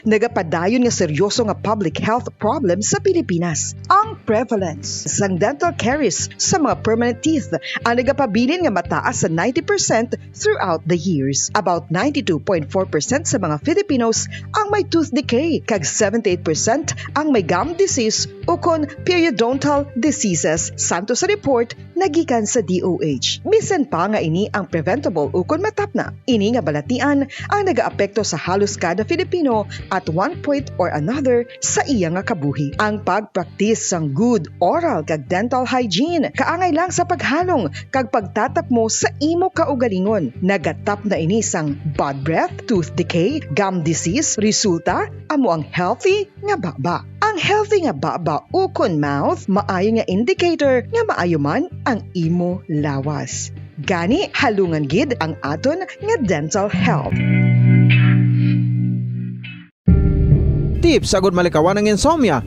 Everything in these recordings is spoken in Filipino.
nagapadayon nga seryoso nga public health problem sa Pilipinas. Ang prevalence sang dental caries sa mga permanent teeth ang nagapabilin nga mataas sa 90% throughout the years. About 92.4% sa mga Filipinos ang may tooth decay, kag 78% ang may gum disease o kon periodontal diseases. Santo sa report nagikan sa DOH. Bisan pa nga ini ang preventable o kon matapna. Ini nga balatian ang nagaapekto sa halos kada Filipino at one point or another sa iya nga kabuhi. Ang pagpraktis sang good oral kag dental hygiene kaangay lang sa paghalong kag pagtatap mo sa imo kaugalingon. Nagatap na ini sang bad breath, tooth decay, gum disease, resulta amo ang healthy nga baba. Ang healthy nga baba o kon mouth maayo nga indicator nga maayo man ang imo lawas. Gani halungan gid ang aton nga dental health. Tips sagud malikawan ang insomnia.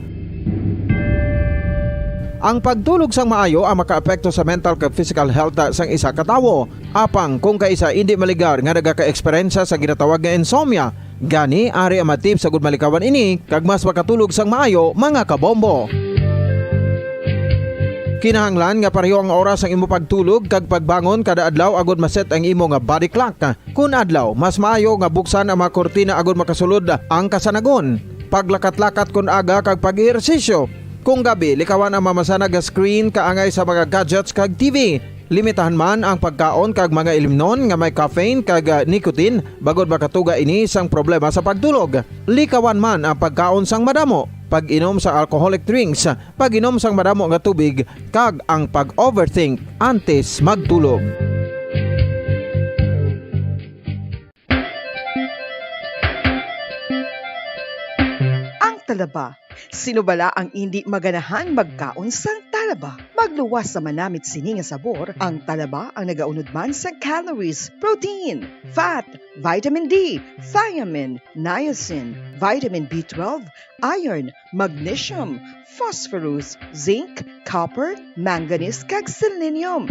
Ang pagtulog sang maayo ang makaapekto sa mental kag physical health sang isa ka tawo. Apang kung kaisa hindi maligar nga nagaka-eksperyensya sa ginatawag nga insomnia, gani ari ang tips sagud malikawan ini kag mas makatulog sang maayo mga kabombo. Kinahanglan nga pareho ang oras ang imo pagtulog kag pagbangon kada adlaw agud maset ang imo nga body clock. Kun adlaw, mas maayo nga buksan ang mga kortina agud makasulod ang kasanagon. Paglakat-lakat kun aga kag pag-ehersisyo. Kung gabi, likawan ang mamasanag nga screen kaangay sa mga gadgets kag TV. Limitahan man ang pagkaon kag mga ilimnon nga may caffeine kag nicotine bagod makatuga ini sang problema sa pagtulog. Likawan man ang pagkaon sang madamo, pag-inom sa alcoholic drinks, pag-inom sang madamo nga tubig kag ang pag-overthink antes magtulog. Ang talaba. Sino bala ang hindi maganahan magkaon sang talaba? Magluwas sa manamit sini nga sabor, ang talaba ang nagaunod man sa calories, protein, fat, vitamin D, thiamine, niacin, vitamin B12, iron, magnesium, phosphorus, zinc, copper, manganese kag selenium.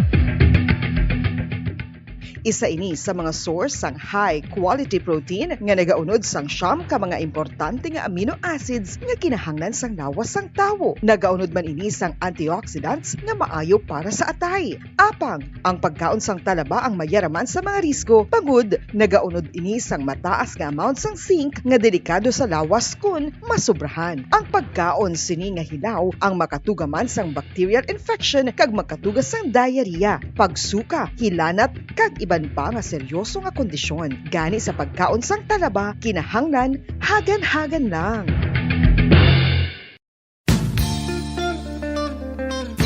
Isa ini sa mga source sang high quality protein nga nagaunod sang siyam ka mga importante nga amino acids nga kinahanglan sang lawas sang tawo. Nagaunod man ini sang antioxidants nga maayo para sa atay. Apang ang pagkaon sang talaba ang mayaraman sa mga risgo. Pagud nagaunod ini sang mataas nga amount sang zinc nga delikado sa lawas kun masubrahan. Ang pagkaon sini nga hilaw ang makatugaman sang bacterial infection kag makatugas sang diarrhea, pagsuka, hilanat kag iban pa nga seryoso nga kondisyon. Gani sa pagkaon sang talaba, kinahanglan hagan-hagan lang.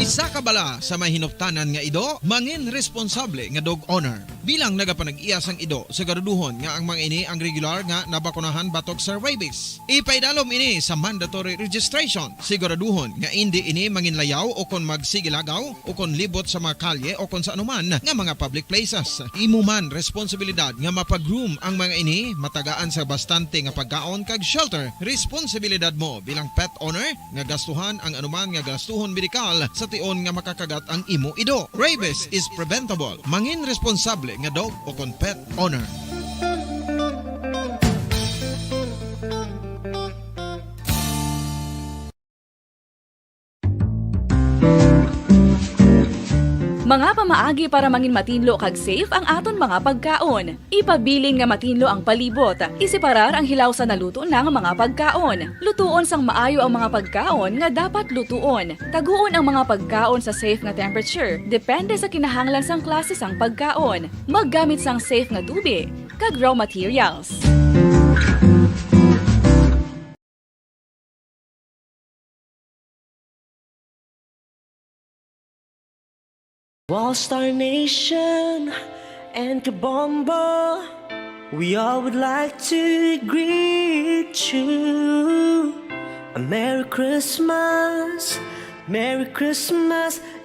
Isa ka bala sa may hinuptanan nga ido, mangin responsable nga dog owner. Bilang nagapanag-iyas ang ido, siguraduhon nga ang mga ini ang regular nga nabakunahan batok sa rabies. Ipaidalom ini sa mandatory registration. Siguraduhon nga hindi ini manginlayaw o kon magsigilagaw o kon libot sa mga kalye o kon sa anuman nga mga public places. Imo man responsibilidad nga mapag-groom ang mga ini, matagaan sa bastante nga pagkaon kag shelter. Responsibilidad mo bilang pet owner nga gastuhan ang anuman nga gastuhon medikal sa tion nga makakagat ang imo ido. Rabies is preventable. Mangin responsable nga dog o kon pet owner. Mga pamaagi para mangin matinlo kag safe ang aton mga pagkaon. Ipabilin nga matinlo ang palibot. Isiparar ang hilaw sa naluto ng mga pagkaon. Lutuon sang maayo ang mga pagkaon nga dapat lutuon. Taguon ang mga pagkaon sa safe nga temperature. Depende sa kinahanglan sang klase sang pagkaon. Maggamit sang safe nga tubig kag raw materials. All Star Nation and Kabombo, we all would like to greet you. A Merry Christmas,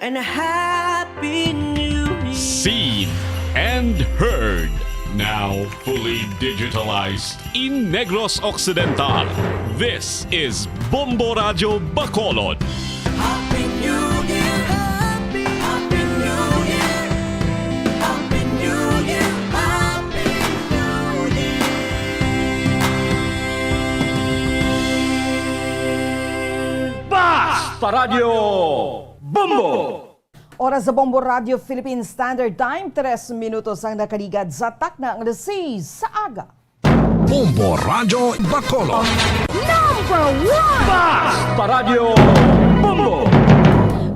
and a Happy New Year. Seen and heard. Now fully digitalized in Negros Occidental. This is Bombo Radio Bacolod. Happy New Year, Happy New Year, Happy New Year, Happy New Year. Paradyo Bombo! Oras sa Bombo Radio Philippine Standard Time, 3 minutos ang nakaligad sa takna ng alas 6 sa aga. Bombo Radyo Bacolod. Paradyo Bombo!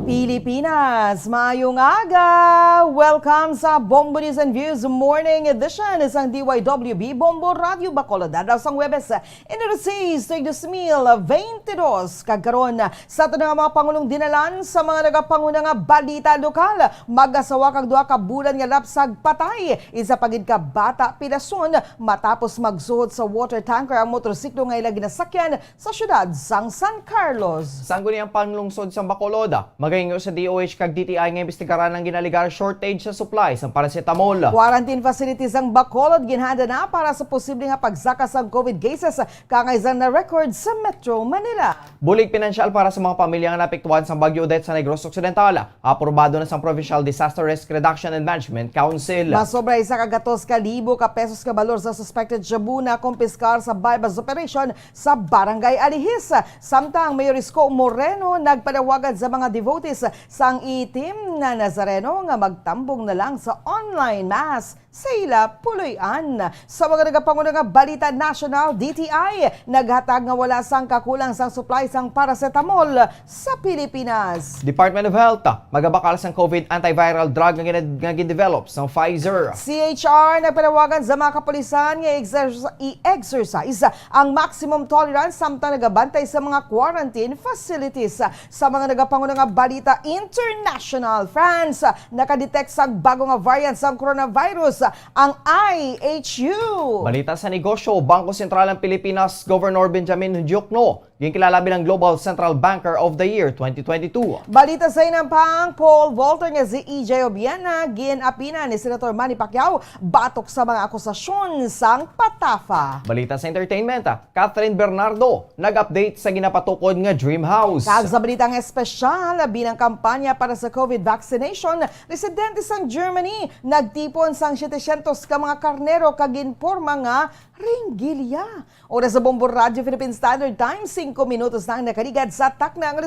Pilipinas, mayong aga! Welcome sa Bombo News and Views Morning Edition isang DYWB Bombo Radio Bacolod. Dadaw sang Webes, Indonesis, Tigdosmil, 22, kagkaroon sa ito nga mga Pangulong dinalan sa mga nagapanguna nga balita lokal. Mag-asawa kag duha ka bulan nga lapsag patay. Isa pagid ka bata pinason matapos magsuhod sa water tanker ang motorsiklo nga ilang ginasakyan sa syudad sang San Carlos. Sangguniang panlungsod sa Bacolod, magayon sa DOH kag DTI nga imbestigaran ang ginaligar shortage sa supply sa paracetamol. Quarantine facilities ang Bacolod ginhanda na para sa posibleng nga pagsakas ng COVID cases kangaysan na record sa Metro Manila. Bulig pinansyal para sa mga pamilya nga napektuhan sa Bagyo Odette sa Negros Occidental. Aprobado na sa Provincial Disaster Risk Reduction and Management Council. Masobra isa ka 2,000 ka pesos ka balor sa suspected shabu na kumpiskar sa bypass operation sa Barangay Alihis. Samtang Mayor Isko Moreno nagpanawagan sa mga devotees sang itim na Nazareno nga magtambong na lang sa online mass sa ila puloy-an. Sa mga nagapanguna nga balita national, DTI naghatag nga wala sang kakulang sang supply sang paracetamol sa Pilipinas. Department of Health, magabakal sang COVID antiviral drug nga gidevelop sa Pfizer. CHR nagpanawagan sa mga kapulisan nga i-exercise ang maximum tolerance samtang nagabantay sa mga quarantine facilities. Sa mga nagapanguna nga balita international, France nakadetect sang bago nga variant sang coronavirus, ang IHU. Balita sa negosyo, Bangko Sentral ng Pilipinas, Governor Benjamin Diokno, ginkilala bilang Global Central Banker of the Year 2022. Balita sa inampang Paul Volter nga si EJ Obiana, ginapina ni Senator Manny Pacquiao batok sa mga akusasyon sang patafa. Balita sa entertainment, Catherine Bernardo, nag-update sa ginapatukod nga Dream House. Kag sa balitang espesyal, bilang kampanya para sa COVID vaccination, residente sang Germany nagtipon sang 700 ka mga karnero kag informa nga ringgilya. Oras sa Bombo Radio Philippine Standard Time, 5 minutos na ang nakaligad sa takna ang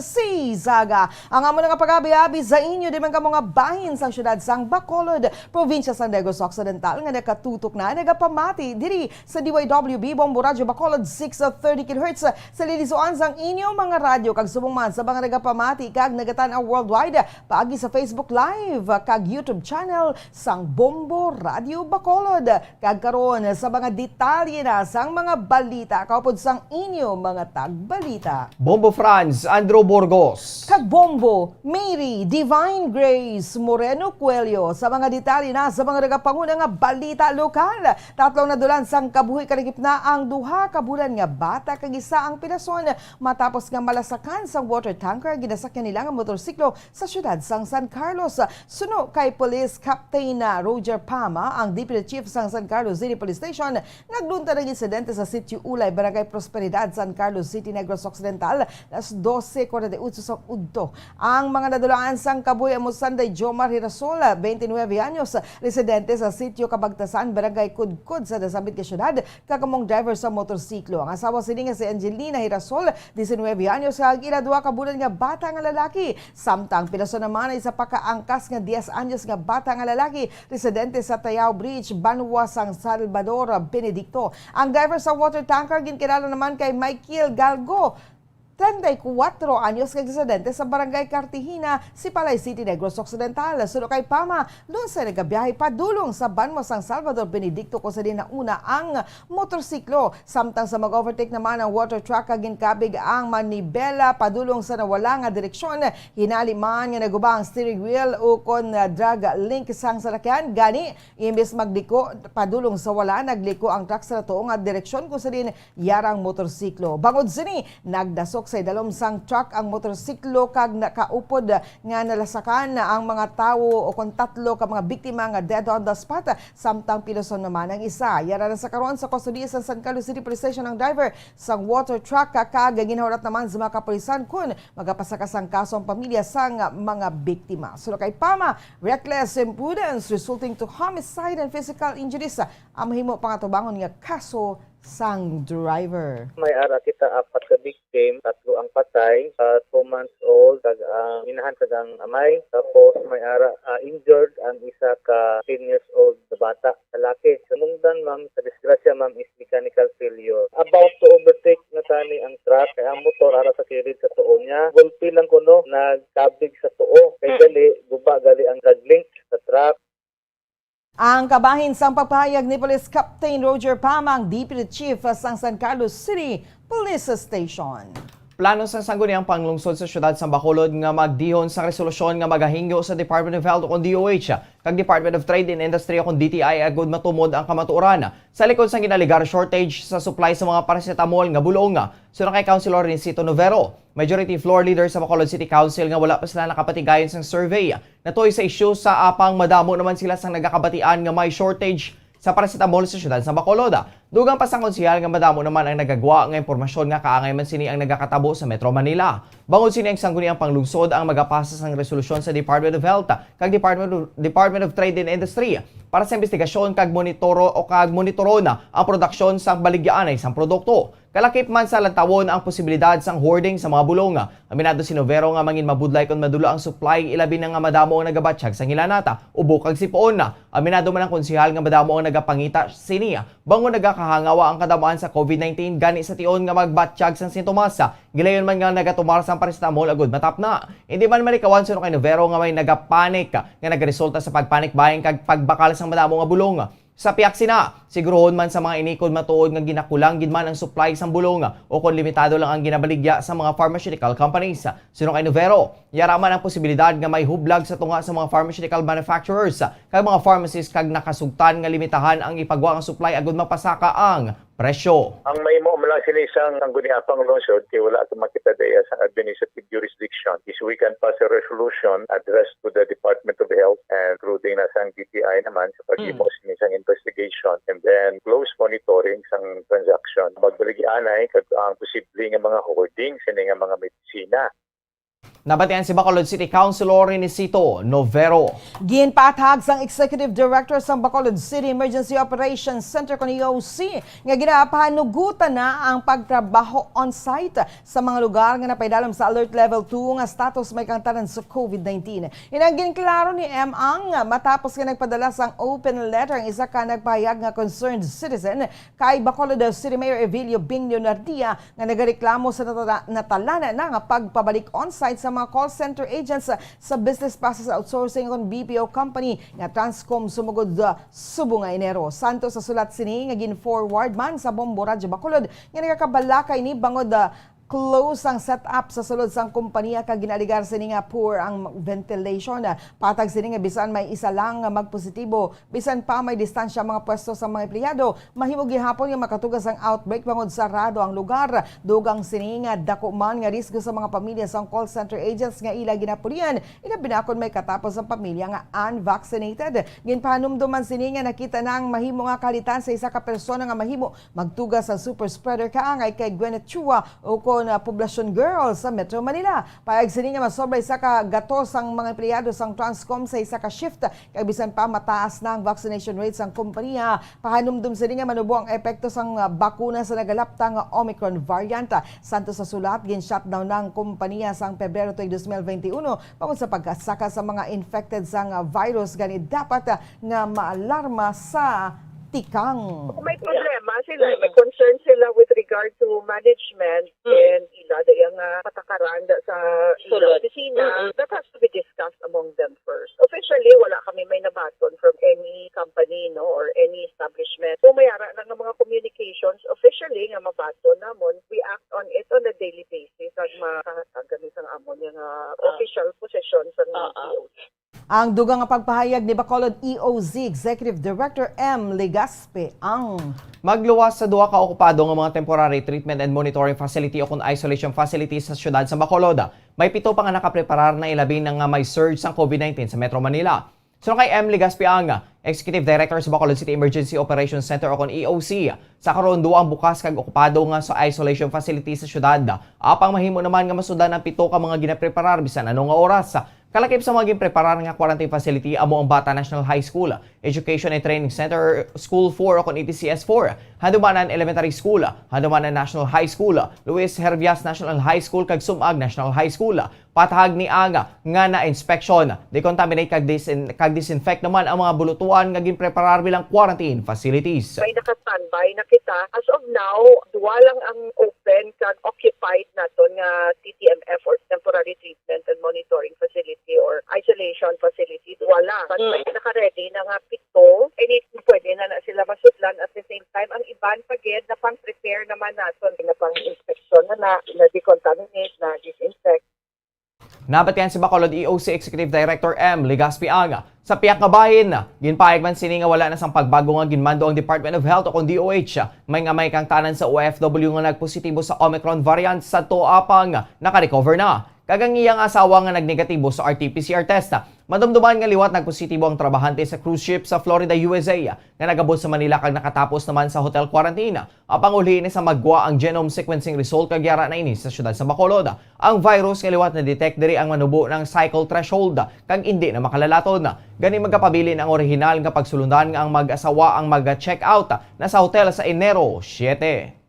Saga. Ang amo nga pag-abi-abi sa inyo di man ka mga bahin sang syudad sang Bacolod, probinsya sang Negros Occidental nga nakatutok na nagapamati diri sa DYWB Bombo Radio Bacolod 630 kHz sa lilisuan sang inyo mga radyo kag subong man sa mga nagapamati kag nagatan-aw worldwide paagi sa Facebook Live kag YouTube channel sang Bombo Radio Bacolod. Kag karon sa mga detalye na sang mga balita kaupod sang inyo mga tagbalita. Bombo Franz, Andrew Burgos. Kag Bombo, Mary, Divine Grace, Moreno Cuello sa mga detalye na sa mga nagapanguna nga balita lokal. Tatlong nadulan sang kabuhi karigip na ang duha ka bulan nga bata kag isa ang pinason matapos nga malasakan sang water tanker ginasakyan nila nga motorsiklo sa syudad sang San Carlos. Suno kay Police Captain Roger Pama, ang Deputy Chief sang San Carlos City Police Station, naglunta ng insidente sa Sitio Ulay, Barangay Prosperidad, San Carlos City, Negros Occidental, alas 12:48 sa udto. Ang mga nadulaan sang kabuhi amo Sanday Jomar Hirasola, 29 anyos, residente sa Sitio Kabagtasan, Barangay Kudkud sa Dasambit Syudad, kakamong driver sa motorsiklo. Ang asawa sini nga si Angelina Hirasol, 19 anyos, kag ila duha ka bulan nga bata nga lalaki. Samtang pinaso naman ay isa pa kaangkas nga 10 anyos nga bata nga lalaki, residente sa Tayao Bridge, Banwa sang Salvador Benedicto. Ang driver sa water tanker ginkilala naman kay Michael Galgo, 34 anyos kag residente sa Barangay Cartagena, Sipalay City, Negros Occidental. Suno kay Pama, doon sa nagabiyahe padulong sa Banwa sang Salvador Benedicto kung sa din nauna ang motorsiklo. Samtang sa mag-overtake naman ang water truck kag ginkabig ang manibela padulong sa nawala nga direksyon. Hinali man nga naguba ang steering wheel o kon drag link sang salakyan. Gani, imbes magliko padulong sa wala, nagliko ang truck sa natuong nga direksyon kung sa din yarang motorsiklo. Bangod sini, nagdasok sa idalom sang truck ang motorsiklo kag nakaupod nga nalasakan ang mga tawo o kung tatlo ka mga biktima nga dead on the spot. Samtang piloson naman ang isa. Yara na sa karon sa kustodiya sa San Carlos City Police Station ang driver sang water truck kag ginhawarat naman sa mga kapulisan kun magapasakas ang kaso ang pamilya sang mga biktima. Sulo kay Pama, reckless imprudence resulting to homicide and physical injuries ang mahimo pangatubangon nga kaso sang driver. May ara kita apat ka victim, 3 ang patay, 2 months old, kag ang inahan kag ang amay, tapos may ara injured ang isa ka 10 years old na bata, lalaki. Sunungdan ma'am, sa disgrasya ma'am is mechanical failure. About to overtake na tani ang truck, kaya ang motor ara sa kilid sa tuo niya. Gulpi lang kuno, nagkabig sa tuo. Kay gali, guba gali ang drag link sa truck. Ang kabahin sang pagpahayag ni Police Captain Roger Pamang, Deputy Chief sang San Carlos City Police Station. Plano sa sangguniang panglungsod sa syudad sa Bacolod nga magdihon sa resolusyon nga magahingyo sa Department of Health o DOH kag Department of Trade and Industry o DTI agud matumod ang kamatuoran sa likod sang ginaligar shortage sa supply sa mga paracetamol nga bulong. Suna kay Councilor Rincito Novero, majority floor leader sa Bacolod City Council nga wala pa sila nakapatigayon sang survey. Natoy sa issue sa apang madamo naman sila sang nagakabatian nga may shortage sa paracetamol sa syudad sa Bacolod. Dugang pa sang konsehal nga madamo naman ang nagagwa nga impormasyon nga kaangay man sini ang nagakatabo sa Metro Manila. Bangod sini ang sangguniang panglungsod ang magapasa sang resolusyon sa Department of Health kag Department of Trade and Industry para sa investigasyon kag monitoro na ang produksyon sang baligyan ay sang produkto. Kalakip man sa lantawon ang posibilidad sang hoarding sa mga bulong. Aminado si Novero nga mangin mabudlay kon madula ang supply ilabi na nga madamo ang nagabatsyag sa ngilanata ubo kag sipoon na. Aminado man ang konsehal nga madamo ang nagapangita sini bango nagakahangawa ang kadamaan sa COVID-19 gani sa tion nga magbatsyag sang sintomas. Gilayon man nga nagatumar sang paracetamol agud matap na. Hindi man malikawan suno kay Novero nga may nagapanik nga nagresulta sa pagpanik bahin kag pagbakal sang madamo nga bulong. Sa piyak sina, sigurohon man sa mga inikod matuod nga ginakulang gid man ang supply sang bulong o kung limitado lang ang ginabaligya sa mga pharmaceutical companies. Sino kay Novero, yaraman ang posibilidad nga may hublag sa tunga sa mga pharmaceutical manufacturers kag mga pharmacies kag nakasugtan nga limitahan ang ipagwa ang supply agud mapasaka ang presyo. Ang mahimo mo lang sila isang sangguniang panglungsod kay wala ito makita daya sa administrative jurisdiction is we can pass a resolution addressed to the Department of Health and through the nasang DTI naman sa pag-imo sinisang investigation and then close monitoring sang transaction. Magbaligyanay kag ang posibleng nga mga hoarding sa nga mga medisina. Nabatian si Bacolod City Councilor Rincito Novero. Ginpatag sang Executive Director sang Bacolod City Emergency Operations Center kon EOC nga ginapahanugutan na ang pagtrabaho on-site sa mga lugar nga napaidalom sa Alert Level 2 nga status may kantaran sa COVID-19. Inang klaro ni Ang matapos nga nagpadala sang open letter ang isa ka nagpahayag nga concerned citizen kay Bacolod City Mayor Evilio Bing Leonardia nga nagareklamo sa natalana na nga pagpabalik on-site sa mga call center agents sa business process outsourcing kon BPO company nga Transcom sumugod Subo nga Enero. Santo sa sulat sini nga gin-forward man sa Bombo Radyo Bacolod nga nagakabalakay ni bangod close ang setup sa sulod sang kompanya kag ginaligar sini nga poor ang ventilation. Patag sini nga bisan may isa lang nga magpositibo, bisan pa may distansya mga pwesto sa mga empleyado, mahimo gihapon nga makatugas ang outbreak bangod sarado ang lugar. Dugang sini nga dako man nga risgo sa mga pamilya sang call center agents nga ila ginapulian, ilabinakon may katapos ang pamilya nga unvaccinated. Ginpahanumduman sini nga nakita nang mahimo nga kalitan sa isa ka persona nga mahimo magtugas sa super spreader kaangay kay Gwyneth Chua o na poblasyon girls sa Metro Manila. Payag sini nga masobra isa ka gatos ang mga empleyado sang Transcom sa isa ka shift kay bisan pa mataas na ang vaccination rate sang kompanya. Pahanumdum sini nga manubo ang epekto sang bakuna sa nagalapta nga Omicron variant. Santo sa sulat gin-shutdown ng kompanya sang Pebrero 2021 pangod sa pagkasaka sa mga infected sang virus gani dapat nga maalarma sa tikang. May problema sila, may concern sila with regard to management and ila yung patakaran sa ilang opisina. That has to be discussed among them first. Officially, wala kami may nabaton from any company no or any establishment. Kung mayara lang ng mga communications, officially nga mabaton namon, we act on it on a daily basis at makahatagan isang amon yung official position sa Ang dugang nga pagpahayag ni Bacolod EOZ Executive Director M. Legaspi ang magluwas sa duha ka okupado nga mga temporary treatment and monitoring facility o kun isolation facilities sa syudad sa Bacolod. May 7 pa nga nakapreparar na ilabi na nga may surge sa COVID-19 sa Metro Manila. So kay M. Legaspi ang Executive Director sa Bacolod City Emergency Operations Center o kon EOC, sa karon duha ang bukas kag okupado nga sa isolation facility sa syudad. Apang mahimo naman nga masudan ang 7 ka mga ginapreparar bisan anong nga oras. Kalakip sa mga preparar nga quarantine facility amo ang Bata National High School, Education and Training Center School 4 o kon ETCS 4, Handumanan Elementary School, Handumanan National High School, Luis Hervias National High School kag Sumag National High School. Patahag ni Aga nga na inspection, decontaminate kag disinfect naman ang mga bulutuan nga ginpreparar bilang quarantine facilities. May naka-standby na kita. As of now, duwa lang ang open kag occupied naton nga TTMF or temporary treatment and monitoring facility or isolation facility. Wala. But may naka-ready na nga pito. And it pwede na sila masudlan at the same time. Ang iban pagid na pang-prepare naman naton na pang-inspection na decontaminate, na disinfect. Nabatian si Bacolod EOC Executive Director M. Legaspi Aga. Sa piyak nga bahin na, ginpaayag man sini nga wala na sang pagbago nga ginmando ang Department of Health o kon DOH. May nga may kang tanan sa OFW nga nagpositibo sa Omicron variant sa toapang naka-recover na. Kagang iyang asawa nga nagnegatibo sa RT-PCR test. Madumduman nga liwat nagpositibo ang trabahante sa cruise ship sa Florida, USA nga nagabot sa Manila kag nakatapos naman sa hotel quarantine. Apang uli ni sa magwa ang genome sequencing result kag yara na ini sa syudad sa Bacolod. Ang virus nga liwat na detect diri ang manubo ng cycle threshold kag hindi na makalalaton. Gani magkapabilin ang orihinal nga pagsulundan nga ang mag-asawa ang mag-check out na sa hotel sa Enero 7.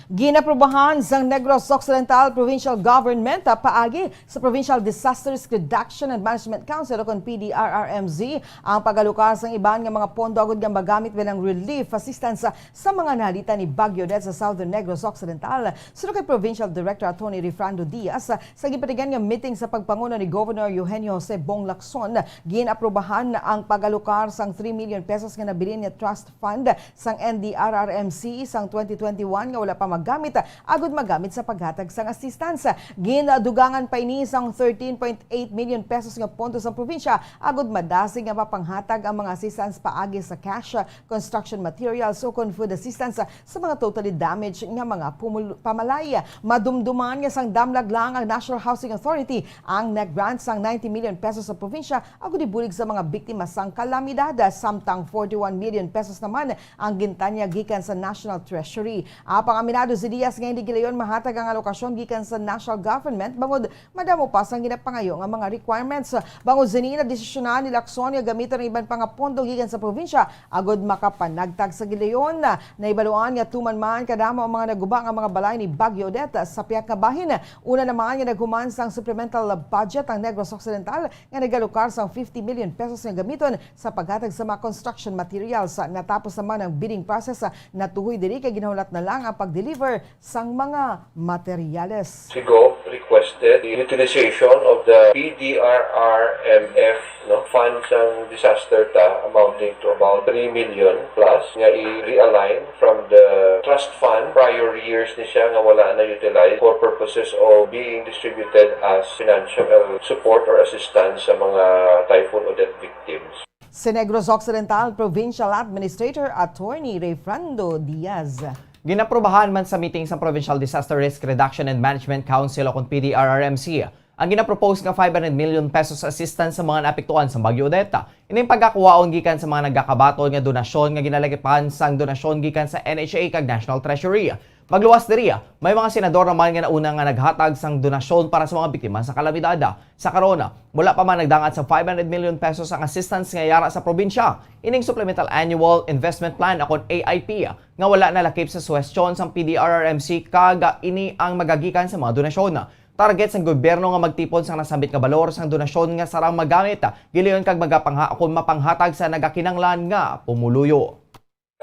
Ginaprubahan sang Negros Occidental Provincial Government paagi sa Provincial Disaster Risk Reduction and Management Council o kon PDRRMZ ang pagalukar sang iban nga mga pondo agud nga magamit bilang relief assistance sa mga nalita ni Bagyo Det sa Southern Negros Occidental. Suno kay Provincial Director Atty. Refrando Diaz sa gipatigan nga meeting sa pagpanguno ni Governor Eugenio Jose Bong Lacson, ginaprubahan ang pagalukar sang 3 million pesos nga nabilin nga trust fund sang NDRRMC sang 2021 nga wala pa magamit agud magamit sa paghatag sang assistance. Ginadugangan pa ini sang 13.8 million pesos nga pondo sa probinsya agud madasig nga mapanghatag ang mga assistance paagi sa cash, construction materials o kon food assistance sa mga totally damaged nga mga pamalaya. Madumduman nga sang damlag lang ang National Housing Authority ang nag-grant sang 90 million pesos sa probinsya agud ibulig sa mga biktima sang kalamidad, samtang 41 million pesos naman ang gintanya gikan sa National Treasury. Apang aminado si Diaz nga hindi gilayon mahatag ang alokasyon gikan sa national government bangod madamo pa sang ginapangayo nga mga requirements. Bangod zini na desisyonan ni Lacson nga gamiton ang iban pa nga pondo gikan sa probinsya agud makapanagtag sa gilayon na ibaluan nga tuman man kadamo ang mga naguba nga mga balay ni Bagyo Det sa piyak nga bahin. Una naman nga naghuman sang supplemental budget ang Negros Occidental nga nagalukar sang 50 million pesos nga gamiton sa paghatag sa mga construction materials. Natapos naman ang bidding process na tuhoy diri kay ginahulat na lang ang pag-deliver sang mga materyales. Sigo requested the utilization of the PDRRMF funds ang disaster amounting to about 3 million plus nga i-realign from the trust fund prior years ni siya nga wala na utilize for purposes of being distributed as financial support or assistance sa mga Typhoon Odette victims. Si Negros Occidental Provincial Administrator Atty. Refrando Diaz. Ginaprubahan man sa meeting sa Provincial Disaster Risk Reduction and Management Council o PDRRMC ang ginapropose nga 500 million pesos assistance sa mga naapektuhan sa Bagyo Odette. Ining pagkakuwaon gikan sa mga nagkakabaton nga donasyon nga ginalagipan sang donasyon gikan sa NHA kag National Treasury. Magluwas diri, may mga senador naman nga nauna nga naghatag sang donasyon para sa mga biktima sa kalamidad sa corona. Mula pa man nagdangat sa 500 million pesos ang assistance nga yara sa probinsya. Ining Supplemental Annual Investment Plan akon AIP nga wala na lakip sa suwestyon sang PDRRMC kaga ini ang magagikan sa mga donasyon. Target sang gobyerno nga magtipon sang nasabit nga balor sang donasyon nga sarang magamit giliyon kag magapanghaakon mapanghatag sa nagakinanglan nga pumuluyo.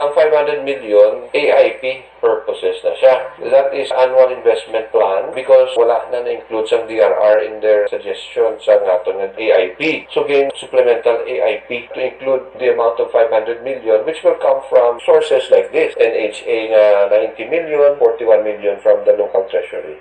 Ang 500 million AIP purposes na siya. That is annual investment plan because wala na na-include sa DRR in their suggestion sa aton ng AIP. So again, supplemental AIP to include the amount of 500 million which will come from sources like this. NHA nga 90 million, 41 million from the local treasury.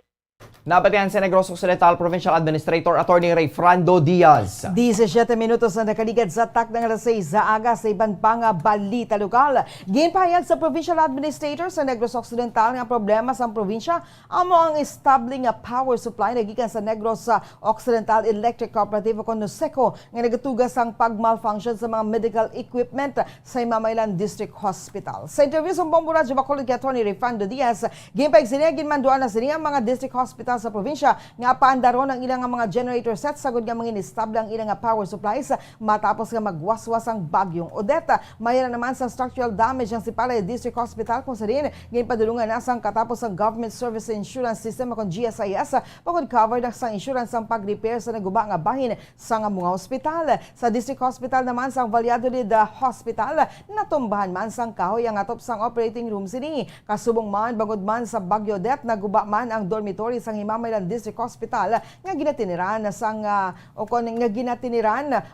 Nabatian si Negros Occidental Provincial Administrator Atty. Refrando Diaz. 17 minutos na nakaligad sa tak ng alas 6 sa aga sa iban pang balita lokal. Ginpahayag sa Provincial Administrator sa Negros Occidental nga problema sa probinsya amo ang establing power supply na gikan sa Negros Occidental Electric Cooperative o NOSECO nga nagatugas ang pag-malfunction sa mga medical equipment sa Mamaylan District Hospital. Sa interview sa Bombo Radyo Bacolod kay Atty. Refrando Diaz, ginpahayag siniya ginmanduan na siniya mga district hospital opisyal sa probinsya nga paandaron ang ilang mga generator sets sagod nga mga inestable ang ilang power supplies matapos nga magwaswas ang bagyong Odette. Mayroon naman sa structural damage ang Sipalay District Hospital kung sa rin ngayon padulungan na sang katapos ang Government Service Insurance System akong GSIS pagod cover na sang insurance ang pag-repair sa naguba nga bahin sa nga mga ospital. Sa District Hospital naman sang Valladolid Hospital natumbahan man sang kahoy ang atop sang operating room sini. Kasubong man bangod man sa Bagyo Odette naguba man ang dormitory sang Himamaylan District Hospital nga ginatiniran sang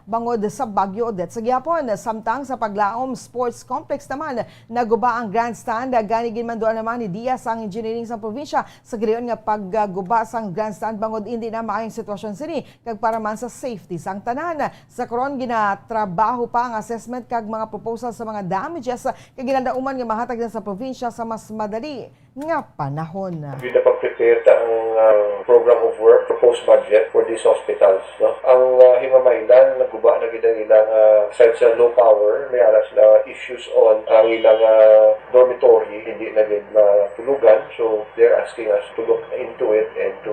bangod sa Bagyo Odette sa gihapon. Samtang sa Paglaom Sports Complex naman naguba ang grandstand ganigin man doon naman ni Diaz ang engineering sa probinsya sa giliyon nga pagguba sang grandstand bangod hindi na maayong sitwasyon sini kag para man sa safety sang tanan. Sa karon ginatrabaho pa ang assessment kag mga proposal sa mga damages kag ginadauman nga mahatag na sa probinsya sa mas madali nga panahon. We na pag-prepare ang program of work, proposed budget for these hospitals. No? Ang Himamaylan, naguba na gina ilang aside sa low power, may alas na issues on ang ilang dormitory, hindi na din matulugan. So they're asking us to look into it and to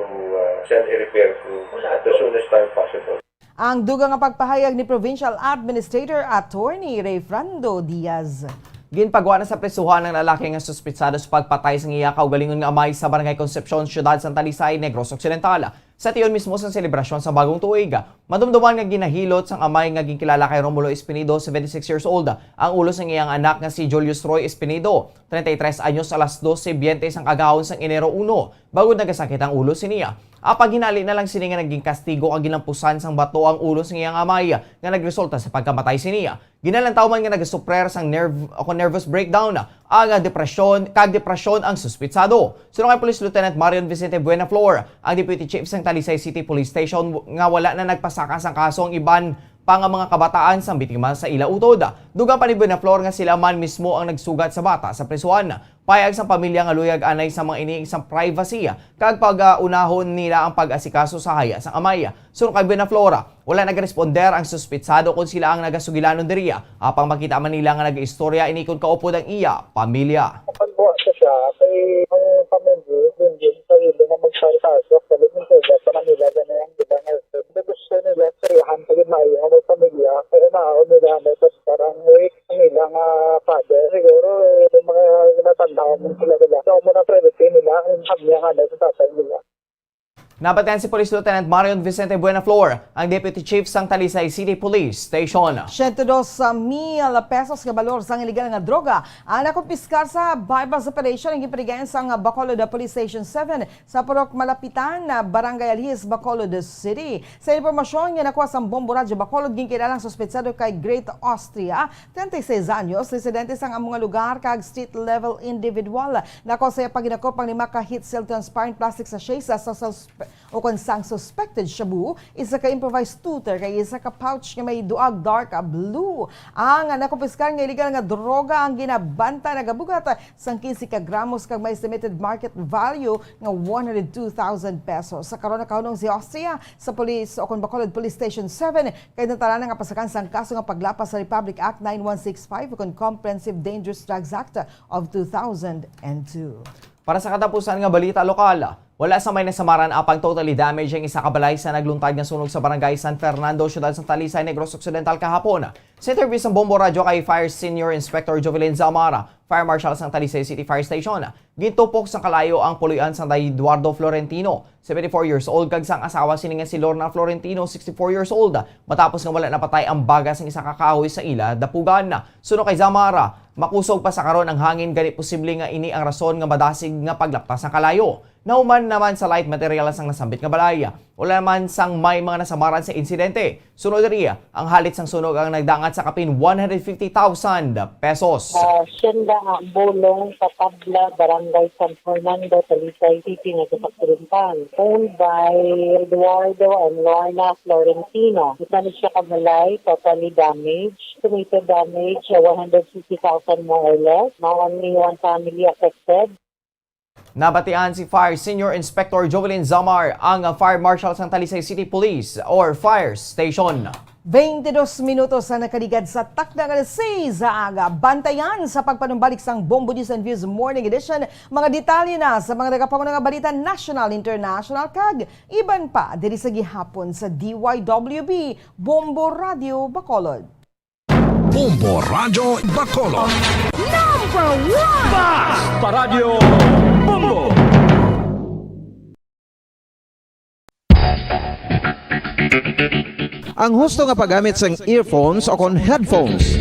send a repair crew at the soonest time possible. Ang dugang nga pagpahayag ni Provincial Administrator Attorney Ray Frando Diaz. Ginpagawa na sa presuhan ng lalaki nga suspitsado sa pagpatay sa iya kaugalingon nga amay sa Barangay Concepcion, Siyudad San Talisay, Negros Occidental. Sa tiyon mismo sa selebrasyon sa bagong tuig, madumduman nga ginahilot sang amay nga ginkilala kay Romulo Espinido, 76 years old, ang ulo sang iyang anak nga si Julius Roy Espinido, 33 anyos, alas 12:20 sang kagahon sang Enero 1, bago nagasakit ang ulo siniya. Apag hinali na lang sini nga naging kastigo ang ginampusan sang bato ang ulo sang iyang amay nga nagresulta sa pagkamatay siniya. Ginalantaw man nga nagasuprer sang nervous breakdown, ang depresyon ang suspitsado. Sunod kay Police Lieutenant Marion Vicente Buenaflor, ang Deputy Chief sang Talisay City Police Station nga wala na nagpasaka sang kaso ang iban pa nga mga kabataan sang biktima sa ila utod. Dugang pa ni Buenaflor nga sila man mismo ang nagsugat sa bata sa presuhan. Payag sa pamilya nga luyag anay sa mga iniing sang privacy kag pag-unahon nila ang pag-asikaso sa haya sang amay. Sunod kay Buenaflor, wala nagresponder ang suspitsado kung sila ang nagasugilanon diriya. Apang makita man nila nga nag-istorya inikon kaupod ang iya pamilya. Pagbuha siya, kay ang pamilya, din sarili na magsarikasok, sabi ng sugat sa Manila, ganyan, di ba nga, gusto nila sarihan, pag maayo ang pamilya, kaya naon nila, may parang week, nila nga father, siguro, yung mga natandaan ng sila nila. So, muna privacy nila, ang pamilya nga na sa tatay nila. Nabatian si Police Lieutenant Marion Vicente Buenaflor, ang Deputy Chief sang Talisay City Police Station. 102,000 pesos nga balor sang illegal nga droga ang nakumpiskar sa bypass operation ng iparigayan sang Bacolod Police Station 7 sa Purok Malapitan na Barangay Alhis, Bacolod City. Sa impormasyon nga nakuha sa Bombo Radyo Bacolod, ginkilalang suspetsado kay Great Austria, 36 anyos, residente sang among lugar kag street level individual. Nakuha sa paginakop ang 5 ka heat seal transparent plastic sachets sa o kung sang suspected shabu, isa ka improvised tutor kay isa ka pouch nga may duag dark blue. Ang nakumpiskar nga illegal nga droga ang ginabanta nagabugat sang 15 ka gramos kag may estimated market value nga 102,000 pesos. Sa karon nakaunong si Austria sa police o kung Bacolod Police Station 7 kay natala nga pasakan sang kaso nga paglapas sa Republic Act 9165 o kung Comprehensive Dangerous Drugs Act of 2002. Para sa katapusan nga balita lokal, wala sa may nasamaran apang totally damage ang isa ka balay sa nagluntad nga sunog sa Barangay San Fernando, Siyudad San Talisay, Negros Occidental kahapon. Sa interview sa Bombo Radyo kay Fire Senior Inspector Jovelyn Zamara, Fire Marshal sang Talisay City Fire Station, gintupok sang kalayo ang puluyan sang Eduardo Florentino, 74 years old, kag sang asawa siningan si Lorna Florentino, 64 years old, matapos nga wala napatay ang bagas ng isa ka kahoy sa ila dapugan. Suno kay Zamara, makusog pa sa karon ang hangin, gani posible nga ini ang rason nga madasig nga paglaptas ng kalayo. Nauman naman sa light material sang nasambit nga balaya. Wala naman sang may mga nasamaran sa insidente. Sunod diriya, ang halit sang sunog ang nagdangat sa kapin 150,000 pesos. Siyenda ang bolong sa Tabla, Barangay San Fernando, Talisay City, Nagkapagturuntan. Owned by Eduardo and Lorna Florentino. Ito na siya kamalay, totally damaged. Estimated damage, 150,000 more or less. Now only one family affected. Nabatian si Fire Senior Inspector Jovelyn Zamar, ang Fire Marshal sang Talisay City Police or Fire Station. 22 minutos na nakaligad sa takdang alas 6 sa aga. Bantayan sa pagpanumbalik sang Bombo News and Views Morning Edition. Mga detalye na sa mga nagapangunang nga balita national, international, kag iban pa diri sa gihapon sa DYWB Bombo Radio Bacolod. Bombo Radio Bacolod. Number 1! Basta Radio Bombo! Ang husto nga paggamit sang earphones o kon headphones.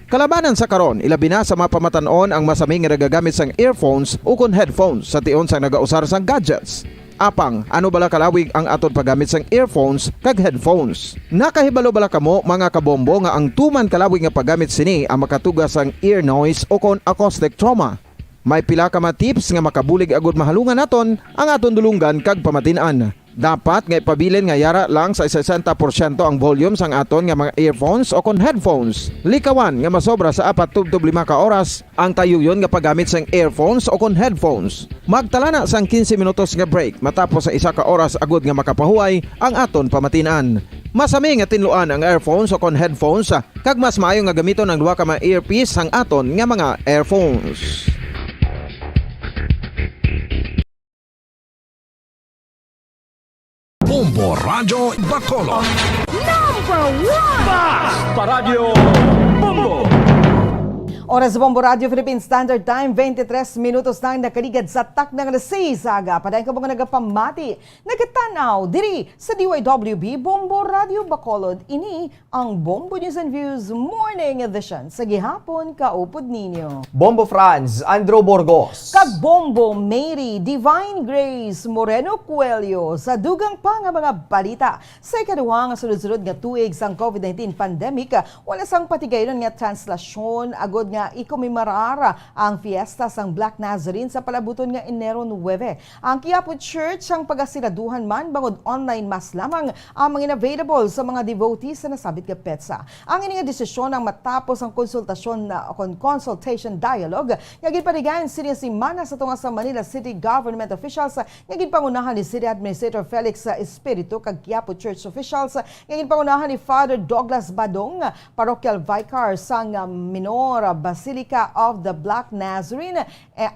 Kalabanan sa karon, ilabi na sa mga pamatanon ang masami nga nagagamit sang earphones o kon headphones sa tion sang nagausar sang gadgets. Apang, ano bala kalawig ang aton paggamit sang earphones kag headphones? Nakahibalo bala kamo mga kabombo nga ang tuman kalawig nga paggamit sini ang makatugas sang ear noise o kon acoustic trauma. May pila ka mga tips nga makabulig agud mahalungan naton ang aton dulunggan kag pamatin-an. Dapat nga ipabilin nga yara lang sa 60% ang volume sang aton nga mga earphones o kon headphones. Likawan nga masobra sa 4-5 ka oras ang tayuyon nga paggamit sang earphones o kon headphones. Magtala na sang 15 minutos nga break matapos sa 1 ka oras agud nga makapahuway ang aton pamatinan. Masami nga tinluan ang earphones o kon headphones kag mas maayo nga gamiton ang duha ka mga earpiece sang aton nga mga earphones. Bombo Radio Bacolod. Number 1! Basta Radio Bombo! Oras sa Bombo Radio Philippine Standard Time, 23 minutos na nakaligad sa takdang alas 6 aga. Padayon ka mga nagapamati, nagatanaw, diri sa DYWB Bombo Radio Bacolod. Ini ang Bombo News and Views Morning Edition sa gihapon kaupod ninyo. Bombo Franz, Andrew Burgos. Kag Bombo Mary Divine Grace Moreno Coelho sa dugang pa nga mga balita. Sa ikaduha nga sunod-sunod nga tuig sang COVID-19 pandemic, wala sang patigayon nga translasyon agod nga ikomemorar ang fiesta sang Black Nazarene sa palabuton nga Enero 9. Ang Quiapo Church ang pagasiraduhan man bangod online mass lamang ang mga available sa mga devotees sa nasabit nga petsa. Ang ini nga desisyon ang matapos ang konsultasyon na consultation dialogue nga ginpanigayon sini si Mana sa tunga sa Manila City Government officials nga ginpangunahan ni City Administrator Felix Espiritu kag Quiapo Church officials nga ginpangunahan ni Father Douglas Badong, Parochial Vicar sang Minor Basilica of the Black Nazarene,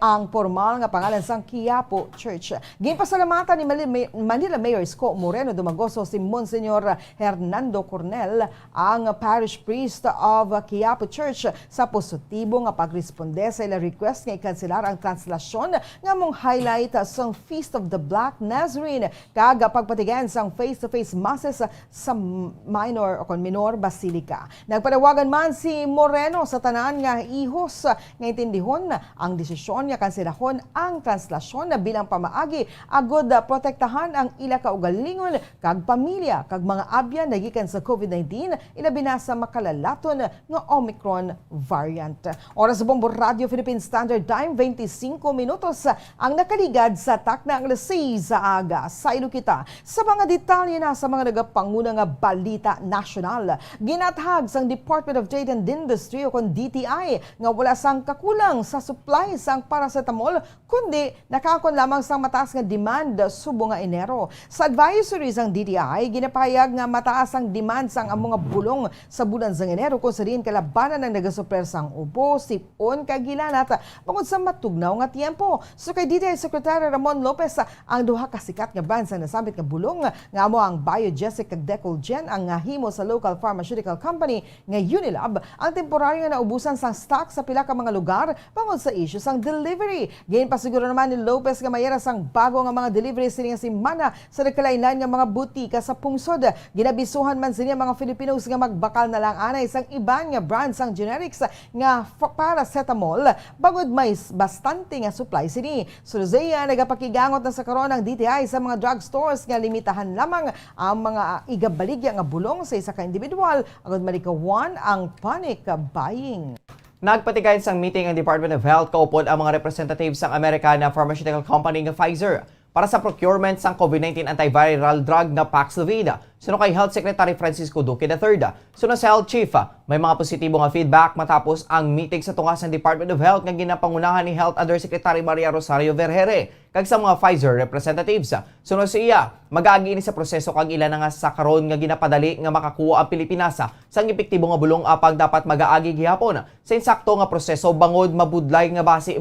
ang formal nga pangalan sang Quiapo Church. Ginpasalamatan ni Manila Mayor Isko Moreno Dumagoso si Monsignor Hernando Cornel, ang parish priest of Quiapo Church, sa positibo nga pagresponde sa ila request nga ikanselar ang translasyon nga mong highlight sang Feast of the Black Nazarene kag pagpatigan sang face-to-face masses sa minor o minor basilica. Nagpanawagan man si Moreno sa tanan nga ihos nga intindihon ang desisyon nga kanselahon ang translasyon na bilang pamaagi agud protektahan ang ila kaugalingon kag pamilya kag mga abyan nagikan sa COVID-19 ilabi na sa makalalaton nga Omicron variant. Oras sa Bombo Radio Philippine Standard Time, 25 minutos ang nakaligad sa takna ang alas 6 sa aga. Sa ilo kita sa mga detalye na sa mga nagapanguna nga balita nasyonal. Ginathag sang Department of Trade and Industry o kon DTI nga wala sang kakulang sa supply sang paracetamol kundi nakakon lamang sang mataas nga demand subo nga Enero. Sa advisory sang DTI ginapahayag nga mataas ang demand sang among nga bulong sa bulan sang Enero kung sa rin kalabanan ng nagasupler sang ubo, sipon, kagilanat bangod sa matugnaw nga tiempo. So kay DTI Secretary Ramon Lopez ang duha ka sikat nga brand sang nasabit nga bulong nga amo ang Biogesic kag Decolgen ang himo sa local pharmaceutical company nga Unilab ang temporaryo nga naubusan sang stock sa pila ka mga lugar bangod sa issue sang delivery. Gain pasiguro naman ni Lopez nga mayara sang bago nga mga delivery sini nga simana sa nagkalain-lain nga mga butika sa pungsod. Ginabisuhan man sini mga Filipinos nga magbakal na lang anay sang iban nga brand sang generics nga paracetamol bangod may bastante nga supply sini. Suluzeya nagapakigangot na sa karon ang DTI sa mga drugstores nga limitahan lamang ang mga igabaligya nga bulong sa isa ka individual agud malikawan ang panic buying. Nagpatigayon sang meeting ang Department of Health kaupod ang mga representatives sang American pharmaceutical company nga Pfizer para sa procurement sang COVID-19 antiviral drug na Paxlovid. Suno kay Health Secretary Francisco Duque III. Suno sa Health Chief, may mga positibo nga feedback matapos ang meeting sa tungas ng Department of Health nga ginapangunahan ni Health Undersecretary Maria Rosario Vergere kag sa mga Pfizer representatives. Suno sa iya, mag-aagi ini sa proseso kag ilan nga sa karon nga ginapadali nga makakuha ang Pilipinas sa epektibo nga bulong apag dapat mag-aagi gihapon sa insakto nga proseso bangod mabudlay nga base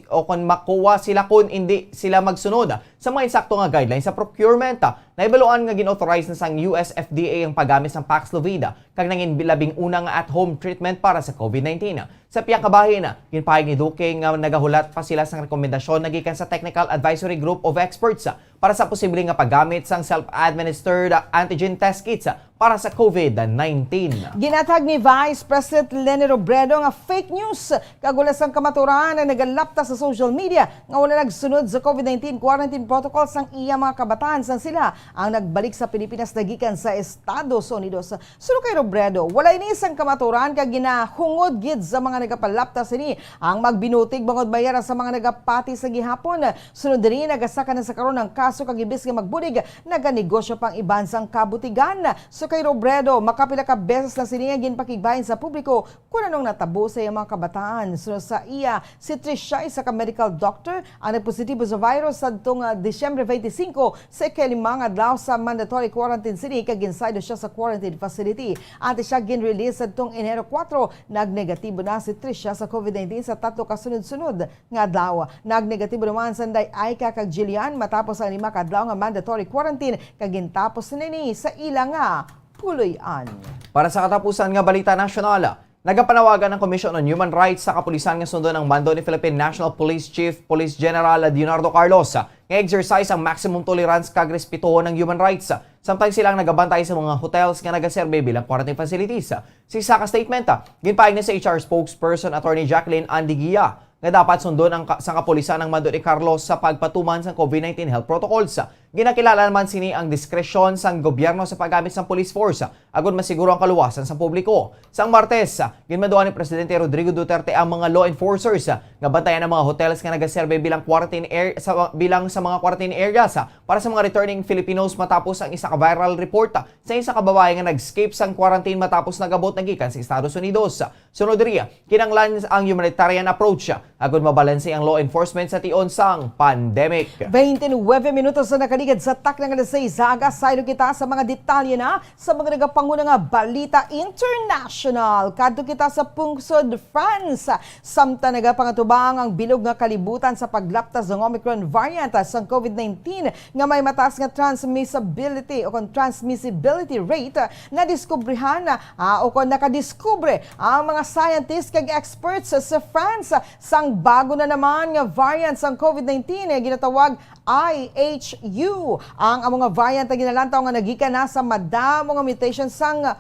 o kon makuha sila kun hindi sila magsunod sa mga insakto nga guidelines sa procurement. Naibaluan nga gin-authorize na sang US FDA ang paggamit ng Paxlovid kag nangin labing unang at-home treatment para sa COVID-19. Sa piyang kabahin, ginpahig ni Duque nga nagahulat pa sila sang rekomendasyon nagikan sa Technical Advisory Group of Experts para sa posibleng nga paggamit sang self-administered antigen test kits para sa COVID-19. Ginatag ni Vice President Leni Robredo nga fake news kagulas ang kamaturan na nagalapta sa social media nga wala nagsunod sa COVID-19 quarantine protocols ang iya mga kabataan sang sila ang nagbalik sa Pilipinas nagikan sa Estados Unidos. Suno kay Robredo, wala ini isang kamaturan kag ginahungod gid sa mga nagapalapta sini ang magbinutig bangod bayara sa mga nagapati sa gihapon. Sunod diri nagasaka na sa karon ng kaso kag ibis nga magbudig naganegosyo pang iban sang kabutigan. So kay Robredo, makapila ka beses na sini nga ginpakigbahin sa publiko kung anong natabo sa iyang mga kabataan. So sa iya, si Trisha isa ka medical doctor ang nagpositibo sa virus sadtong Disyembre 25 sa ikalimang adlaw sa mandatory quarantine city kag ginsaydo siya sa quarantine facility. Ante siya gin-release sadtong Enero 4, nagnegatibo na si Trisha sa COVID-19 sa 3 kasunod-sunod nga adlaw. Nagnegatibo naman sanday Aika kag Jillian matapos ang 5 ka adlaw nga mandatory quarantine kag gintapos nini sa ilang puloy-an. Para sa katapusan nga balita nasyonal, nagapanawagan ng Commission on Human Rights sa kapulisan nga sundo ng mando ni Philippine National Police Chief Police General Leonardo Carlos nga exercise ang maximum tolerance kag respeto ng human rights. Samtang silang nagabantay sa mga hotels nga nagaserbe bilang quarantine facilities. Si Saka statement, ginpaig na sa HR spokesperson Attorney Jacqueline Andigia nga dapat sundon ang sa kapulisan ng mando ni Carlos sa pagpatuman sa COVID-19 health protocols. Ginakilala naman sini ang diskresyon sang gobyerno sa paggamit ng police force agud masiguro ang kaluwasan sa publiko. Sang Martes, ginmaduan ni Presidente Rodrigo Duterte ang mga law enforcers nga bantayan ang mga hotels nga nagaserbe bilang sa mga quarantine areas para sa mga returning Filipinos matapos ang isa ka viral report sa isa ka babae nga nag-escape sang quarantine matapos nagabot nagikan sa Estados Unidos. Sunod diri, kinanglan ang humanitarian approach agud mabalanse ang law enforcement sa tion sang pandemic. 29 minutos na nakaligid sa tak ng alas 6. Agasaylo kita sa mga detalye na sa mga nagapanguna nga balita international. Kadto kita sa pungsod France. Samta nagapangatubang ang bilog nga kalibutan sa paglaptas ng Omicron variant sa COVID-19 nga may mataas nga transmissibility rate na diskubrihan o kon nakadiskubre ang mga scientists kag experts sa France sang bago na naman nga variant sang COVID-19 ginatawag IHU. Ang mga variant na ginalantaw nga nagikan na sa madamo nga mutation sa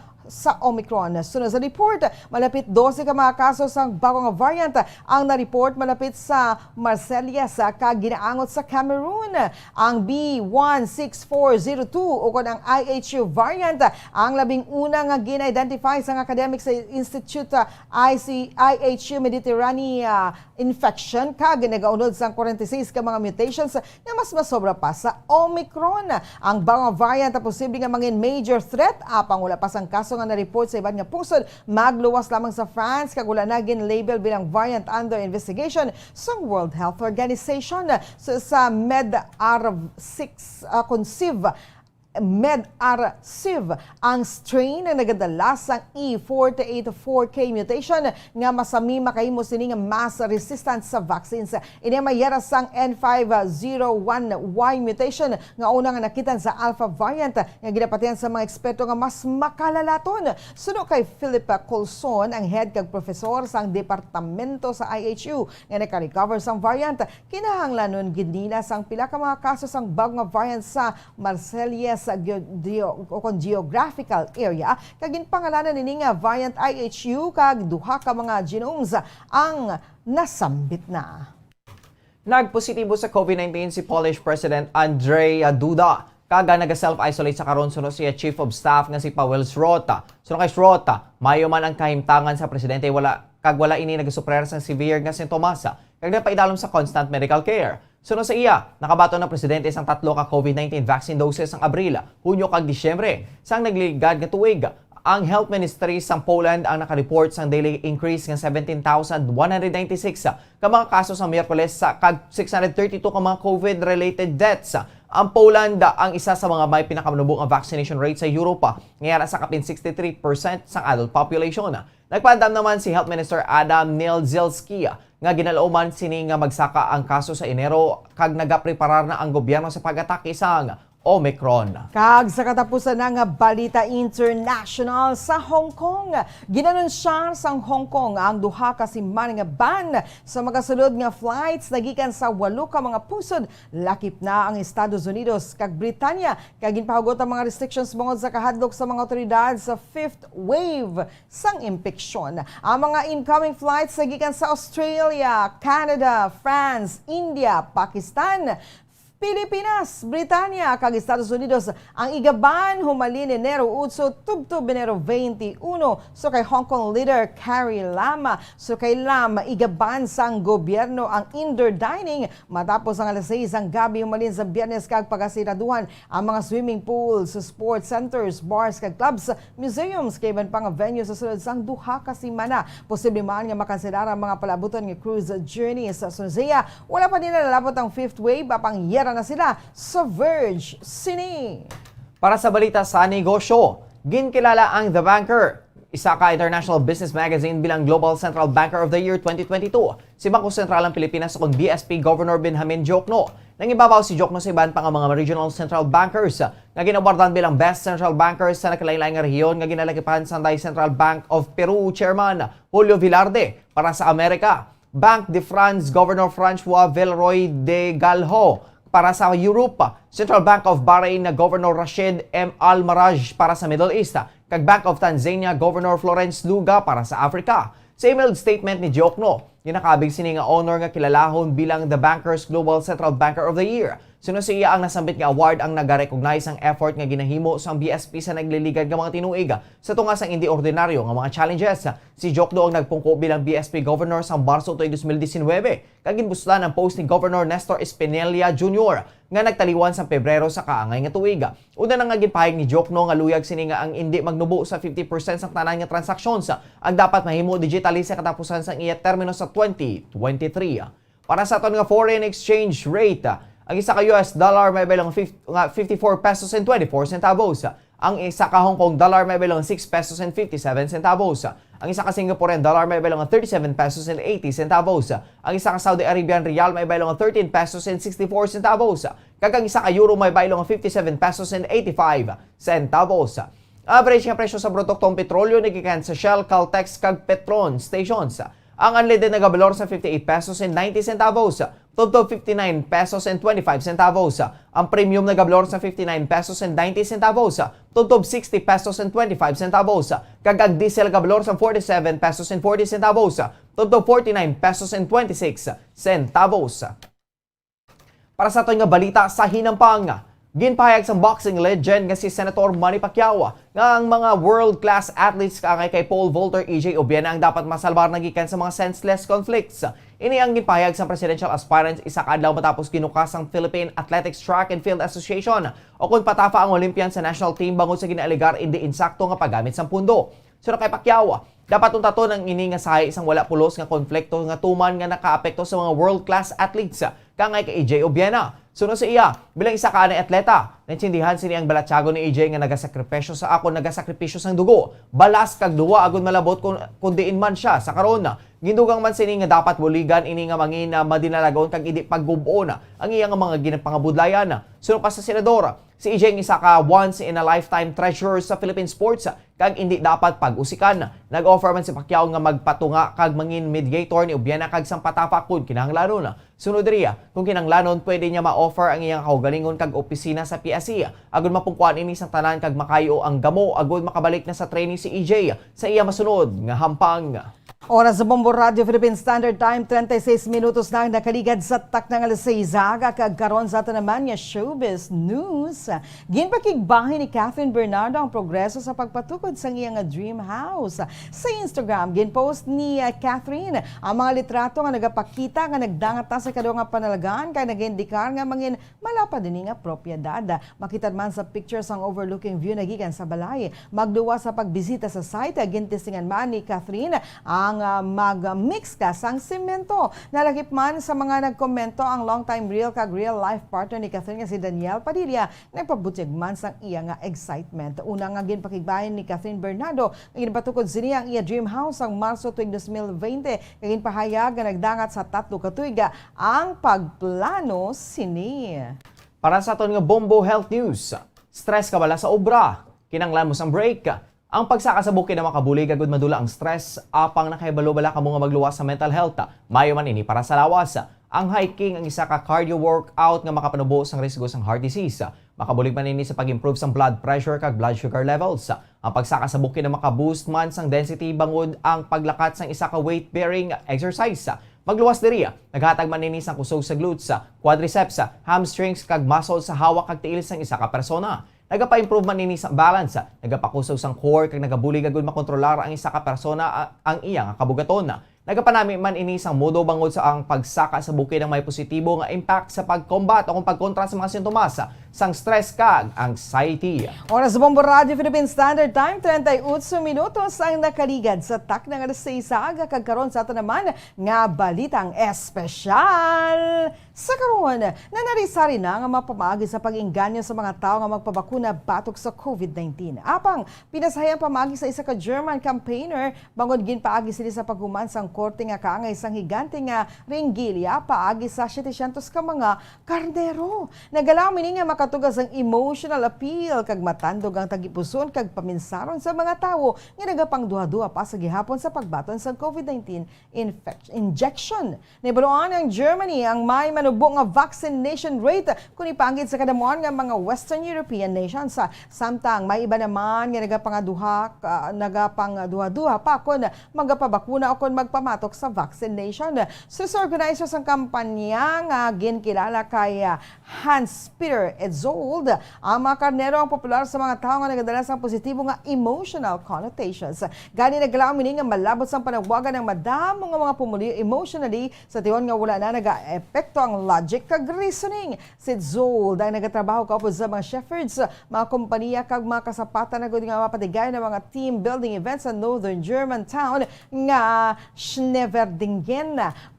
Omicron. Sunod sa report, malapit 12 ka mga kaso sa bagong variant ang na-report malapit sa Marseilles kag ginaangot sa Cameroon. Ang B16402 o kon ang IHU variant ang labing una nga gina-identify sa Academic Institute IHU Mediterranean infection kag nagaunod sa 46 ka mga mutations nga mas masobra pa sa Omicron. Ang bagong variant na posible nga mangin major threat apang wala pa sang kaso nga na-report sa iban nga pungsod, magluwas lamang sa France kag wala na gin-label bilang variant under investigation sa World Health Organization. So, sa MED-RCIV ang strain na nagadala sa E484K mutation nga masami makahimo sini nga mass resistant sa vaccines. Ini mayara sang N501Y mutation nga una nga nakitan sa alpha variant nga ginapatian sa mga eksperto nga mas makalalaton. Suno kay Philip Colson, ang head kag professor sang departamento sa IHU nga naka-recover sang variant, kinahanglanon gidnila sang pila ka mga kaso sang bagong variant sa Marseilles sa geographical area kag ginpangalanan nini nga variant IHU kag duha ka mga genomes ang nasambit na. Nagpositibo sa COVID-19 si Polish President Andrzej Duda. Kaga naga-self-isolate sa karon suno siya Chief of Staff nga si Paweł Szrota. Suno kay Szrota, mayo man ang kahimtangan sa presidente wala ini nagasuprer sa severe nga sintomas kag napaidalom sa constant medical care. Sunod sa iya, nakabato ng presidente sang 3 ka COVID-19 vaccine doses ang Abril, Hunyo kag Disyembre. Sang nagligad nga tuig, ang Health Ministry sa Poland ang nakareport sang daily increase ng 17,196 ka mga kaso sa Miyerkules sa kag 632 ka mga COVID-related deaths. Ang Poland ang isa sa mga may pinakamanubong ang vaccination rate sa Europa, ngayon sa kapin 63% sa adult population. Nagpadam naman si Health Minister Adam Nielzielski nga ginalauman sini nga magsaka ang kaso sa Enero kag nagapreparar na ang gobyerno sa pag-atake sang Omicron. Kag sa katapusan ng balita international sa Hong Kong, ginanunsya sa Hong Kong ang duha ka simana nga ban sa magasulod nga flights nagikan sa 8 ka mga pusod. Lakip na ang Estados Unidos kag Britanya kag ginpahugot ang mga restrictions bungod sa kahadlok sa mga otoridad sa 5th wave sang impeksyon. Ang mga incoming flights nagikan sa Australia, Canada, France, India, Pakistan, Pilipinas, Britanya, kag Estados Unidos ang igaban humalin Enero 8 tubtob Enero 21. So kay Hong Kong leader Carrie Lam, so kay Lam igaban sang gobyerno ang indoor dining matapos ang alas 6 ang gabi humalin sa Biyernes kag pagasiraduhan ang mga swimming pools, sports centers, bars kag clubs, museums kay ban pang venue sa sulod sang duha ka semana. Posible man nga makanselar ang mga palabuton nga cruise journeys sa Sunzea. Wala pa nila nalabot ang 5th wave apang na sila sa Verge Cine. Para sa balita sa negosyo, ginkilala ang The Banker, isa ka international business magazine bilang Global Central Banker of the Year 2022. Si Bangko Sentral ng Pilipinas kung BSP Governor Benjamin Diokno. Nangibabaw si Diokno sa iban pang mga regional central bankers nga ginawardan bilang best central bankers sa nakalain-laing nga rehiyon nga ginalakipan sa Central Bank of Peru Chairman Julio Velarde. Para sa Amerika, Bank de France Governor Francois Villeroy de Galho. Para sa Europe, Central Bank of Bahrain na Governor Rashid M. Al-Maraj para sa Middle East, kag Bank of Tanzania Governor Florence Luga para sa Africa. Sa emailed statement ni Diokno, ginakabig sini nga honor nga kilalahon bilang The Bankers Global Central Banker of the Year. Sunod sa iya ang nasambit nga award ang nagarecognize ang effort nga ginahimo sa BSP sa nagliligad nga mga tinuig sa tunga sang hindi ordinaryo nga mga challenges. Si Diokno ang nagpungko bilang BSP Governor sa Marso 2019 kag ginbuslan ang post ni Governor Nestor Espinilla Jr. nga nagtaliwan sa Pebrero sa kaangay nga tuig. Una na nga ginpahayag ni Diokno nga luyag sini nga ang hindi magnubo sa 50% sang tanan nga transactions ang dapat mahimo digitally sa katapusan sang iya termino sa 2023. Para sa aton nga foreign exchange rate, ang isa ka US dollar may bilang 54 pesos and 24 centavos. Ang isa ka Hong Kong dollar may bilang 6 pesos and 57 centavos. Ang isa ka Singaporean dollar may bilang 37 pesos and 80 centavos. Ang isa ka Saudi Arabian rial may bilang 13 pesos and 64 centavos. Kag ang isa ka euro may bilang 57 pesos and 85 centavos. Average nga presyo sa produktong petrolyo nagikan sa Shell, Caltex kag Petron stations. Ang unleaded na gabalor sa 58 pesos and 90 centavos. Tubtob 59 pesos and 25 centavos. Ang premium na gabalor sa 59 pesos and 90 centavos. Tubtob 60 pesos and 25 centavos. Kag ang diesel gabalor sa 47 pesos and 40 centavos. Tubtob 49 pesos and 26 centavos. Para sa aton nga balita sa hinampang, ginpahayag sa boxing legend nga si Senator Manny Pacquiao nga ang mga world-class athletes kaangay kay Paul Volter, EJ Obiena ang dapat masalbar nagikan sa mga senseless conflicts. Ini ang ginpahayag sa presidential aspirants isa ka adlaw matapos ginukas ang Philippine Athletics Track and Field Association o kung patafa ang Olympian sa national team bangod sa ginaaligar hindi insakto nga paggamit sa pundo. Sino kay Pacquiao, dapat untaton ang ini nga sahay isang wala pulos nga konflikto nga tuman nga nakaapekto sa mga world-class athletes kaangay kay EJ Obiena. Sunod sa iya, bilang isa ka na atleta, naintindihan sini ang balatsago ni EJ nga nagasakripisyo sang dugo. Balas kag duwa agud malabot kung diin man siya sa karon. Gindugang man sini nga dapat buligan ini nga mangin na madinalagon kag idi paggubon ang iyang mga ginapangabudlayan. Sunod pa sa senador, si EJ ang isa ka once in a lifetime treasure sa Philippine sports kag hindi dapat pag-usikan. Nag-offer man si Pacquiao nga magpatunga kag mangin mediator ni Obiena kag sang patafa kun kinahanglanon. Sunod riya, kung kinahanglanon pwede niya ma-offer ang iyang kaugalingon kag opisina sa PSC agud mapungkuan ini sang tanan kag makayo ang gamo agud makabalik na sa training si EJ sa iya masunod nga hampang. Oras sa Bombo Radio Philippine Standard Time, 36 minutos na ang nakaligad sa tak ng alas 6 aga kagkaroon sa ato naman nga showbiz news. Ginpakigbahin ni Catherine Bernardo ang progreso sa pagpatukod sa iyang dream house. Sa Instagram, ginpost ni Catherine ang mga litrato nga nagapakita nga nagdangat na sa kadong nga panalagaan kay nag-indikar nga mangin malapad din nga propiedad. Makita man sa pictures ang overlooking view nagikan sa balay. Magduwa sa pagbisita sa site, gintisingan man ni Catherine ang mag-mix ka sang semento. Nalagip man sa mga nagkomento ang long-time real kag real life partner ni Catherine nga si Daniel Padilla nagpabutyag man sang iya nga excitement. Una nga ginpakigbahin ni Catherine Bernardo nga ginpatukod sini ang iya dream house ang Marso tuig 2020 kag ginpahayag nga nagdangat sa 3 ka tuiga ang pagplano sini. Para sa aton nga Bombo Health News, stress ka bala sa obra? Kinanglan mo sang break? Ang pagsaka sa bukid na makabulig agud madula ang stress apang nakaibalo-bala ka mga magluwas sa mental health. Mayo man ini para sa lawas. Ang hiking ang isa ka cardio workout nga makapanubo sang risgo sang heart disease. Makabulig man ini sa pag-improve sang blood pressure kag blood sugar levels. Ang pagsaka sa bukid na makaboost man sang density bangod ang paglakat sang isa ka weight-bearing exercise. Magluwas diri, naghatag man ini sang kusog sa glutes, quadriceps, hamstrings kag muscles sa hawak kag tiil sang isa ka persona. Nagapa-improve man ini sa balance, nagapakusog sang core kag nagabulig agud makontrolar ang isa ka persona ang iya nga kabugaton. Nagapanami man ini sang modo bangod sa ang pagsaka sa bukid ang may positibo nga impact sa pag-combat o kung pagkontra sa mga sintomas sang stress kag anxiety. Oras sa Bombo Radio Philippine Standard Time, 38 minutos ang nakaligad sa tak ng alas 6 aga kagkaroon sa ato naman nga balitang espesyal. Sa karon, nanarisari na nga mapamagi sa pag-inganyo sa mga tao nga magpabakuna batok sa COVID-19. Apang, pinasahayang pamagi sa isa ka German campaigner, bangod ginpaagi sila sa paghuman sang korte nga kaangay sang higante nga ringgilya paagi sa 700 ka mga karnero. Nagalaw mini nga makatugas ang emotional appeal kag matandog ang tagipuson kag paminsaron sa mga tawo nga nagapangduha-duha pa sa gihapon sa pagbaton sa COVID-19 injection. Nibaluan ang Germany ang may manubo nga vaccination rate kung ipangit sa kadamuan nga mga Western European nations. Samtang may iba naman nga nagapangduha-duha pa kung magapabakuna o kung magpamatok sa vaccination. Sus organizers ang kampanya nga ginkilala kay Hans-Peter Etzold, ang mga karnero ang popular sa mga tao nga nagadala sa positibo nga emotional connotations. Gani nagalaw mini nga malabot sang panagwagan ng madamo nga mga pumuli emotionally sa tiyon nga wala na naga-epekto ang logic kag reasoning. Si Etzold ay nagatrabaho kaupod sa mga shepherds, mga kompanya kag mga kasapatan na nga mapatigay ng mga team building events sa Northern German town nga Schneverdingen.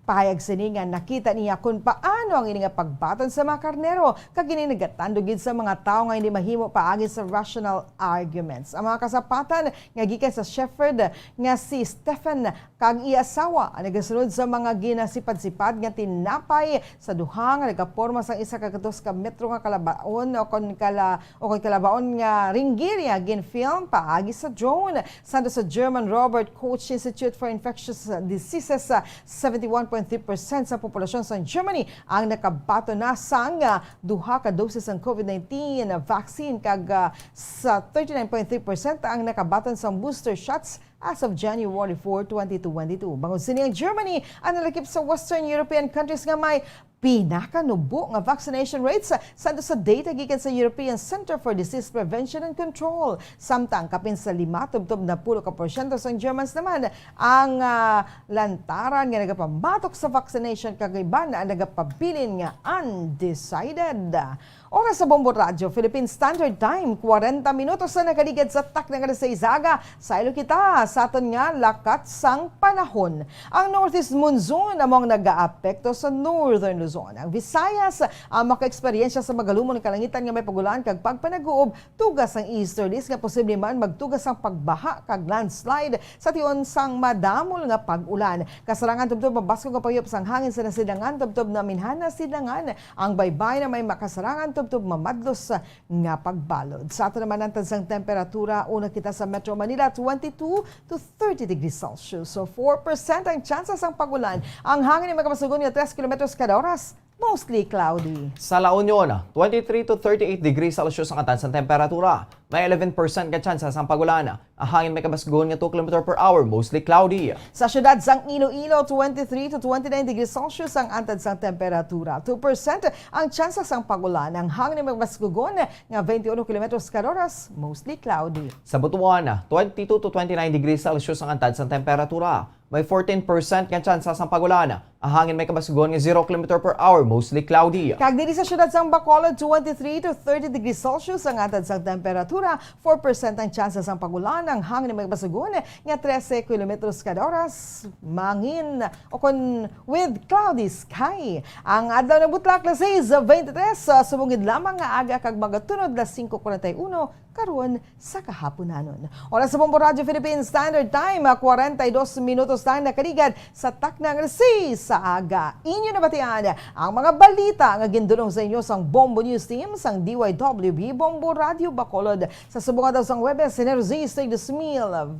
Pahayag sini nga nakita niya kung paano ang ini nga pagbaton sa mga karnero kag ini nagatandogid sa mga tao nga hindi mahimo paagi sa rational arguments. Ang mga kasapatan nga gikan sa shepherd nga si Stephen kag iya asawa ang nagasunod sa mga ginasipad-sipad nga tinapay sa duha nga nagaporma sa isa ka 2 ka metro nga kalabaon o kon kalabaon nga ringgirya gin-film paagi sa drone. Sando sa German Robert Koch Institute for Infectious Diseases, 71.3% sa populasyon sa Germany ang nakabato na sang duha ka doses ng COVID-19 vaccine kag sa 39.3% ang nakabaton sa booster shots as of January 4, 2022. Bangod sini ang Germany ang nalakip sa Western European countries nga may pinakanubo nga vaccination rates sa data gikan sa European Center for Disease Prevention and Control. Samtang kapin sa 5% sa Germans naman ang lantaran nga nagapamatok sa vaccination kag iban ang nagapabilin nga undecided. Oras sa Bombo Radio Philippine Standard Time, 40 minutos na nakaligid sa tak ng alas 6 aga. Sa ilo kita sa aton nga lakat sang panahon. Ang northeast monsoon among nag-aapekto sa northern Luzon. Ang Visayas ang maka-eksperyensya sa magalumon kalangitan nga may pagulan kag pagpanaguob, tugas ang easterlies nga posible man magtugas ang pagbaha kag landslide sa tion sang madamol nga pag-ulan. Kasarangan tubtob mabasko nga payop sang hangin sa nasidangan tubtob na minhana sidangan. Ang baybay na may makasarangan tubtob mamadlos nga pagbalod. Sa ato naman ang tansang temperatura, una kita sa Metro Manila 22 to 30 degrees Celsius. So 4% ang chances ang pagulan. Ang hangin ay magkapasugon nga 3 kilometros kada oras. Mostly cloudy. Sa La Union, 23 to 38 degrees Celsius ang tansang temperatura. May 11% ka tsansa sang pagulana. Ang hangin may kabasgon nga 2 km per hour, mostly cloudy. Sa syudad sang Iloilo, 23 to 29 degrees Celsius ang antad sang temperatura. 2% ang tsansa sang pagulan. Ang hangin may kabasgon nga 21 km kada oras, mostly cloudy. Sa Butuan, 22 to 29 degrees Celsius ang antad sang temperatura. May 14% ka tsansa sang pagulana. Ang hangin may kabasgon nga 0 km per hour, mostly cloudy. Kag diri sa syudad sang Bacolod, 23 to 30 degrees Celsius ang antad sang temperatura. 4% ang tsansa sang pagulan. Ang hangin may kabasgon nga 13 km kada oras. Mangin o kon with cloudy sky. Ang adlaw na butlak las 6:23 sumugid lamang nga aga kag magatunod las 5:41 karon sa kahaponanon. Oras sa Bombo Radio Philippine Standard Time, 42 minutos tayo nakaligad sa taknang resi sa aga. Inyo na batian ang mga balita nga gindulong sa inyo sang Bombo News Team sang DYWB Bombo Radio Bacolod sa subungan daw sang Webes Energy State 2022.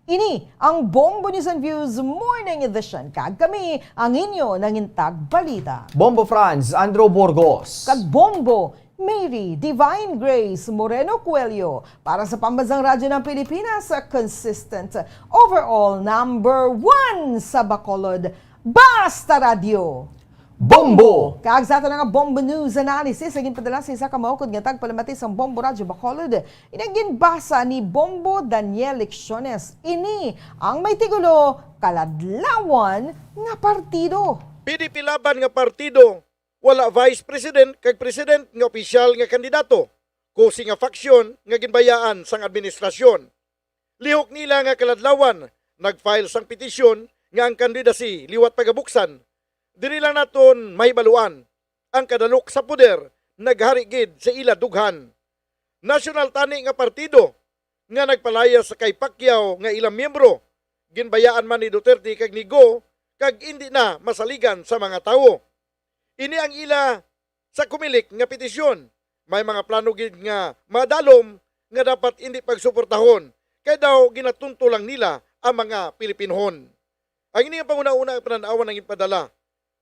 Ini ang Bombo News and Views Morning Edition. Kag kami ang inyo nangintag balita. Bombo Franz, Andrew Burgos. Kag Bombo Mary Divine Grace Moreno Coelho para sa Pambansang Radyo ng Pilipinas, consistent overall number 1 sa Bacolod, Basta Radio. Bombo! Kag sa ato nga Bombo News Analysis, naging padala sa isa ka maukod nga tagpalamati sa Bombo Radio Bacolod. Inaging basa ni Bombo Daniel Lecciones. Ini ang may tigulo kaladlawan nga partido. PDP laban nga partido, wala vice president kag president nga opisyal nga kandidato, kusi nga faksyon nga ginbayaan sang administrasyon. Lihok nila nga kaladlawan, nagfile sang petisyon nga ang kandidasi liwat pagabuksan. Diri lang naton mahibaluan ang kadalok sa poder nagharigid sa ila dughan. National tani nga partido nga nagpalaya sa kay Pacquiao nga ilang miyembro, ginbayaan man ni Duterte kag ni Go kag hindi na masaligan sa mga tawo. Ini ang ila sa kumilik nga petisyon. May mga plano gid nga madalom nga dapat hindi pagsuportahon kay daw ginatunto lang nila ang mga Pilipinhon. Ang ini ang panguna-una ang pananawan ng ipadala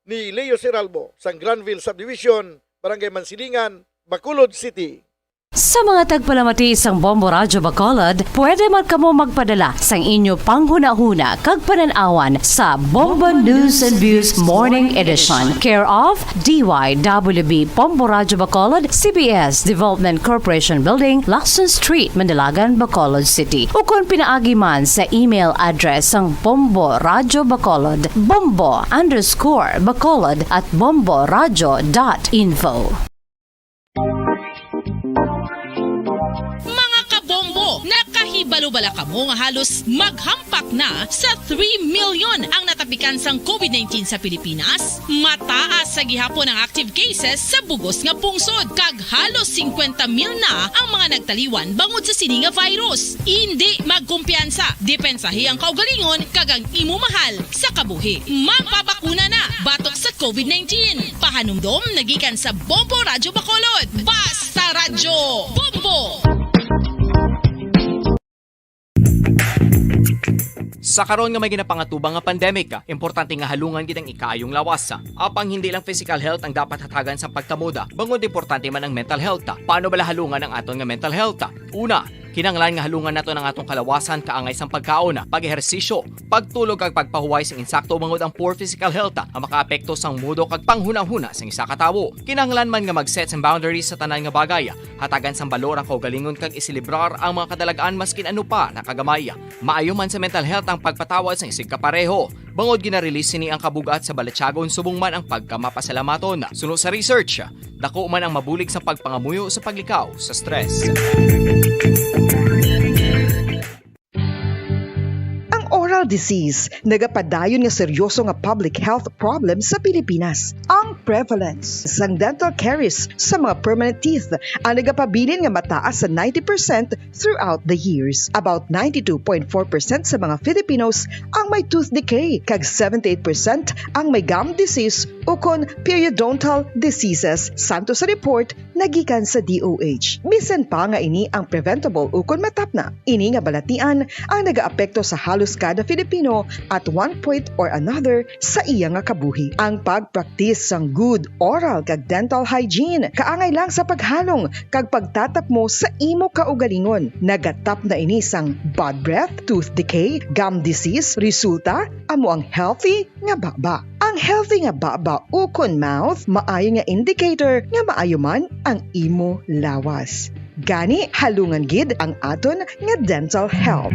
ni Leo Seralbo sa Granville Subdivision, Barangay Mansilingan, Bacolod City. Sa mga tagpalamati isang Bombo Radyo Bacolod, pwede man kamo magpadala sang inyo panghuna-huna kag pananawan sa Bombo News and Views Morning Edition. Care of DYWB Bombo Radyo Bacolod, CBS Development Corporation Building, Lacson Street, Mandilagan, Bacolod City. O kung pinaagi man sa email address sang Bombo Radyo Bacolod, bombo_bacolod@bomboradyo.info. Nakahibalo-bala ka mo nga halos maghampak na sa 3 million ang natapikan sang COVID-19 sa Pilipinas. Mataas sa gihapon ang active cases sa bugos nga pungsod kag halos 50 mil na ang mga nagtaliwan bangod sa sini nga virus. Hindi magkumpiyansa, depensahi ang kaugalingon kag ang imo mahal sa kabuhi. Magpabakuna na batok sa COVID-19. Pahanumdom nagikan sa Bombo Radyo Bacolod. Basta Radyo Bombo! Sa karon nga may ginapangatubang nga pandemic, importante nga halungan gid ang ikaayong lawas. Apang hindi lang physical health ang dapat hatagan sa pagkamuda, bangod importante man ang mental health. Paano bala halungan ang aton nga mental health? Una, kinanglan nga halungan nato ng atong kalawasan kaangay sang pagkaon, pag-ehersisyo, pagtulog kag pagpahuway sang insakto bangod ang poor physical health ang makaapekto sang mudo kag panghunahuna sang isa ka tawo. Kinanglan man nga mag-set sang boundaries sa tanan nga bagay, hatagan sang balor ang kaugalingon kag isilibrar ang mga kadalagaan maskin ano pa nakagamay. Maayo man sa mental health ang pagpatawad sang isig kapareho. Bangod gina-release ni ang kabugat sa Balatsyagon subong man ang pagkamapasalamaton. Sunod sa research, dako man ang mabulig sa pagpangamuyo sa paglikaw sa stress. Oral disease, nagapadayon nga seryoso nga public health problem sa Pilipinas. Ang prevalence sang dental caries sa mga permanent teeth ang nagapabilin nga mataas sa 90% throughout the years. About 92.4% sa mga Filipinos ang may tooth decay, kag 78% ang may gum disease o kon periodontal diseases, santo sa report nagikan sa DOH. Bisan pa nga ini ang preventable o kon matapna. Ini nga balatian ang nagaapekto sa halos kada Filipino Pilipino at one point or another sa iya nga kabuhi. Ang pagpraktis sang good oral kag dental hygiene kaangay lang sa paghalong kag pagtatap mo sa imo kaugalingon. Nagatap na ini sang bad breath, tooth decay, gum disease, resulta amo ang healthy nga baba. Ang healthy nga baba ukon mouth maayo nga indicator nga maayo man ang imo lawas. Gani halungan gid ang aton nga dental health.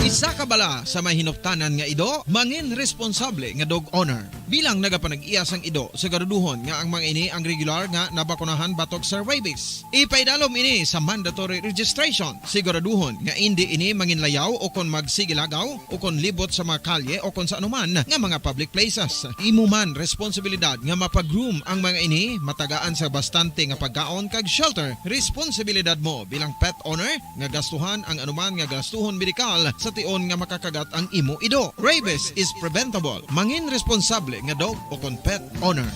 Isa ka bala sa may hinuptanan nga ido, mangin responsable nga dog owner. Bilang nagapanag-iyas ang ido, siguraduhon nga ang mga ini ang regular nga nabakunahan batok sa rabies. Ipaidalom ini sa mandatory registration. Siguraduhon nga hindi ini manginlayaw o kon magsigilagaw o kon libot sa mga kalye o kon sa anuman nga mga public places. Imo man responsibilidad nga mapag-groom ang mga ini, matagaan sa bastante nga pagkaon kag shelter. Responsibilidad mo bilang pet owner nga gastuhan ang anuman nga gastuhon medikal sa tion nga makakagat ang imo ido. Rabies is preventable. Mangin responsable nga dog o kon pet owner.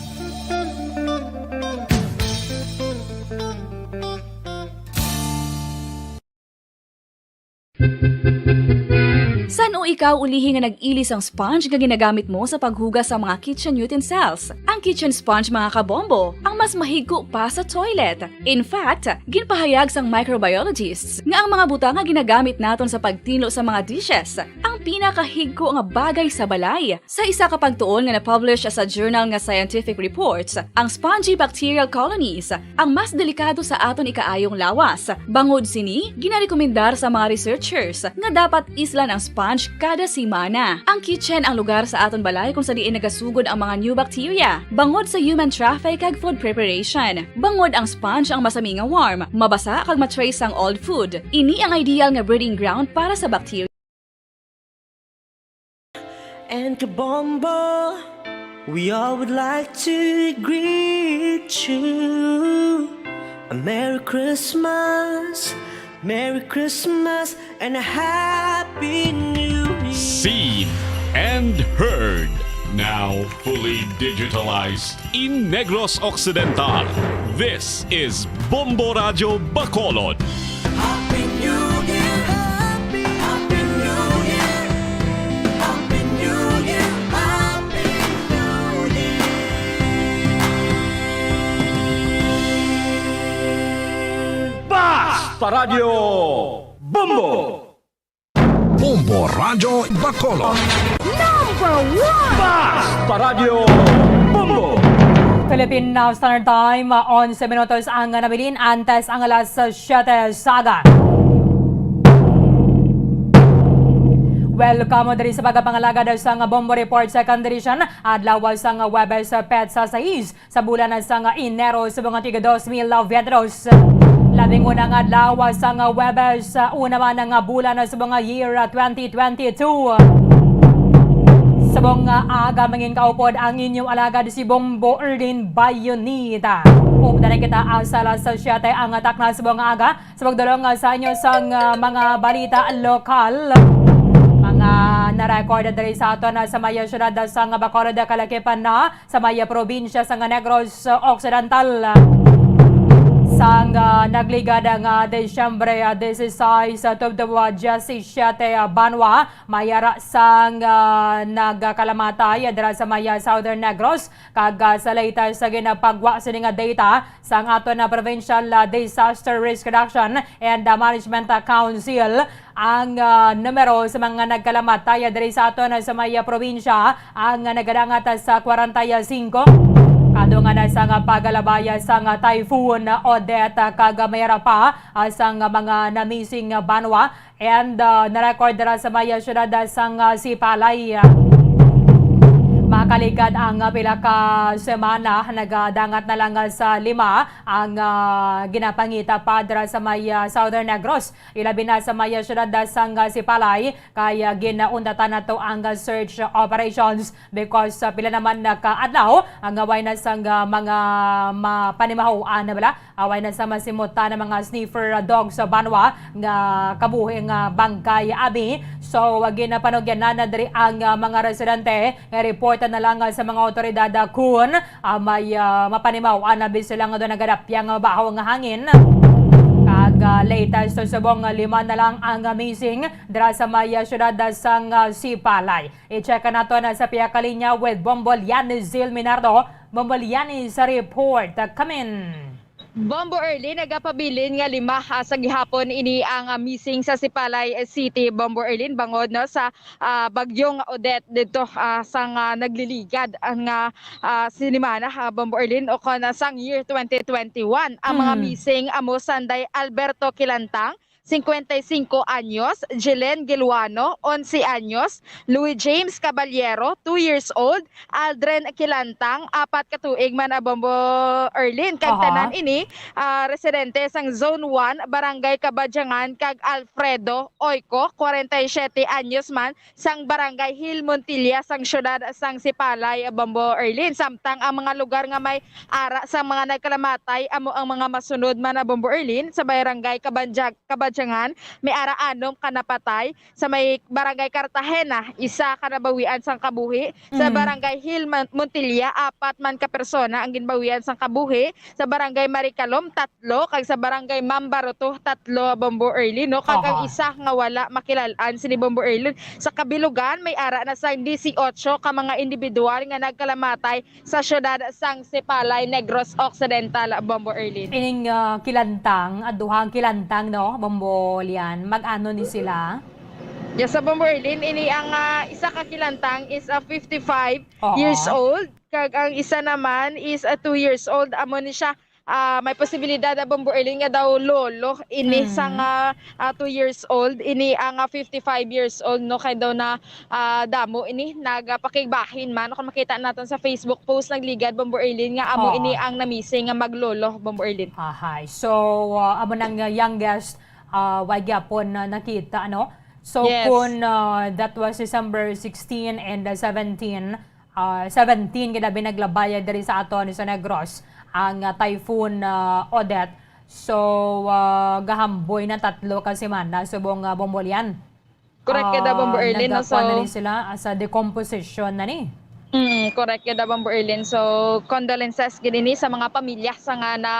San o ikaw ulihi nga nag-ilis ang sponge nga ginagamit mo sa paghugas sa mga kitchen utensils? Ang kitchen sponge mga kabombo, ang mas mahigko pa sa toilet. In fact, ginpahayag sang microbiologists nga ang mga butang nga ginagamit naton sa pagtilo sa mga dishes ang pinakahigko nga bagay sa balay. Sa isa ka pagtuon nga na-publish sa journal nga Scientific Reports, ang spongy bacterial colonies ang mas delikado sa aton ikaayong lawas. Bangod sini, ginarekomendar sa mga researchers nga dapat islan ang sponge kada simana. Ang kitchen ang lugar sa aton balay kung sa diin nagasugod ang mga new bacteria. Bangod sa human traffic kag food preparation. Bangod ang sponge ang masami nga warm, mabasa kag matrace ang old food. Ini ang ideal nga breeding ground para sa bacteria. And Kabombo, we all would like to greet you. A Merry Christmas, Merry Christmas, and a Happy New Year. Seen and heard. Now fully digitalized in Negros Occidental. This is Bombo Radio Bacolod. Happy New Year, Happy New Year, Happy New Year, Happy New Year. Basta Radio Bombo! Bombo Radio Bacolod. Basta Radio Bombo! Philippine Now Standard Time, 11 minutos ang nabilin antes ang alas 7 saga. Welcome diri sa pagpangalaga sa Bombo Report Second Edition adlaw sa Webes Pet sa 6 sa bulan sa Enero sa mga tiga 2022. Labing unang adlaw sa Webes una man ang bulan sa mga year 2022. Sabong aga mangin kaupod ang inyong alagad si Bombo Erdin Bayonita. Updanan kita asala sa 7 ang atak na sabong aga sa pagdulong sa inyo sa mga balita lokal. Mga na-record diri sa ato na sa maya syudad sa Bacolod, Calaquipan na sa maya probinsya sa Negros Occidental. Sang nagligad nga Desyembre 16 tubdawa 17 Banwa mayara sang nagkalamatay dira sa maya Southern Negros kag sa latest sa ginapagwa sini nga data sang ato na Provincial Disaster Risk Reduction and Management Council ang numero sa mga nagkalamatay diri sa ato na sa maya probinsya ang nagadangat sa 45. Kado nga na sa pagalabaya sa Typhoon Odette kagamayra pa sa mga namising banwa and na-record dira sa maya syudad sang Sipalay. Makaligad ang pila ka semana, nagadangat na lang sa 5 ang ginapangita pa dira sa maya Southern Negros. Ilabi na sa maya syudad sang Sipalay kaya ginaundatan na to ang search operations because pila naman nakaadlaw ang away na sang mga panimahuan na bala. Away na sa masimutan ng mga sniffer dogs sa banwa nga kabuhing bangkay abi. So ginapanugyan na diri ang mga residente nga report na lang sa mga otoridad kung may mapanimaw na biso lang doon nagadapyang bahaw nga hangin. Kag latest so subong 5 na lang ang missing dira sa maya syudad sang Sipalay. I-check nato na sa piya kalinya with Bomboliani Zil Minardo. Bomboliani sa report. Come in. Bombo Early, nagapabilin nga 5 sa gihapon ini ang missing sa Sipalay City. Bombo Early, bangod no, sa bagyong Odette dito sang nagliligad ang sinimana Bombo Early o kon sang year 2021. Ang mga missing amo Sanday Alberto Kilantang, 55 anyos, Jelen Gilwano, 11 anyos, Louis James Caballero, 2 years old, Aldren Kilantang, 4 katuig man Bombo Erlin. Kag tanan ini residente sang Zone 1, Barangay Kabadyangan, kag Alfredo Oiko, 47 anyos man, sang Barangay Hill Montilla, sang syudad sang Sipalay, Bombo Erlin. Samtang ang mga lugar nga may ara sa mga nagkalamatay amo ang mga masunod man Bombo Erlin sa Barangay Kabadyangan, may ara 6 kanapatay, sa may Barangay Cartagena 1 kanabawian sang kabuhi, sa Barangay Hill Montilla 4 man ka persona ang ginbawian sang kabuhi, sa Barangay Maricalom 3, kag sa Barangay Mambaroto 3 Bombo Early no, kag ang isa nga wala makilalan sini Bombo Early. Sa kabilugan may ara na sang 18 ka mga individual nga nagkalamatay sa syudad sang Sipalay, Negros Occidental Bombo Early. Ining kilantang, duhang kilantang no, Bombo Lian, mag-ano ni sila? Yes, sa Bombo Early, ini ang isa ka kilantang is 55 years old, kag ang isa naman is 2 years old. Amo ni siya may posibilidad na Bombo Early nga daw lolo ini sang 2 years old, ini ang 55 years old no, kay daw na damo ini nagpakigbahin man kung makita natin sa Facebook post nagligad Bombo Early nga amo ini ang namising nga maglolo Bombo Early. So amo nang youngest wagyapon na nakita ano. So kung that was December 16 and 17 kada binaglabaya diri sa aton sa Negros ang typhoon Odette. So gahamboy na 3 ka semana subong Bombolian. Correct kada Bombo Early no, so na sila sa decomposition na ni. Correct kada Bombo Early. So condolences gini sa mga pamilya sa nga na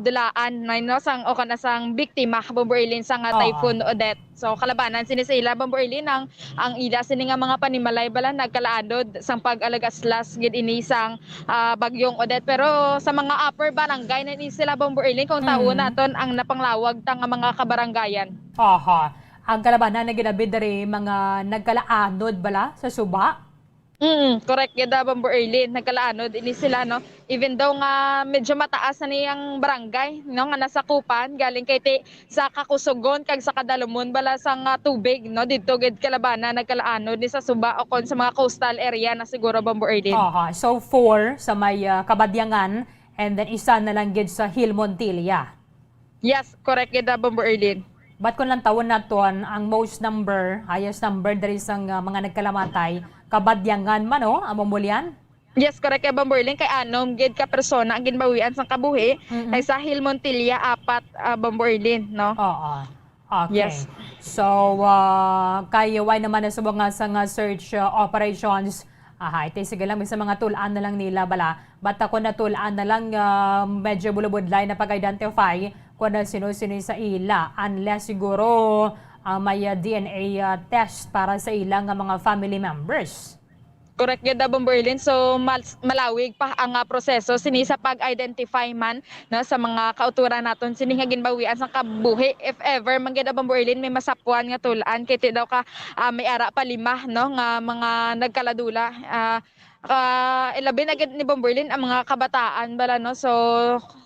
dulaan no, sang o kana sang biktima Bombo Early sa nga typhoon Odette. So kalabanan sini sa ila Bombo Early ang ila sini nga mga panimalay bala nagkalaanod sang pag-alagaslas gid ini sang bagyong Odette. Pero sa mga upper barangay na ni sila Bombo Early kung taon naton ang napanglawag tang mga kabaranggayan. Ang kalabanan na ginabi diri mga nagkalaanod bala sa suba. Correct yada Bombo Early, nagkalaanod ini sila no, even daw nga medyo mataas na niyang barangay no, nga nasa Kupan galing kay sa Kakusugon kag sa Kadalumon bala sang tubig no, dito gid kalabanan nagkalaanod ni sa suba o kon sa mga coastal area na siguro Bombo Early. So 4 sa may Kabadyangan and then isa na lang gid sa Hill Montilla. Yes, correct yada Bombo Early. Ba't kung lang tawon naton ang most number, highest number diri sang mga nagkalamatay, Kabadyangan man no, among Bombolian? Yes, correct kay Bombo Early, kay anom gid ka persona ang ginbawian sang kabuhi, kay sa Hill Montilla 4 Bombo Early no. Okay. Yes. So kay why naman na subong nga sang search operations. Ite sige lang sa mga tulaan na lang nila bala. Bata ko na tulaan na lang medyo bulubudlay na pag-identify kung na sino-sino sa ila unless siguro may DNA test para sa ilang mga family members. Correct yun Bombo Early. So malawig pa ang proseso sini sa pag-identify man no, sa mga kauturan naton sini nga ginbawian sa kabuhi if ever man gyud Bombo Early may masapuan nga tulaan kay daw ka may ara pa 5 no nga mga nagkaladula. Ilabi na gid ni Bombo Early ang mga kabataan bala no, so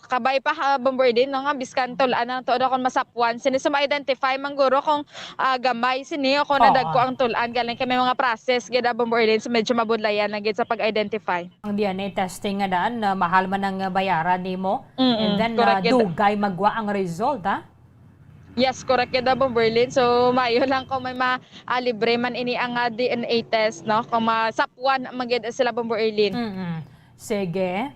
kabay pa Bombo Early no, nga biskan tulaan ang tuod kon masapuan sini sa ma-identify mangguro kung gamay sini o kung nadagko ang tulaan galing kay may mga process gid Bombo Early, so medyo mabudlayan na gid sa pag-identify. Ang DNA testing nga daan mahal man ang bayaran nimo and then dugay magwa ang result Yes, correct yun Bombo Early. So maayo lang kung may libre man ini ang DNA test no, kung masapuan magid sila Bombo Early. Sige.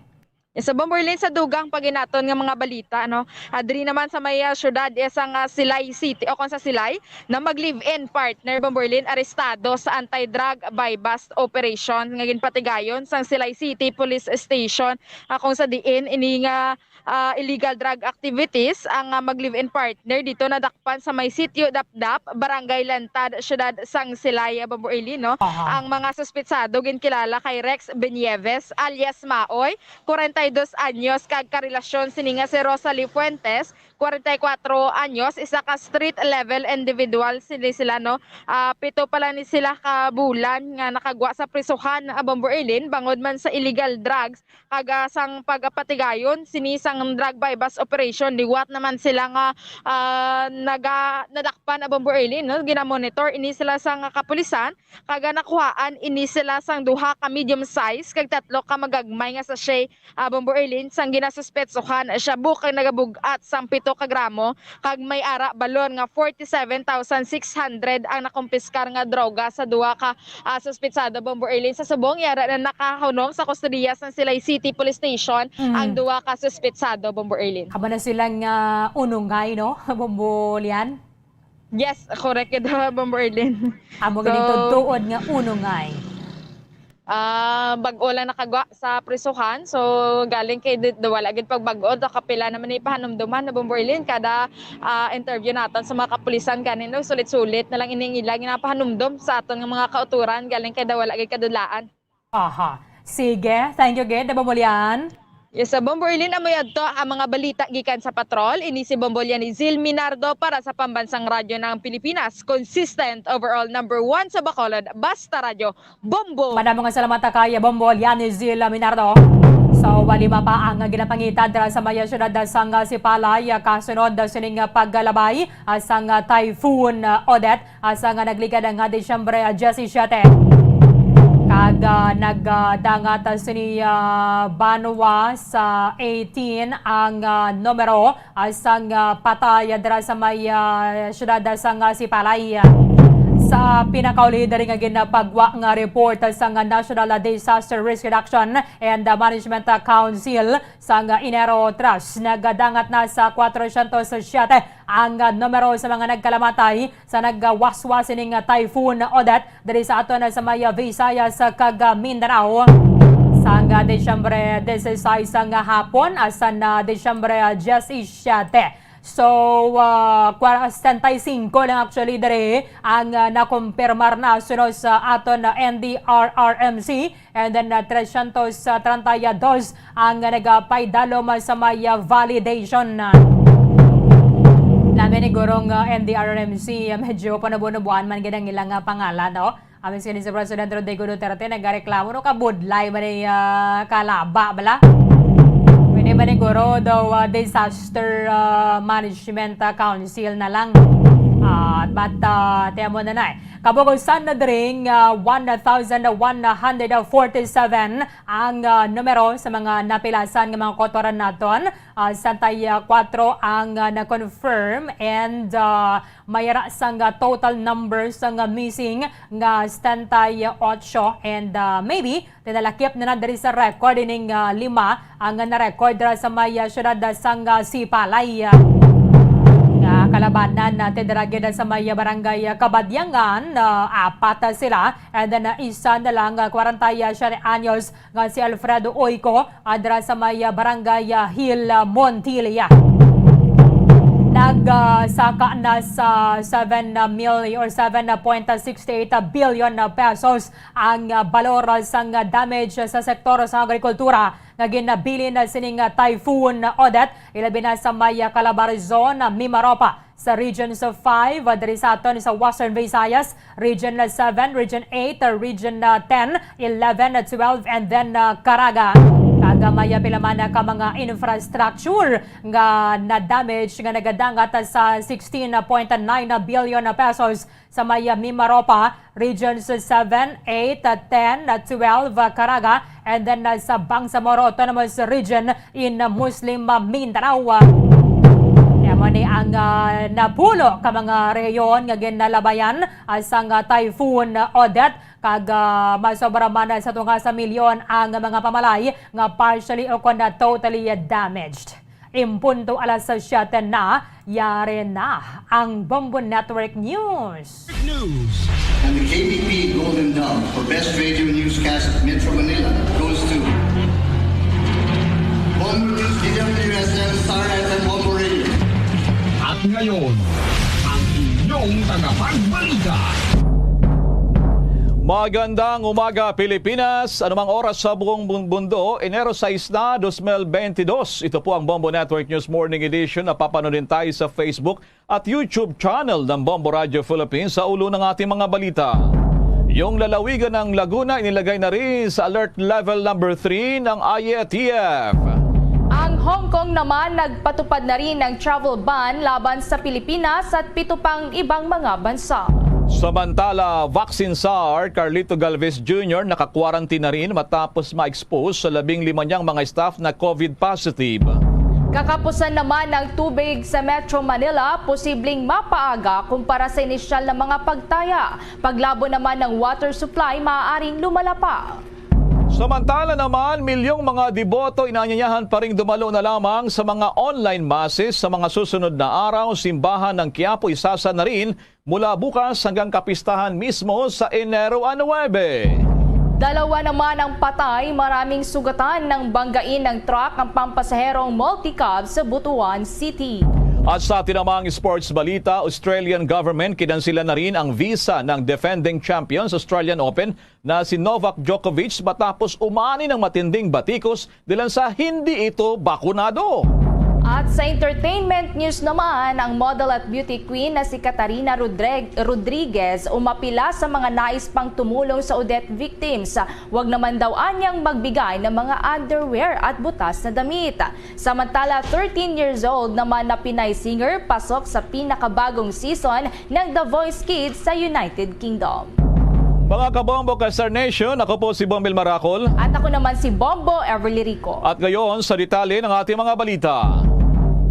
Sa Bomborlin sa dugang paginaton nga mga balita no. Adri naman sa may syudad isang Silay City o kon sa Silay na mag-live-in partner Bomborlin arestado sa anti-drug buy-bust operation nga ginpatigayon sa Silay City Police Station kung sa diin ini nga illegal drug activities ang mag-live-in partner dito nadakpan sa may sitio Dapdap, Barangay Lantad, syudad sang Silay Bomborlin no. Ang mga suspetsado ginkilala kay Rex Benieves alias Maoy, 42 anyos kag karelasyon sininga si Rosalie Fuentes, 44 anyos, isa ka street level individual sila no. Pito pala ni sila ka bulan nga nakagwa sa prisuhan Bomborlin bangod man sa illegal drugs kag sang pagpatigayon sinisang drug buy bust operation liwat naman sila nga nadakpan Bomborlin no. Ginamonitor ini sila sang kapulisan kag nakuhaan ini sila sang duha ka medium size kag tatlo ka magagmay nga sachet Bomborlin sang ginasuspetsohan siya bukang nagabugat sang 7 ka gramo kag may ara balon nga 47,600 ang nakumpiskar nga droga sa duha ka suspetsado Bomborlin sa subong yara na nakahunong sa kustodiya sa Silay City Police Station ang duha ka suspetsado Bomborlin. Aba na silang unungay no, Bombolian? Yes, correct ito Bomborlin. Amo ganito tuod nga unungay. Bag-o lang nakagwa sa prisuhan. So galing kay wala gid pagbag-o kapila naman ni pahanumduman na Bomborlin kada interview naton sa mga kapulisan kanino sulit-sulit na lang ining ilang ginapahanumdum sa aton nga mga kauturan galing kay wala gid kadudlaan. Aha. Sige, thank you gid Bombolyan. Yes, sa Bomborlin amoy adto ang mga balita gikan sa patrol. Ini si Bombolyan ni Zil Minardo para sa Pambansang Radyo ng Pilipinas. Consistent overall number 1 sa Bacolod. Basta Radyo, Bombo! Madamong salamat kay Bombolyan ni Zil Minardo. So, walima pa ang ginapangitad sa maya syudad sang Sipalay kasunod sining paggalabay sang Typhoon Odette sang nagligad nga Disyembre 17. Kag nagdangat sini Banwa sa 18 ang numero sang patay dira sa may syudad sang Sipalay. Sa pinakauli dari nga ginapagwa nga report sang National Disaster Risk Reduction and Management Council sang Inero Trust nagadangat na sa 407 ang numero sa mga nagkalamatay sa nagwaswas ning Typhoon Odette diri sa aton sa may Visayas kag Mindanao. Sang Disyembre 16 ang hapon asan Disyembre 17. So, 45 lang actually dere ang nakumpirmar na sunod sa aton NDRRMC and then 332 ang nagapaydalom sa may validation. Namin ni Gorong NDRRMC medyo panabunubuan man gid ang ilang pangalan no. Amin si President Rodrigo Duterte nagareklamo no kabudlay man ni kalaba bala. Pwede ba niguro daw Disaster Management Council na lang? But temo na na kabugusan na dring 1,147 ang numero sa mga napilasan ng mga kotoran naton. Santay 4 ang na-confirm and mayara sang total numbers ang missing nga santay 8 and maybe tinalakip na diri sa record ining 5 ang na-record sa may syudad sang Sipalay. Kalabanan natin daragin sa may barangay Kabadyangan, 4 sila and then isa na lang 47 anyos nga si Alfredo Oico adra sa may barangay Hill Montilla. Nagsaka na sa 7 million or 7.68 billion pesos ang balor sang damage sa sektor sa agrikultura nga ginabilin sining Typhoon Odette ilabi na sa may Calabarzon, Mimaropa sa regions of 5 diri sa aton sa Western Visayas, Region 7, Region 8, Region 10, 11, 12 and then Caraga. Kagamaya pilaman ka mga infrastructure nga na-damage nga nagadangat sa 16.9 billion pesos sa may Mimaropa, Regions 7, 8, 10, 12, Caraga, and then sa Bangsamoro Autonomous Region in Muslim Mindanao. Mani ang napulo ka mga reyon nga ginalabayan sang Typhoon Odette kag masobra man sa tunga sa milyon ang mga pamalay nga partially o kundi totally damaged. Impunto alas 7 na, yare na ang Bombo Network News. And the KBP Golden Dome for Best Radio Newscast Metro Manila goes to Bombo News, DWSM, Star FM, Bombo Radio. At ngayon, ang inyong tagapagbalita. Magandang umaga Pilipinas, anumang oras sa buong mundo, Enero 6 na, 2022. Ito po ang Bombo Network News Morning Edition. Napapanoodin tayo sa Facebook at YouTube channel ng Bombo Radio Philippines sa ulo ng ating mga balita. Yung lalawigan ng Laguna inilagay na rin sa alert level number 3 ng IATF. Ang Hong Kong naman nagpatupad na rin ng travel ban laban sa Pilipinas at 7 pang ibang mga bansa. Samantala, vaccine czar Carlito Galvez Jr. naka-quarantine na rin matapos ma-expose sa 15 niyang mga staff na COVID positive. Kakapusan naman ng tubig sa Metro Manila, posibleng mapaaga kumpara sa inisyal na mga pagtaya. Paglabo naman ng water supply, maaaring lumala pa. Samantala naman, milyong mga deboto inaanyayahan pa ring dumalo na lamang sa mga online masses sa mga susunod na araw. Simbahan ng Quiapo isasa na rin mula bukas hanggang kapistahan mismo sa Enero 9. Dalawa naman ang patay, maraming sugatan ng banggain ng truck ang pampasaherong multi-cab sa Butuan City. At sa tinamang sports balita, Australian government kinansila na rin ang visa ng defending champion sa Australian Open na si Novak Djokovic matapos umani ng matinding batikos dahil sa hindi ito bakunado. At sa entertainment news naman, ang model at beauty queen na si Catarina Rodriguez umapila sa mga nais pang tumulong sa Odette victims. Huwag naman daw anyang magbigay ng mga underwear at butas na damit. Samantala, 13 years old naman na Pinay singer pasok sa pinakabagong season ng The Voice Kids sa United Kingdom. Mga kabombo ka Star Nation, ako po si Bombel Maracol. At ako naman si Bombo Everly Rico. At ngayon sa detalye ng ating mga balita.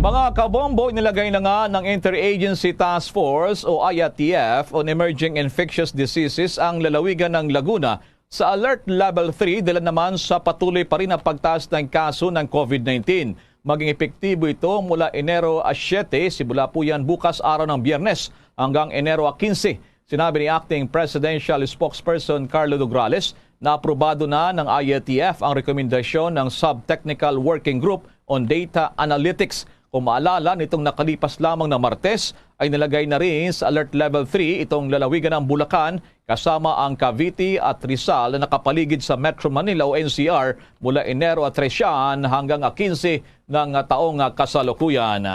Mga kabombo, inilagay na nga ng Interagency Task Force o IATF on Emerging Infectious Diseases ang lalawigan ng Laguna sa Alert Level 3 dahil naman sa patuloy pa rin ang pagtaas ng kaso ng COVID-19. Maging epektibo ito mula Enero 7, simula po yan bukas araw ng Biyernes hanggang Enero 15. Sinabi ni Acting Presidential Spokesperson Carlo Dugrales na aprobado na ng IATF ang rekomendasyon ng Sub-Technical Working Group on Data Analytics. Kung maalala, nitong nakalipas lamang na Martes ay nilagay na rin sa Alert Level 3 itong lalawigan ng Bulacan kasama ang Cavite at Rizal na nakapaligid sa Metro Manila o NCR mula Enero 13 hanggang 15 ng taong kasalukuyan.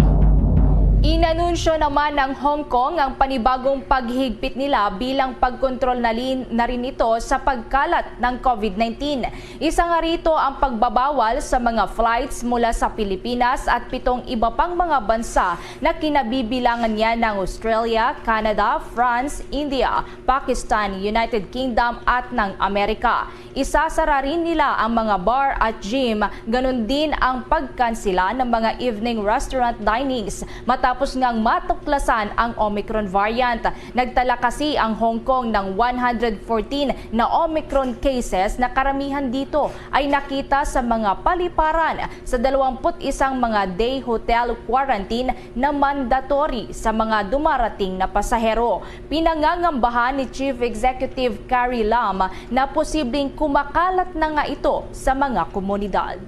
Inanunsyo naman ng Hong Kong ang panibagong paghigpit nila bilang pagkontrol na rin ito sa pagkalat ng COVID-19. Isa nga rito ang pagbabawal sa mga flights mula sa Pilipinas at 7 iba pang mga bansa na kinabibilangan niya ng Australia, Canada, France, India, Pakistan, United Kingdom at ng Amerika. Isasara rin nila ang mga bar at gym, ganun din ang pagkansila ng mga evening restaurant dinings matapos ngang matuklasan ang Omicron variant. Nagtala kasi ang Hong Kong ng 114 na Omicron cases na karamihan dito ay nakita sa mga paliparan sa 21 mga day hotel quarantine na mandatory sa mga dumarating na pasahero. Pinangangambahan ni Chief Executive Carrie Lam na posibleng kumakalat na nga ito sa mga komunidad.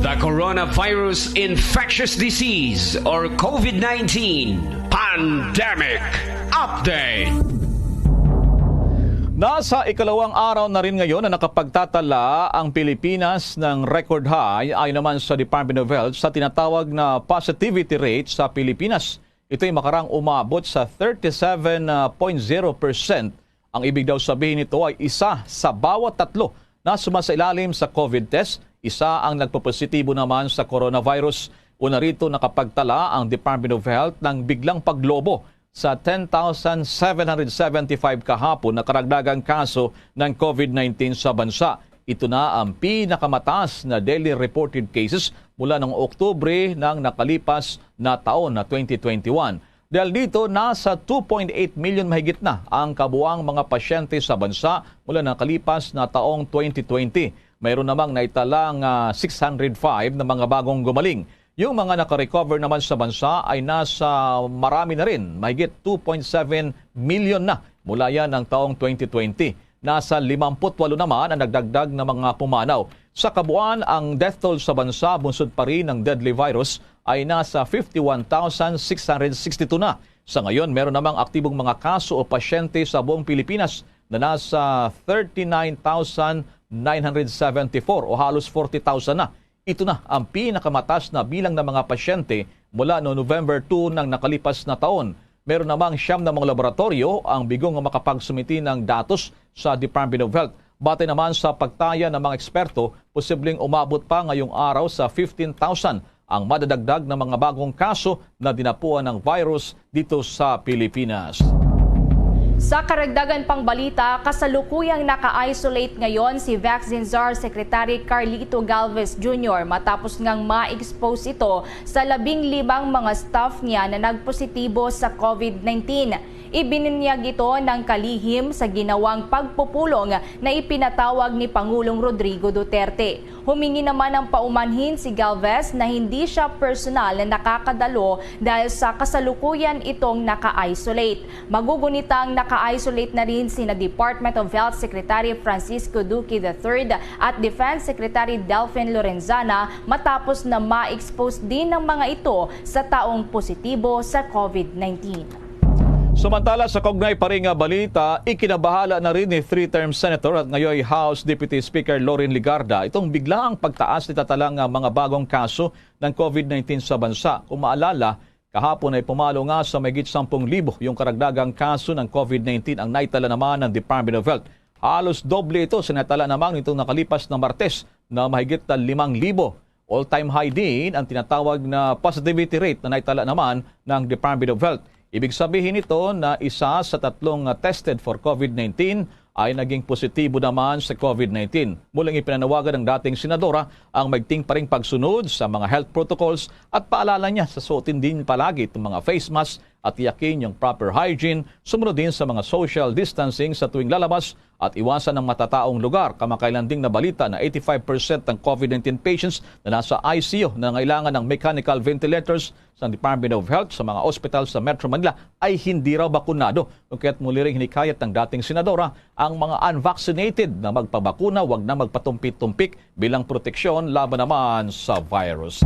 The Coronavirus Infectious Disease or COVID-19 Pandemic Update. Nasa ikalawang araw na rin ngayon na nakapagtatala ang Pilipinas ng record high ayon naman sa Department of Health sa tinatawag na positivity rate sa Pilipinas. Ito ay makarang umabot sa 37.0%. Ang ibig daw sabihin nito ay isa sa bawat 3 na sumasailalim sa COVID test, isa ang nagpopositibo naman sa coronavirus. Una rito nakapagtala ang Department of Health ng biglang paglobo sa 10,775 kahapon na karagdagang kaso ng COVID-19 sa bansa. Ito na ang pinakamataas na daily reported cases mula noong Oktubre ng nakalipas na taon na 2021. Dahil dito, nasa 2.8 million mahigit na ang kabuang mga pasyente sa bansa mula nakalipas na taong 2020. Mayroon namang naitalang 605 na mga bagong gumaling. Yung mga nakarecover naman sa bansa ay nasa marami na rin, mahigit 2.7 million na mula yan ng taong 2020. Nasa 58 naman ang nagdagdag na mga pumanaw. Sa kabuuan, ang death toll sa bansa bunsod pa rin ng deadly virus ay nasa 51,662 na. Sa ngayon, meron namang aktibong mga kaso o pasyente sa buong Pilipinas na nasa 39,974 o halos 40,000 na. Ito na ang pinakamataas na bilang ng mga pasyente mula no November 2 ng nakalipas na taon. Meron namang 9 na mga laboratorio ang bigong makapagsumiti ng datos sa Department of Health. Batay naman sa pagtaya ng mga eksperto, posibleng umabot pa ngayong araw sa 15,000 ang madadagdag na mga bagong kaso na dinapuan ng virus dito sa Pilipinas. Sa karagdagan pang balita, kasalukuyang naka-isolate ngayon si Vaccine Czar Secretary Carlito Galvez Jr. matapos ngang ma-expose ito sa 15 mga staff niya na nagpositibo sa COVID-19. Ibininyag ito ng kalihim sa ginawang pagpupulong na ipinatawag ni Pangulong Rodrigo Duterte. Humingi naman ng paumanhin si Galvez na hindi siya personal na nakakadalo dahil sa kasalukuyan itong naka-isolate. Magugunitang naka-isolate na rin sina Department of Health Secretary Francisco Duque III at Defense Secretary Delfin Lorenzana matapos na ma-expose din ng mga ito sa taong positibo sa COVID-19. Samantala sa kaugnay pa ring balita, ikinabahala na rin ni 3-term Senator at ngayon House Deputy Speaker Loren Legarda itong biglaang pagtaas ni tatalang mga bagong kaso ng COVID-19 sa bansa. Kung maalala, kahapon ay pumalo nga sa mahigit 10,000 yung karagdagang kaso ng COVID-19 ang naitala naman ng Department of Health. Halos doble ito sinatala naman nitong nakalipas na Martes na mahigit 5,000. All-time high din ang tinatawag na positivity rate na naitala naman ng Department of Health. Ibig sabihin ito na isa sa 3 tested for COVID-19 ay naging positibo naman sa COVID-19. Muling ipinanawagan ng dating senadora ang maigting pa ring pagsunod sa mga health protocols at paalala niya sa suotin din palagi itong mga face mask at tiyakin yung proper hygiene, sumunod din sa mga social distancing sa tuwing lalabas at iwasan ng matataong lugar. Kamakailan ding nabalita na 85% ng COVID-19 patients na nasa ICU na nangailangan ng mechanical ventilators sa Department of Health sa mga ospital sa Metro Manila ay hindi raw bakunado. Kaya't muli ring hinikayat ng dating senadora ang mga unvaccinated na magpabakuna, wag na magpatumpik-tumpik bilang proteksyon laban naman sa virus.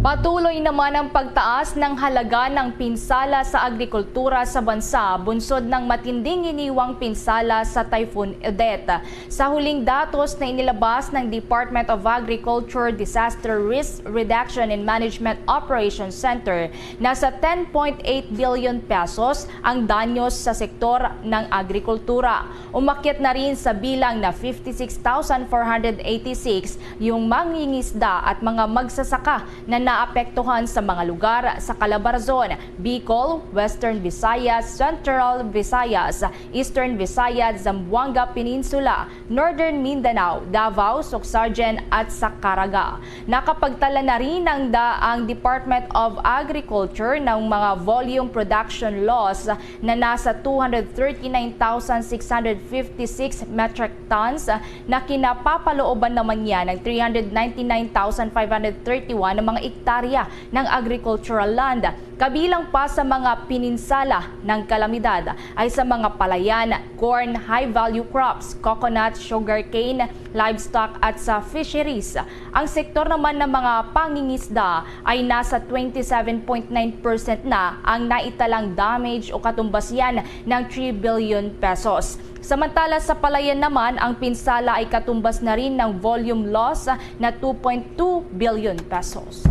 Patuloy naman ang pagtaas ng halaga ng pinsala sa agrikultura sa bansa bunsod ng matinding iniwang pinsala sa Typhoon Odette. Sa huling datos na inilabas ng Department of Agriculture Disaster Risk Reduction and Management Operations Center, nasa 10.8 billion pesos ang danyos sa sektor ng agrikultura. Umakyat na rin sa bilang na 56,486 yung mangingisda at mga magsasaka na naapektuhan sa mga lugar sa Calabarzon, Bicol, Western Visayas, Central Visayas, Eastern Visayas, Zamboanga Peninsula, Northern Mindanao, Davao, Sorsogon at sa Caraga. Nakapagtala na rin ang Department of Agriculture ng mga volume production loss na nasa 239,656 metric tons na kinapapalooban naman niya ng 399,531 ng mga hektarya ng agricultural land. Kabilang pa sa mga pininsala ng kalamidad ay sa mga palayan, corn, high-value crops, coconut, sugarcane, livestock at sa fisheries. Ang sektor naman ng mga pangingisda ay nasa 27.9% na ang naitalang damage o katumbas yan ng 3 billion pesos. Samantala sa palayan naman, ang pinsala ay katumbas na rin ng volume loss na 2.2 billion pesos.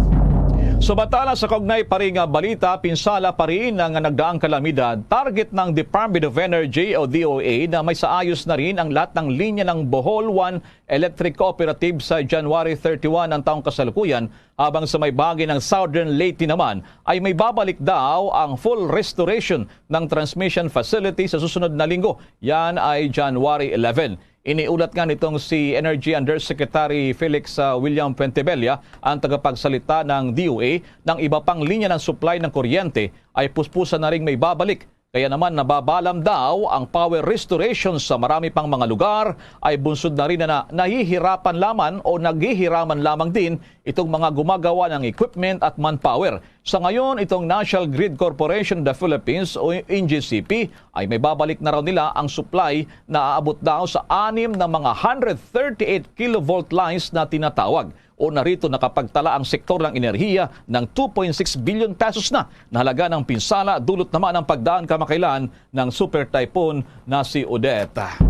Samantala sa kaugnay pa ring balita, pinsala pa rin ang nagdaang kalamidad. Target ng Department of Energy o DOE na may saayos na rin ang lahat ng linya ng Bohol 1 Electric Cooperative sa January 31 ng taong kasalukuyan, habang sa may bahagi ng Southern Leyte naman ay may babalik daw ang full restoration ng transmission facility sa susunod na linggo. Yan ay January 11. Iniulat nga nitong si Energy Undersecretary Felix William Pentebella, ang tagapagsalita ng DOE, ng iba pang linya ng supply ng kuryente ay puspusan na ring may babalik. Kaya naman nababalam daw ang power restoration sa marami pang mga lugar ay bunsod na rin na nahihirapan lamang o naghihiraman lamang din itong mga gumagawa ng equipment at manpower. Sa ngayon, itong National Grid Corporation of the Philippines o NGCP ay may babalik na raw nila ang supply na aabot daw sa 6 na mga 138 kilovolt lines na tinatawag. O narito nakapagtala ang sektor ng enerhiya ng 2.6 billion pesos na halaga ng pinsala dulot naman ang pagdaan kamakailan ng super typhoon na si Odette.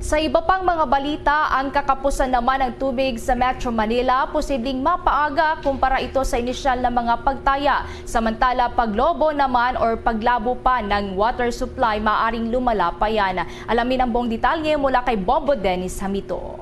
Sa iba pang mga balita, ang kakapusan naman ng tubig sa Metro Manila posibleng mapaaga kumpara ito sa inisyal na mga pagtaya. Samantala, paglobo naman or paglabo pa ng water supply maaring lumala pa yan. Alamin ang buong detalye mula kay Bombo Dennis Hamito.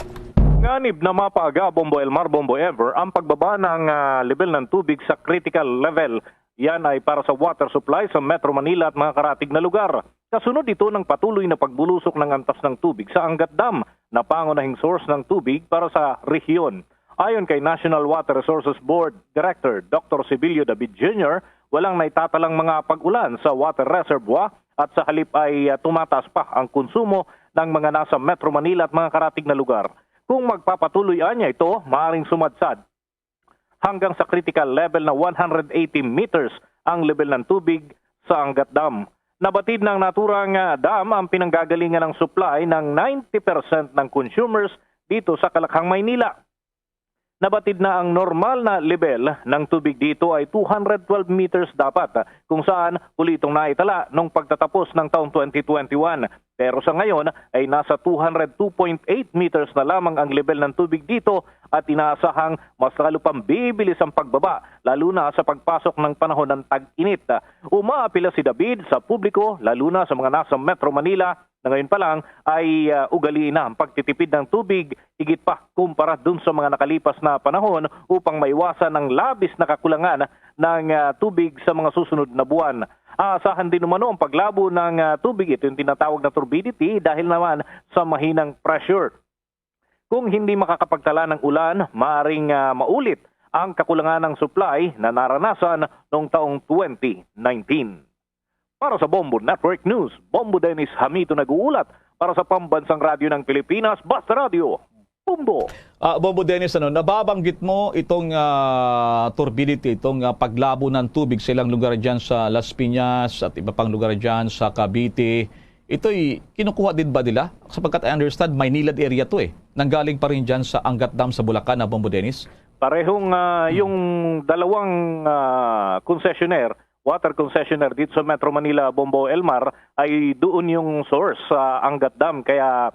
Nganib na mapaaga, Bombo Elmar, Bombo Ever, ang pagbaba ng level ng tubig sa critical level. Yan ay para sa water supply sa Metro Manila at mga karatig na lugar. Kasunod ito ng patuloy na pagbulusok ng antas ng tubig sa Angat Dam na pangunahing source ng tubig para sa rehiyon. Ayon kay National Water Resources Board Director Dr. Sibilio David Jr., walang naitatalang mga pag-ulan sa water reservoir at sa halip ay tumataas pa ang konsumo ng mga nasa Metro Manila at mga karatig na lugar. Kung magpapatuloy niya ito, maaaring sumadsad hanggang sa critical level na 180 meters ang level ng tubig sa Angat Dam. Nabatid ng naturang dam ang pinanggagalingan ng supply ng 90% ng consumers dito sa Kalakhang, Maynila. Nabatid na ang normal na level ng tubig dito ay 212 meters dapat, kung saan huli itong naitala nung pagtatapos ng taong 2021. Pero sa ngayon ay nasa 202.8 meters na lamang ang level ng tubig dito at inaasahang mas lalo pang bibilis ang pagbaba, lalo na sa pagpasok ng panahon ng tag-init. Umaapila si David sa publiko, lalo na sa mga nasa Metro Manila, na ngayon pa lang ay ugaliin na ang pagtitipid ng tubig higit pa kumpara dun sa mga nakalipas na panahon upang maiwasan ang labis na kakulangan ng tubig sa mga susunod na buwan. Aasahan din umano ang paglabo ng tubig, ito yung tinatawag na turbidity, dahil naman sa mahinang pressure. Kung hindi makakapagtala ng ulan, maaring maulit ang kakulangan ng supply na naranasan noong taong 2019. Para sa Bombo Network News, Bombo Dennis Hamito nag-uulat para sa Pambansang Radyo ng Pilipinas, Basta Radio, Bombo. Bombo Dennis, nababanggit mo itong turbidity, itong paglabo ng tubig sa ilang lugar dyan sa Las Piñas at iba pang lugar dyan sa Cavite. Ito'y kinukuha din ba nila? Sapagkat I understand, Maynilad area to Nanggaling pa rin dyan sa Angat Dam sa Bulacan, Bombo Dennis? Parehong yung dalawang concessionaire, water concessionaire dito sa Metro Manila, Bombo Elmar, ay doon yung source sa Angat Dam. Kaya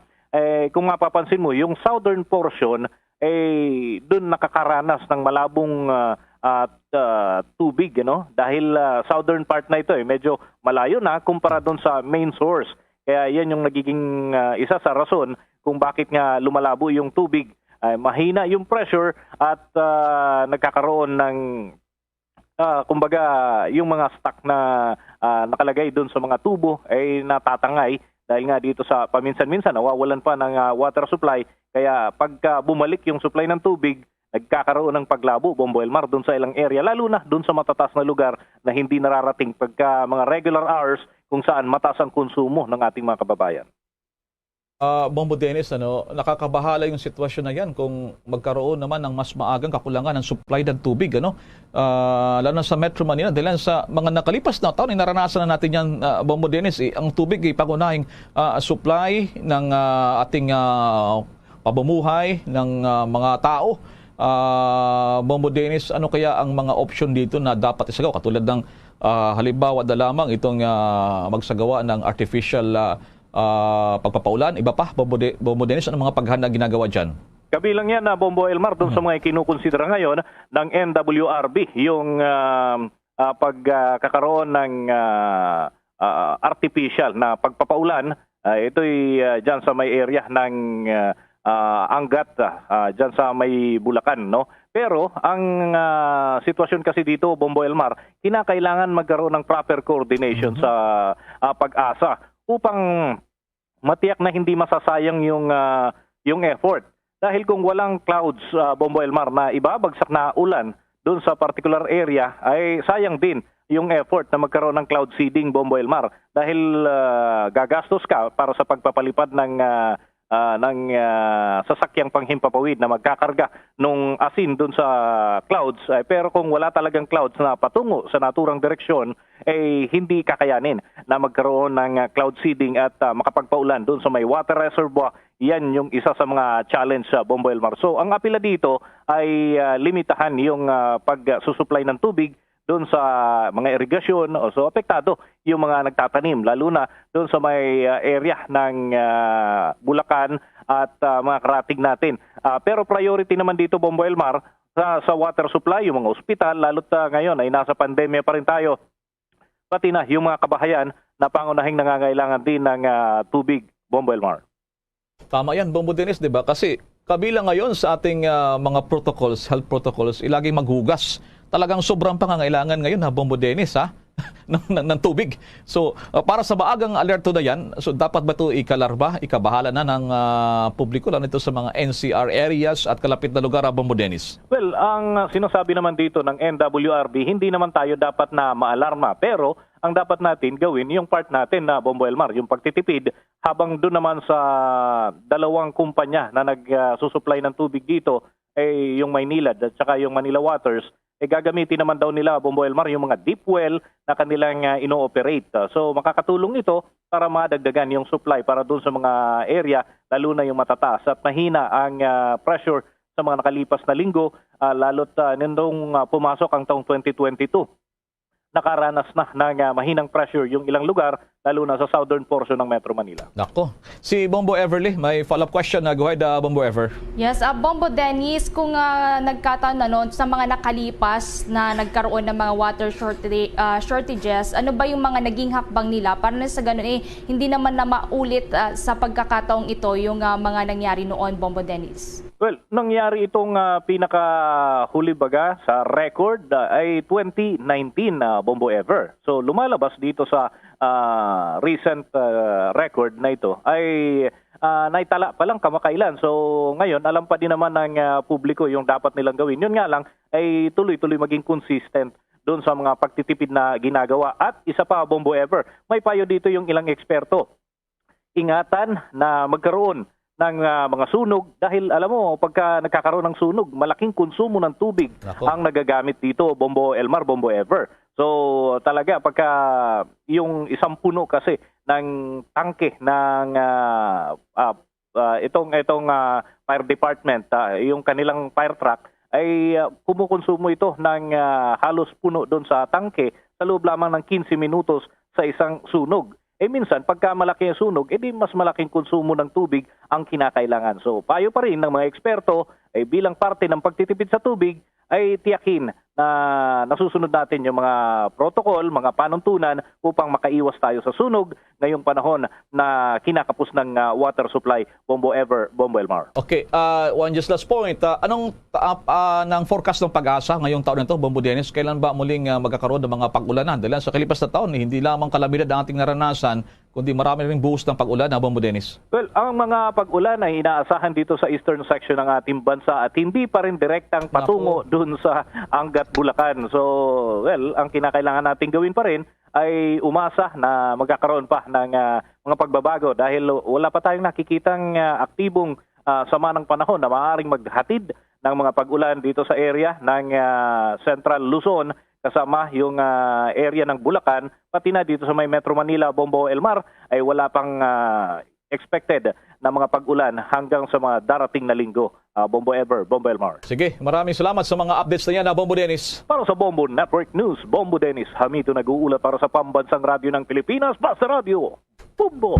kung mapapansin mo, yung southern portion doon nakakaranas ng malabong tubig, dahil southern part na ito medyo malayo na kumpara doon sa main source. Kaya yan yung nagiging isa sa rason kung bakit nga lumalabo yung tubig. Mahina yung pressure at nagkakaroon ng kumbaga, yung mga stock na nakalagay doon sa mga tubo ay natatangay dahil nga dito sa paminsan-minsan nawawalan pa ng water supply. Kaya pagka bumalik yung supply ng tubig, nagkakaroon ng paglabo, Bombo Elmar, doon sa ilang area, lalo na doon sa matataas na lugar na hindi nararating pagka mga regular hours kung saan mataas ang konsumo ng ating mga kababayan. Bombo Dennis, nakakabahala yung sitwasyon na yan kung magkaroon naman ng mas maagang kakulangan ng supply ng tubig, lalo na sa Metro Manila. Dahil sa mga nakalipas na taon, naranasan na natin yan, Bombo Dennis, ang tubig ay pangunahing supply ng ating pamumuhay ng mga tao. Bombo Dennis, ano kaya ang mga option dito na dapat isagawa? Katulad ng halimbawa na lamang itong magsagawa ng artificial pagpapaulan, iba pa, Bombo Dennis, ano mga paghahanda ginagawa dyan? Kabilang yan na Bombo Elmar doon sa mga kinukonsidera ngayon ng NWRB, yung pagkakaroon ng artificial na pagpapaulan. Ito'y dyan sa may area ng Angat, dyan sa may Bulacan, Pero ang sitwasyon kasi dito, Bombo Elmar, kinakailangan magkaroon ng proper coordination sa pag-asa upang matiyak na hindi masasayang yung effort. Dahil kung walang clouds, Bombo Elmar, na ibabagsak na ulan doon sa particular area, ay sayang din yung effort na magkaroon ng cloud seeding, Bombo Elmar. Dahil gagastos ka para sa pagpapalipad ng sasakyang panghimpapawid na magkakarga nung asin doon sa clouds. Pero kung wala talagang clouds na patungo sa naturang direksyon, hindi kakayanin na magkaroon ng cloud seeding at makapagpaulan doon sa may water reservoir. Yan yung isa sa mga challenge sa Bombo Elmar. So ang apela dito ay limitahan yung pagsusupply ng tubig doon sa mga irigasyon, o so apektado yung mga nagtatanim, lalo na doon sa may area ng Bulacan at mga karating natin. Pero priority naman dito, Bombo Elmar, sa water supply, yung mga ospital, lalo't ngayon ay nasa pandemya pa rin tayo, pati na yung mga kabahayan na pangunahing nangangailangan din ng tubig, Bombo Elmar. Tama yan, Bombo Dennis, di ba? Kasi kabilang ngayon sa ating mga protocols, health protocols, ilaging maghugas. Talagang sobrang pangangailangan ngayon, Bombo Dennis, ng tubig. So, para sa maagang alerto na yan, so dapat ba ito ikalarba, ikabahala na ng publiko, lalo nito sa mga NCR areas at kalapit na lugar, Bombo Dennis? Well, ang sinasabi naman dito ng NWRB, hindi naman tayo dapat na maalarma. Pero, ang dapat natin gawin, yung part natin na Bombo Elmar, yung pagtitipid, habang doon naman sa dalawang kumpanya na nagsusupply ng tubig dito, yung Maynilad at saka yung Manila Waters, gagamitin naman daw nila, Bombo Elmar, yung mga deep well na kanilang ino-operate. So makakatulong ito para madagdagan yung supply para doon sa mga area, lalo na yung matataas at mahina ang pressure sa mga nakalipas na linggo, lalo't nung pumasok ang taong 2022. Nakaranas na ng mahinang pressure yung ilang lugar, lalo na sa southern portion ng Metro Manila. Nako. Si Bombo Everly, may follow-up question. Go ahead, Bombo Ever. Yes, Bombo Dennis, kung nagkataon na noon sa mga nakalipas na nagkaroon ng mga water shortages, ano ba yung mga naging hakbang nila para na sa ganun hindi naman na maulit sa pagkakataong ito yung mga nangyari noon, Bombo Dennis? Well, nangyari itong pinakahuli baga sa record ay 2019, Bombo Ever. So lumalabas dito sa recent record na ito ay naitala pa lang kamakailan. So ngayon, alam pa din naman ng publiko yung dapat nilang gawin. Yun nga lang ay tuloy-tuloy maging consistent doon sa mga pagtitipid na ginagawa. At isa pa, Bombo Ever, may payo dito yung ilang eksperto. Ingatan na magkaroon ng mga sunog dahil alam mo, pagka nagkakaroon ng sunog, malaking konsumo ng tubig ang nagagamit dito, Bombo Elmar, Bombo Ever. So talaga pagka yung isang puno kasi ng tangke ng itong fire department, yung kanilang fire truck ay kumukonsumo ito ng halos puno doon sa tangke sa loob lamang ng 15 minutos sa isang sunog. Minsan, pagka malaki ang sunog, di mas malaking konsumo ng tubig ang kinakailangan. So, payo pa rin ng mga eksperto, bilang parte ng pagtitipid sa tubig, ay tiyakin na nasusunod natin yung mga protocol, mga panuntunan upang makaiwas tayo sa sunog ngayong panahon na kinakapos ng water supply, Bombo Ever, Bombo Elmar. Okay, one just last point. Anong ng forecast ng pag-asa ngayong taon nito, Bombo Dennis? Kailan ba muling magkakaroon ng mga pag-ulanan? Dahil sa kalipas na taon, hindi lamang kalamidad ang ating naranasan, kundi marami ring buhos ng pag-ulan, Bombo Dennis. Well, ang mga pag-ulan ay inaasahan dito sa eastern section ng ating bansa at hindi pa rin direktang patungo doon sa Angat, Bulacan. So, well, ang kinakailangan natin gawin pa rin ay umasa na magkakaroon pa ng mga pagbabago dahil wala pa tayong nakikitang aktibong sama ng panahon na maaaring maghatid ng mga pag-ulan dito sa area ng Central Luzon, kasama yung area ng Bulacan, pati na dito sa may Metro Manila, Bombo Elmar, ay wala pang expected na mga pag-ulan hanggang sa mga darating na linggo, Bombo Ever, Bombo Elmar. Sige, maraming salamat sa mga updates na yan, Bombo Dennis. Para sa Bombo Network News, Bombo Dennis Hamito nag-uulat para sa Pambansang Radyo ng Pilipinas, Basta Radio, Bombo!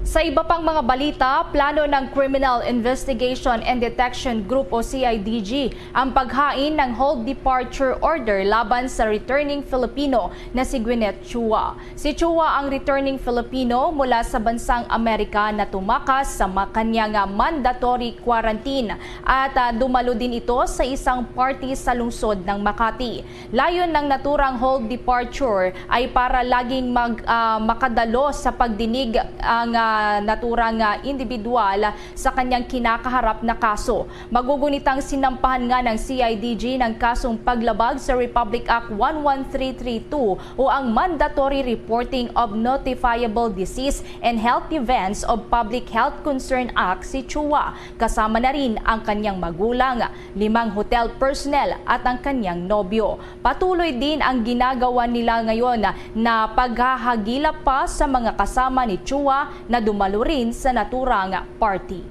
Sa iba pang mga balita, plano ng Criminal Investigation and Detection Group o CIDG ang paghain ng hold departure order laban sa returning Filipino na si Gwyneth Chua. Si Chua ang returning Filipino mula sa bansang Amerika na tumakas sa kanyang mandatory quarantine at dumalo din ito sa isang party sa lungsod ng Makati. Layon ng naturang hold departure ay para laging makadalo sa pagdinig ang naturang individual sa kanyang kinakaharap na kaso. Magugunitang sinampahan nga ng CIDG ng kasong paglabag sa Republic Act 11332 o ang Mandatory Reporting of Notifiable Disease and Health Events of Public Health Concern Act si Chua. Kasama na rin ang kanyang magulang, 5 hotel personnel at ang kanyang nobyo. Patuloy din ang ginagawa nila ngayon na paghahagilap pa sa mga kasama ni Chua na dumalo rin sa naturang party.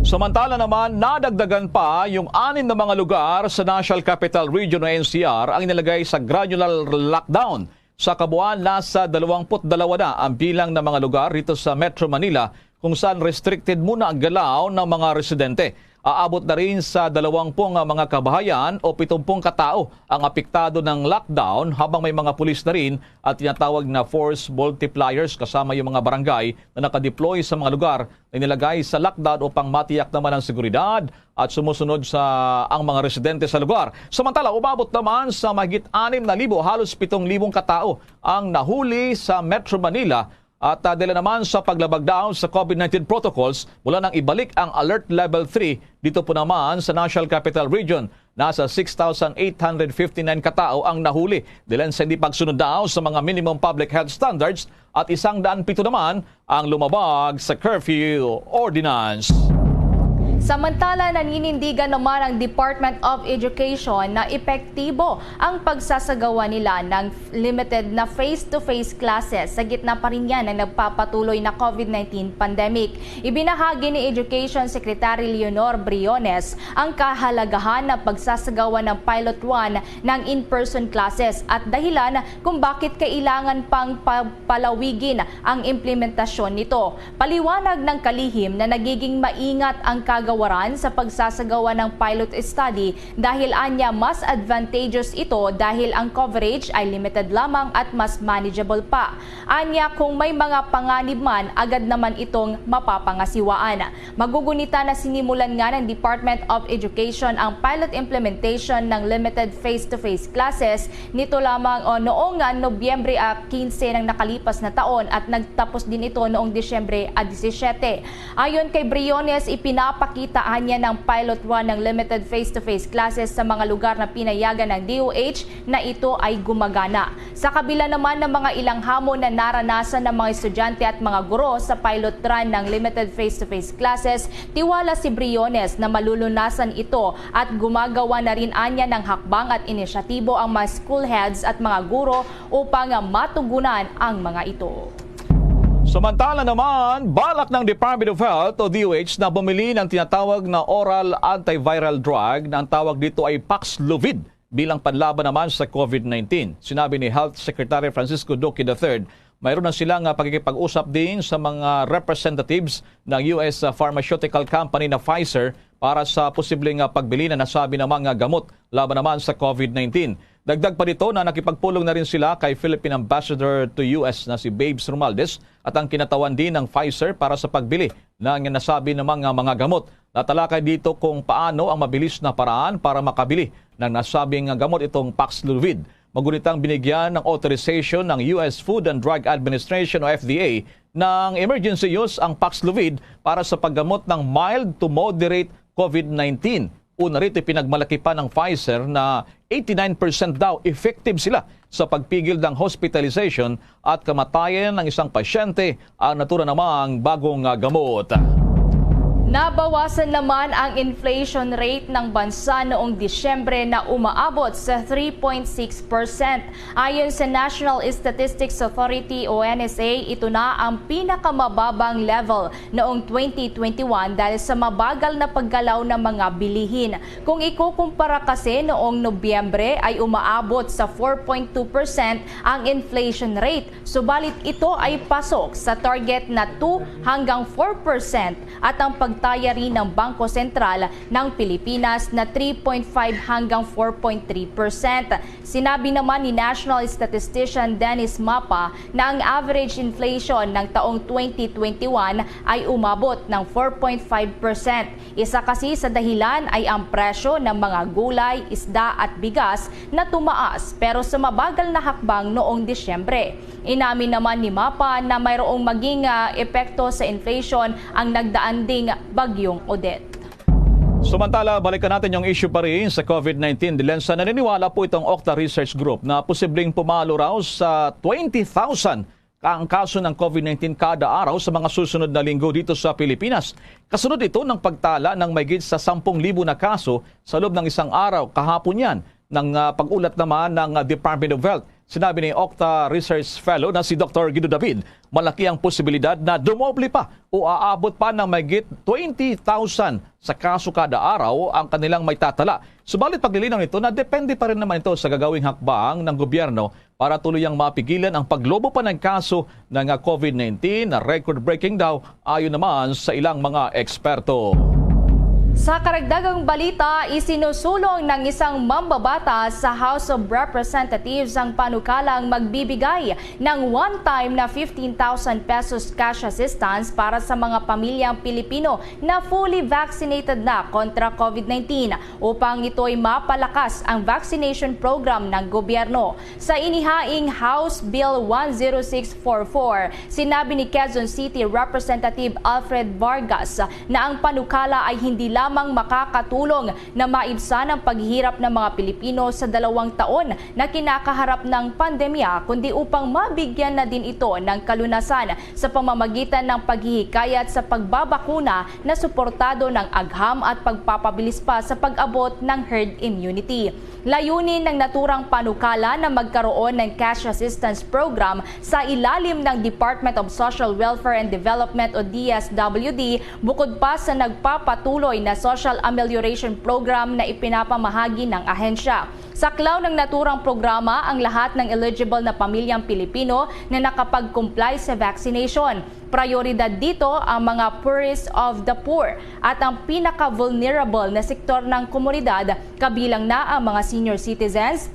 Samantala naman, nadagdagan pa yung 6 na mga lugar sa National Capital Region o NCR ang inilagay sa gradual lockdown. Sa kabuuan, nasa 22 na ang bilang ng mga lugar rito sa Metro Manila kung saan restricted muna ang galaw ng mga residente. Aabot na rin sa 20 mga kabahayan o 70 katao ang apektado ng lockdown habang may mga pulis na rin at tinatawag na force multipliers kasama yung mga barangay na nakadeploy sa mga lugar na inilagay sa lockdown upang matiyak naman ang seguridad at sumusunod sa ang mga residente sa lugar. Samantala, umabot naman sa mahigit 6,000, halos 7,000 katao ang nahuli sa Metro Manila. At dahil naman sa paglabag down sa COVID-19 protocols mula nang ibalik ang Alert Level 3 dito po naman sa National Capital Region. Nasa 6,859 katao ang nahuli dahil sa hindi pagsunod daw sa mga minimum public health standards at 107 naman ang lumabag sa curfew ordinance. Samantala, naninindigan naman ang Department of Education na epektibo ang pagsasagawa nila ng limited na face-to-face classes sa gitna pa rin yan ng nagpapatuloy na COVID-19 pandemic. Ibinahagi ni Education Secretary Leonor Briones ang kahalagahan ng pagsasagawa ng Pilot 1 ng in-person classes at dahilan kung bakit kailangan pang palawigin ang implementasyon nito. Paliwanag ng kalihim na nagiging maingat ang kagawaran sa pagsasagawa ng pilot study dahil anya mas advantageous ito dahil ang coverage ay limited lamang at mas manageable pa. Anya kung may mga panganib man, agad naman itong mapapangasiwaan. Magugunita na sinimulan nga ng Department of Education ang pilot implementation ng limited face-to-face classes nito lamang noong Nobyembre 15 ng nakalipas na taon at nagtapos din ito noong Disyembre 17. Ayon kay Briones, ipinapakitaan niya ng Pilot 1 ng limited face-to-face classes sa mga lugar na pinayagan ng DOH na ito ay gumagana. Sa kabila naman ng mga ilang hamon na naranasan ng mga estudyante at mga guro sa pilot run ng limited face-to-face classes, tiwala si Briones na malulunasan ito at gumagawa na rin anya ng hakbang at inisyatibo ang mga school heads at mga guro upang matugunan ang mga ito. Samantala naman, balak ng Department of Health o DOH na bumili ng tinatawag na oral antiviral drug na ang tawag dito ay Paxlovid bilang panlaban naman sa COVID-19. Sinabi ni Health Secretary Francisco Duque III, mayroon na silang pagkikipag-usap din sa mga representatives ng US pharmaceutical company na Pfizer para sa posibleng pagbili na nasabi ng mga gamot laban naman sa COVID-19. Dagdag pa dito na nakipagpulong na rin sila kay Philippine Ambassador to US na si Babes Romualdez at ang kinatawan din ng Pfizer para sa pagbili ng nasabi ng mga gamot. Tatalakay dito kung paano ang mabilis na paraan para makabili ng nasabing gamot itong Paxlovid. Magunitang binigyan ng authorization ng US Food and Drug Administration o FDA ng emergency use ang Paxlovid para sa paggamot ng mild to moderate COVID-19. Una rito pinagmalaki pa ng Pfizer na 89% daw effective sila sa pagpigil ng hospitalization at kamatayan ng isang pasyente ang natura namang bagong gamot. Nabawasan naman ang inflation rate ng bansa noong Disyembre na umaabot sa 3.6%. Ayon sa National Statistics Authority o NSA, ito na ang pinakamababang level noong 2021 dahil sa mabagal na paggalaw ng mga bilihin. Kung ikukumpara kasi noong Nobyembre ay umaabot sa 4.2% ang inflation rate. Subalit ito ay pasok sa target na 2 hanggang 4% at ang pagtaya rin ng Bangko Sentral ng Pilipinas na 3.5 hanggang 4.3%. Sinabi naman ni National Statistician Dennis Mapa na ang average inflation ng taong 2021 ay umabot ng 4.5%. Isa kasi sa dahilan ay ang presyo ng mga gulay, isda at bigas na tumaas pero sa mabagal na hakbang noong Disyembre. Inamin naman ni Mapa na mayroong maging epekto sa inflation ang nagdaan ding bagyong Odette. Samantala, balikan natin yung issue pa rin sa COVID-19. Dilensa, naniniwala po itong Octa Research Group na posibleng pumalo raw sa 20,000 ang kaso ng COVID-19 kada araw sa mga susunod na linggo dito sa Pilipinas. Kasunod ito ng pagtala ng mahigit sa 10,000 na kaso sa loob ng isang araw kahapon yan ng pag-ulat naman ng Department of Health. Sinabi ni Octa Research Fellow na si Dr. Guido David, malaki ang posibilidad na dumoble pa o aabot pa ng mahigit 20,000 sa kaso kada araw ang kanilang may tatala. Subalit paglilinaw nito na depende pa rin naman ito sa gagawing hakbang ng gobyerno para tuluyang mapigilan ang paglobo pa ng kaso ng COVID-19 na record-breaking daw ayon naman sa ilang mga eksperto. Sa karagdagang balita, isinusulong ng isang mambabatas sa House of Representatives ang panukalang magbibigay ng one-time na 15,000 pesos cash assistance para sa mga pamilyang Pilipino na fully vaccinated na kontra COVID-19 upang ito'y mapalakas ang vaccination program ng gobyerno. Sa inihaing House Bill 10644, sinabi ni Quezon City Representative Alfred Vargas na ang panukala ay hindi lamang makakatulong na maibsan ang paghihirap ng mga Pilipino sa 2 taon na kinakaharap ng pandemya, kundi upang mabigyan na din ito ng kalunasan sa pamamagitan ng paghihikayat sa pagbabakuna na suportado ng agham at pagpapabilis pa sa pag-abot ng herd immunity. Layunin ng naturang panukala na magkaroon ng cash assistance program sa ilalim ng Department of Social Welfare and Development o DSWD bukod pa sa nagpapatuloy na social amelioration program na ipinapamahagi ng ahensya. Saklaw ng naturang programa ang lahat ng eligible na pamilyang Pilipino na nakapag-comply sa vaccination. Prioridad dito ang mga poorest of the poor at ang pinaka-vulnerable na sektor ng komunidad, kabilang na ang mga senior citizens,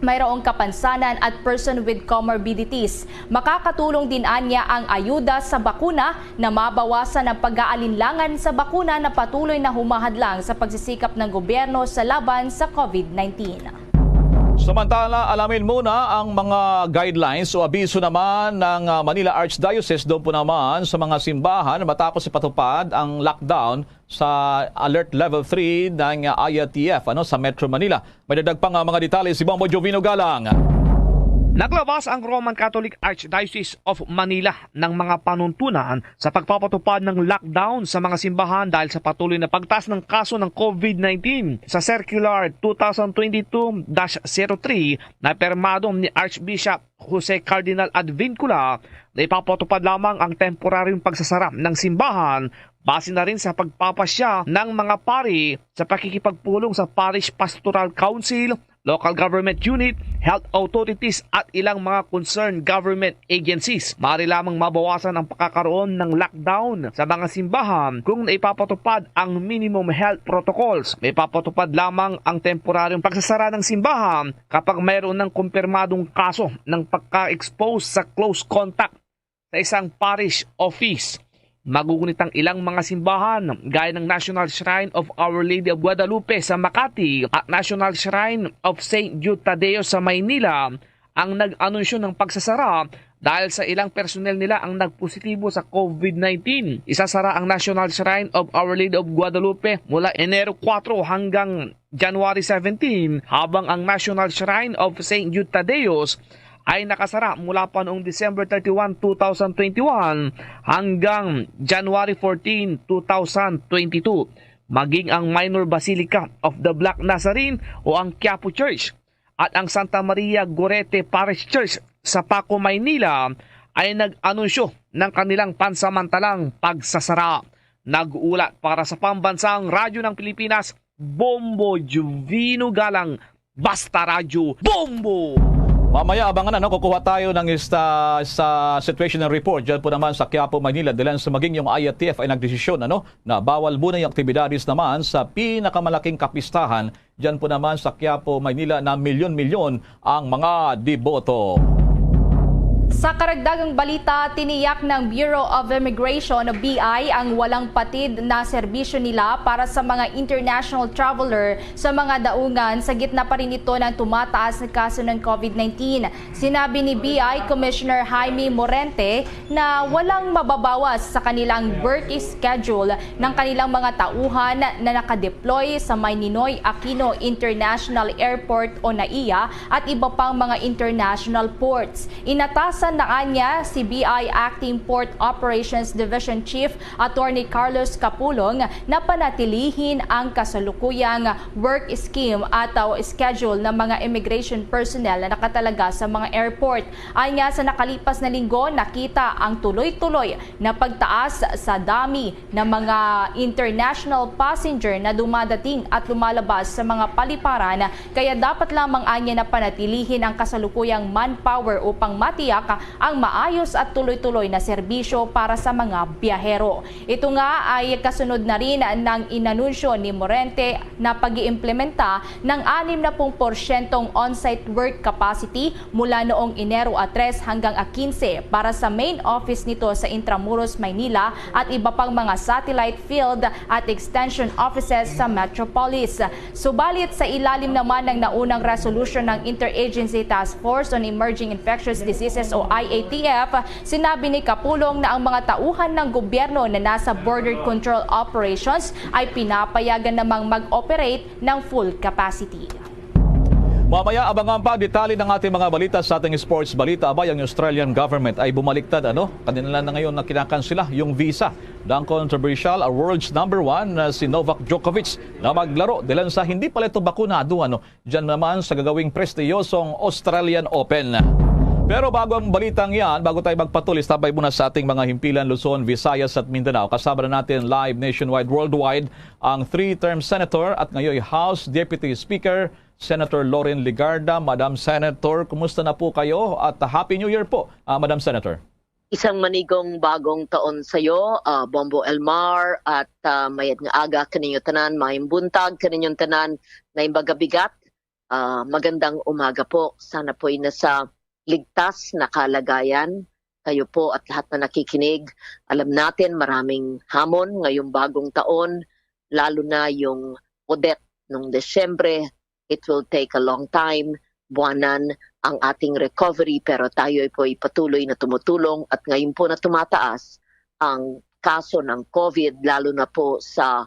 mayroong kapansanan at person with comorbidities. Makakatulong din anya ang ayuda sa bakuna na mabawasan ang pag-aalinlangan sa bakuna na patuloy na humahadlang sa pagsisikap ng gobyerno sa laban sa COVID-19. Samantala, alamin muna ang mga guidelines o abiso naman ng Manila Archdiocese doon po naman sa mga simbahan matapos ipatupad ang lockdown sa Alert Level 3 ng IATF sa Metro Manila. May dadag pang mga detalye si Bombo Jovino Galang. Naglabas ang Roman Catholic Archdiocese of Manila ng mga panuntunan sa pagpapatupad ng lockdown sa mga simbahan dahil sa patuloy na pagtaas ng kaso ng COVID-19. Sa Circular 2022-03 na permado ni Archbishop Jose Cardinal Advincula na ipapatupad lamang ang temporaryong pagsasara ng simbahan base na rin sa pagpapasya ng mga pari sa pakikipagpulong sa Parish Pastoral Council, local government unit, health authorities at ilang mga concerned government agencies. Maaari lamang mabawasan ang pagkakaroon ng lockdown sa mga simbahan kung naipapatupad ang minimum health protocols. May papatupad lamang ang temporaryong pagsasara ng simbahan kapag mayroon ng kumpirmadong kaso ng pagka-expose sa close contact sa isang parish office. Magugunit ang ilang mga simbahan gaya ng National Shrine of Our Lady of Guadalupe sa Makati at National Shrine of St. Jude Tadeo sa Maynila ang nag-anunsyo ng pagsasara dahil sa ilang personnel nila ang nagpositibo sa COVID-19. Isasara ang National Shrine of Our Lady of Guadalupe mula Enero 4 hanggang January 17 habang ang National Shrine of St. Jude Tadeo ay nakasara mula pa noong December 31, 2021 hanggang January 14, 2022. Maging ang Minor Basilica of the Black Nazarene o ang Quiapo Church at ang Santa Maria Gorete Parish Church sa Paco, Maynila ay nag-anunsyo ng kanilang pansamantalang pagsasara. Nag-uulat para sa Pambansang Radyo ng Pilipinas, Bombo Jovino Galang, Basta Radyo, Bombo! Mamaya abangan kukuha tayo ng sa situational report dyan po naman sa Quiapo, Manila. Dahil sa maging yung IATF ay nagdesisyon na bawal muna yung aktibidades naman sa pinakamalaking kapistahan dyan po naman sa Quiapo, Manila na milyon-milyon ang mga deboto. Sa karagdagang balita, tiniyak ng Bureau of Immigration o BI ang walang patid na serbisyo nila para sa mga international traveler sa mga daungan sa gitna pa rin ito ng tumataas na kaso ng COVID-19. Sinabi ni BI Commissioner Jaime Morente na walang mababawas sa kanilang work schedule ng kanilang mga tauhan na nakadeploy sa May Ninoy Aquino International Airport o NAIA at iba pang mga international ports. Inatasan na kanya si BI Acting Port Operations Division Chief Attorney Carlos Capulong na panatilihin ang kasalukuyang work scheme at schedule ng mga immigration personnel na nakatalaga sa mga airport. Ayon nga sa nakalipas na linggo, nakita ang tuloy-tuloy na pagtaas sa dami ng mga international passenger na dumadating at lumalabas sa mga paliparan, kaya dapat lamang anya na panatilihin ang kasalukuyang manpower upang matiyak ang maayos at tuloy-tuloy na serbisyo para sa mga biyahero. Ito nga ay kasunod na rin ng inanunsyo ni Morente na pag-iimplementa ng 60% on-site work capacity mula noong Enero 3 hanggang 15 para sa main office nito sa Intramuros, Maynila at iba pang mga satellite field at extension offices sa Metropolis. Subalit sa ilalim naman ng naunang resolution ng Interagency Task Force on Emerging Infectious Diseases o IATF, sinabi ni Kapulong na ang mga tauhan ng gobyerno na nasa border control operations ay pinapayagan namang mag-operate ng full capacity. Mamaya abangan pa detalye ng ating mga balita sa ating sports balita. Abay, ang Australian government ay bumaliktad kanina na ngayon na kinakansela yung visa ng controversial world's #1 na si Novak Djokovic na maglaro dahil sa hindi pala ito bakunado diyan naman sa gagawing prestiyosong Australian Open. Pero bago ang balitang yan, bago tayo magpatuloy, tabay muna sa ating mga himpilan Luzon, Visayas at Mindanao. Kasama na natin live nationwide, worldwide, ang 3-term senator at ngayon House Deputy Speaker, Senator Loren Legarda. Madam Senator, kumusta na po kayo at Happy New Year po, Madam Senator. Isang manigong bagong taon sa iyo, Bombo Elmar, at mayad nga aga kaninyo tanan, mayong buntag kaninyong tanan na imbagabigat. Magandang umaga po. Sana po'y nasa ligtas na kalagayan kayo po at lahat na nakikinig. Alam natin maraming hamon ngayong bagong taon, lalo na yung Odette nung Desyembre. It will take a long time, buwanan ang ating recovery, pero tayo po ay patuloy na tumutulong at ngayon po na tumataas ang kaso ng COVID, lalo na po sa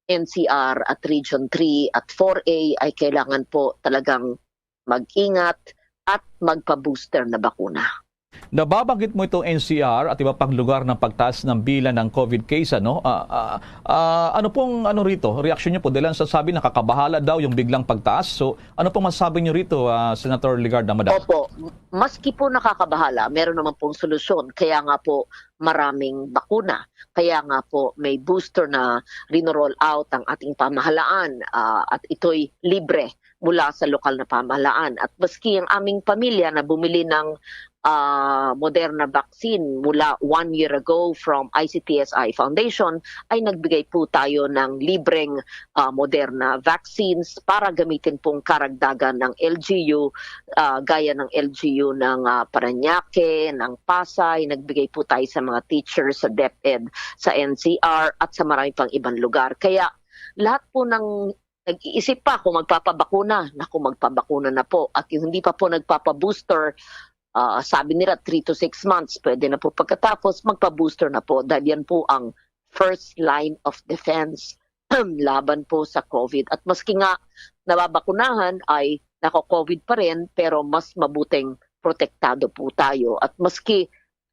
NCR at Region 3 at 4A ay kailangan po talagang mag-ingat at magpa-booster na bakuna. Nababanggit mo itong NCR at iba pang lugar ng pagtaas ng bilang ng COVID case, ano pong rito? Reaksyon niyo po dahil sa sabi nakakabahala daw yung biglang pagtaas. So, ano pong masasabi niyo rito, Senator Legarda, Madam? Opo, maski po nakakabahala, meron naman pong solusyon. Kaya nga po maraming bakuna. Kaya nga po may booster na rinoroll out ang ating pamahalaan at ito'y libre mula sa lokal na pamahalaan. At maski ang aming pamilya na bumili ng Moderna vaccine mula 1 year ago from ICTSI Foundation, ay nagbigay po tayo ng libreng Moderna vaccines para gamitin pong karagdagan ng LGU, gaya ng LGU ng Parañaque, ng Pasay. Nagbigay po tayo sa mga teachers sa DepEd, sa NCR at sa marami pang ibang lugar. Kaya lahat po ng nag-iisip pa kung magpapabakuna, magpabakuna na po. At yung hindi pa po nagpapabooster, sabi nila 3 to 6 months, pwede na po pagkatapos magpa-booster na po dahil yan po ang first line of defense laban po sa COVID. At maski nga nababakunahan ay nako-COVID pa rin, pero mas mabuting protektado po tayo. At maski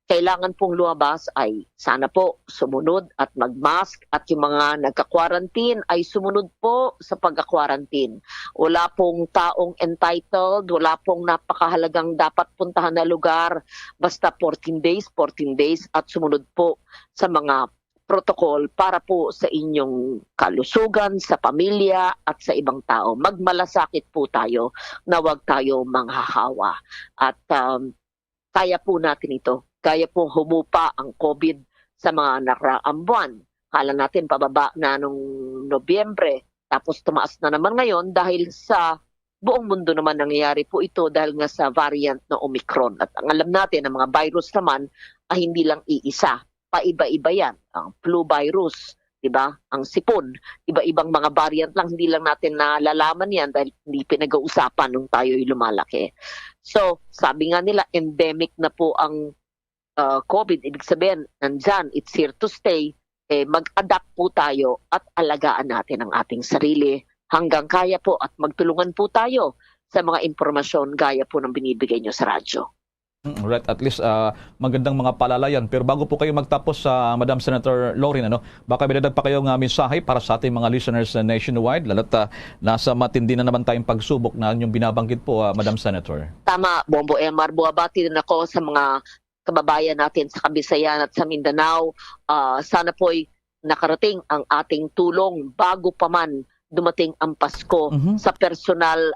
kailangan pong lumabas ay sana po sumunod at mag-mask at yung mga nagka-quarantine ay sumunod po sa pagka-quarantine. Wala pong taong entitled, wala pong napakahalagang dapat puntahan na lugar. Basta 14 days at sumunod po sa mga protocol para po sa inyong kalusugan, sa pamilya at sa ibang tao. Magmalasakit po tayo na huwag tayo manghahawa. At kaya po natin ito. Kaya po humupa ang COVID sa mga nakaraang buwan. Kala natin pababa na nung Nobyembre, tapos tumaas na naman ngayon dahil sa buong mundo naman nangyayari po ito dahil nga sa variant na Omicron. At ang alam natin, ang mga virus naman ay hindi lang iisa. Paiba-iba yan. Ang flu virus, diba? Ang sipon. Iba-ibang mga variant lang. Hindi lang natin nalalaman yan dahil hindi pinag-uusapan nung tayo'y lumalaki. So, sabi nga nila, endemic na po ang COVID. Ibig sabihin, nandyan, it's here to stay. Mag-adapt po tayo at alagaan natin ang ating sarili hanggang kaya po at magtulungan po tayo sa mga impormasyon gaya po ng binibigay nyo sa radyo. Right, at least magandang mga palalayan. Pero bago po kayo magtapos sa Madam Senator Lorin, baka may dadag pa kayong mensahe para sa ating mga listeners nationwide, lalo't nasa matindi na naman tayong pagsubok na yung binabanggit po, Madam Senator. Tama, Bombo Elmar. Buwabati din ako sa mga kababayan natin sa Kabisayan at sa Mindanao. Sana po'y nakarating ang ating tulong bago pa man dumating ang Pasko sa personal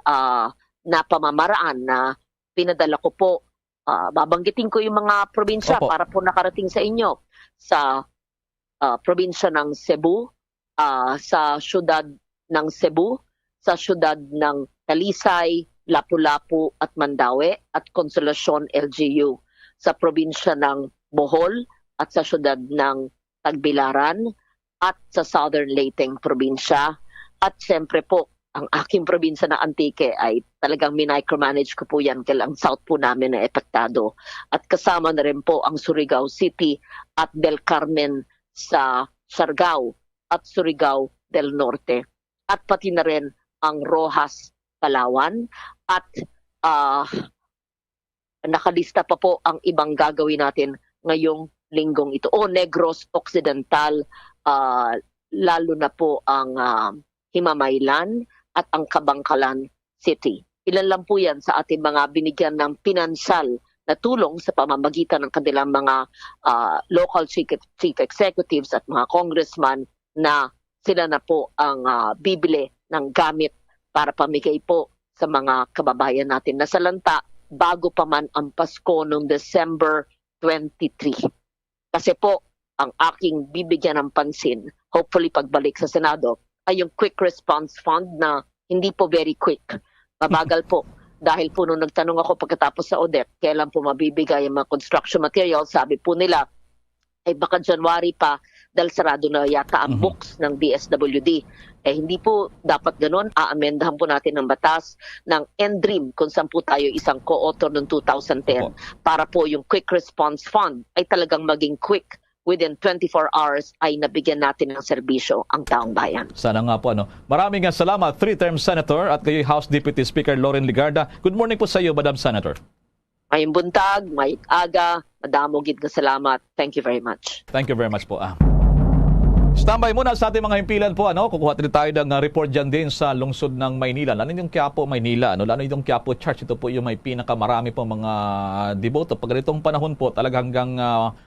na pamamaraan na pinadala ko po. Babanggitin ko yung mga probinsya para po nakarating sa inyo. Sa probinsya ng Cebu, sa syudad ng Cebu, sa syudad ng Talisay, Lapu-Lapu at Mandaue at Consolacion LGU. Sa probinsya ng Bohol at sa syudad ng Tagbilaran at sa Southern Leyte probinsya. At siyempre po, ang aking probinsya na Antique ay talagang minicromanage ko po yan kaya ang south po namin na epektado. At kasama na rin po ang Surigao City at Del Carmen sa Siargao at Surigao del Norte. At pati na rin ang Rojas, Palawan at nakalista pa po ang ibang gagawin natin ngayong linggong ito. Negros Occidental, lalo na po ang Himamaylan at ang Kabangkalan City. Ilan lang po yan sa ating mga binigyan ng pinansyal na tulong sa pamamagitan ng kanilang mga local chief executives at mga congressman na sila na po ang bibili ng gamit para pamigay po sa mga kababayan natin na salanta bago pa man ang Pasko noong December 23. Kasi po, ang aking bibigyan ng pansin, hopefully pagbalik sa Senado, ay yung Quick Response Fund na hindi po very quick. Mabagal po. Dahil po nung nagtanong ako pagkatapos sa Odette, kailan po mabibigay yung mga construction materials, sabi po nila, ay baka January pa dahil sarado na yata ang books ng DSWD. Hindi po dapat ganun. Aamendahan po natin ng batas ng NDREAM kung saan po tayo isang co-author noong 2010 para po yung Quick Response Fund ay talagang maging quick. Within 24 hours ay nabigyan natin ng serbisyo ang taong bayan. Sana nga po. Maraming salamat, 3-term Senator at kayo House Deputy Speaker Loren Ligarda. Good morning po sa iyo, Madam Senator. Mayong buntag, may aga, madamogid na salamat. Thank you very much. Thank you very much po. Standby muna sa ating mga himpilan po. Kukuha tayo ng report dyan din sa lungsod ng Maynila. Lalo yung Quiapo, Maynila. Lalo yung Quiapo Church. Ito po yung may pinakamarami po mga deboto. Pag ganitong panahon po, talagang hanggang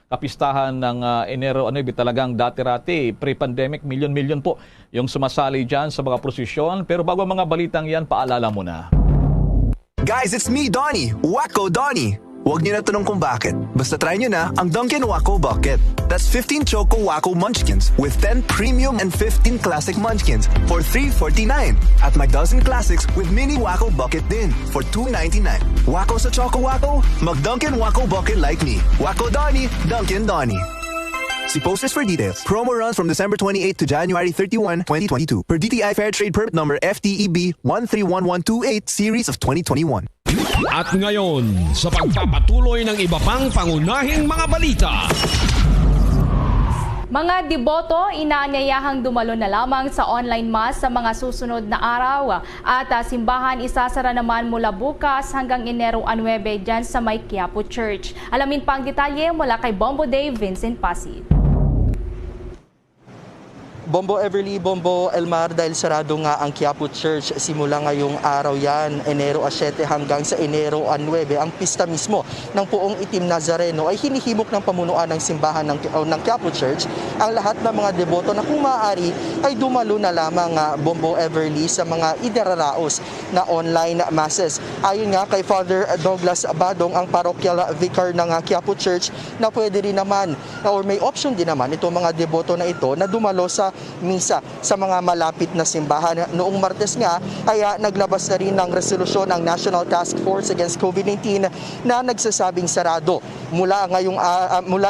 kapistahan ng Enero, talagang dati-rati, pre-pandemic, milyon-milyon po yung sumasali dyan sa mga prosesyon. Pero bago mga balitang yan, paalala muna. Guys, it's me, Donnie. Wacko Donnie. Huwag niyo na tanong kung bakit. Basta try niyo na ang Dunkin' Wacko Bucket. That's 15 Choco Wacko Munchkins with 10 Premium and 15 Classic Munchkins for $3.49. At may dozen Classics with Mini Wacko Bucket din for $2.99. Wacko sa Choco Wacko? Mag Dunkin' Wacko Bucket like me. Wacko Donnie, Dunkin' Donnie. See posters for details. Promo runs from December 28 to January 31, 2022. Per DTI Fair Trade Permit Number FTEB 131128 Series of 2021. At ngayon, sa pagpapatuloy ng iba pang pangunahing mga balita. Mga deboto, inaanyayahang dumalo na lamang sa online mass sa mga susunod na araw. At simbahan isasara naman mula bukas hanggang Enero 9 dyan sa may Quiapo Church. Alamin pa ang detalye mula kay Bombo Dave Vincent Pasig. Bombo Everly, Bombo Elmar, dahil sarado nga ang Quiapo Church simula ngayong araw yan, Enero 7 hanggang sa Enero 9, ang pista mismo ng Puong Itim Nazareno ay hinihimok ng pamunuan ng simbahan ng Quiapo Church ang lahat ng mga deboto na kung maaari ay dumalo na lamang Bombo Everly sa mga idararaos na online masses. Ayon nga kay Father Douglas Badong, ang parochial vicar ng Quiapo Church, na pwede rin naman or may option din naman itong mga deboto na ito na dumalo sa misa sa mga malapit na simbahan. Noong Martes nga ay naglabas na rin ng resolusyon ang National Task Force Against COVID-19 na nagsasabing sarado mula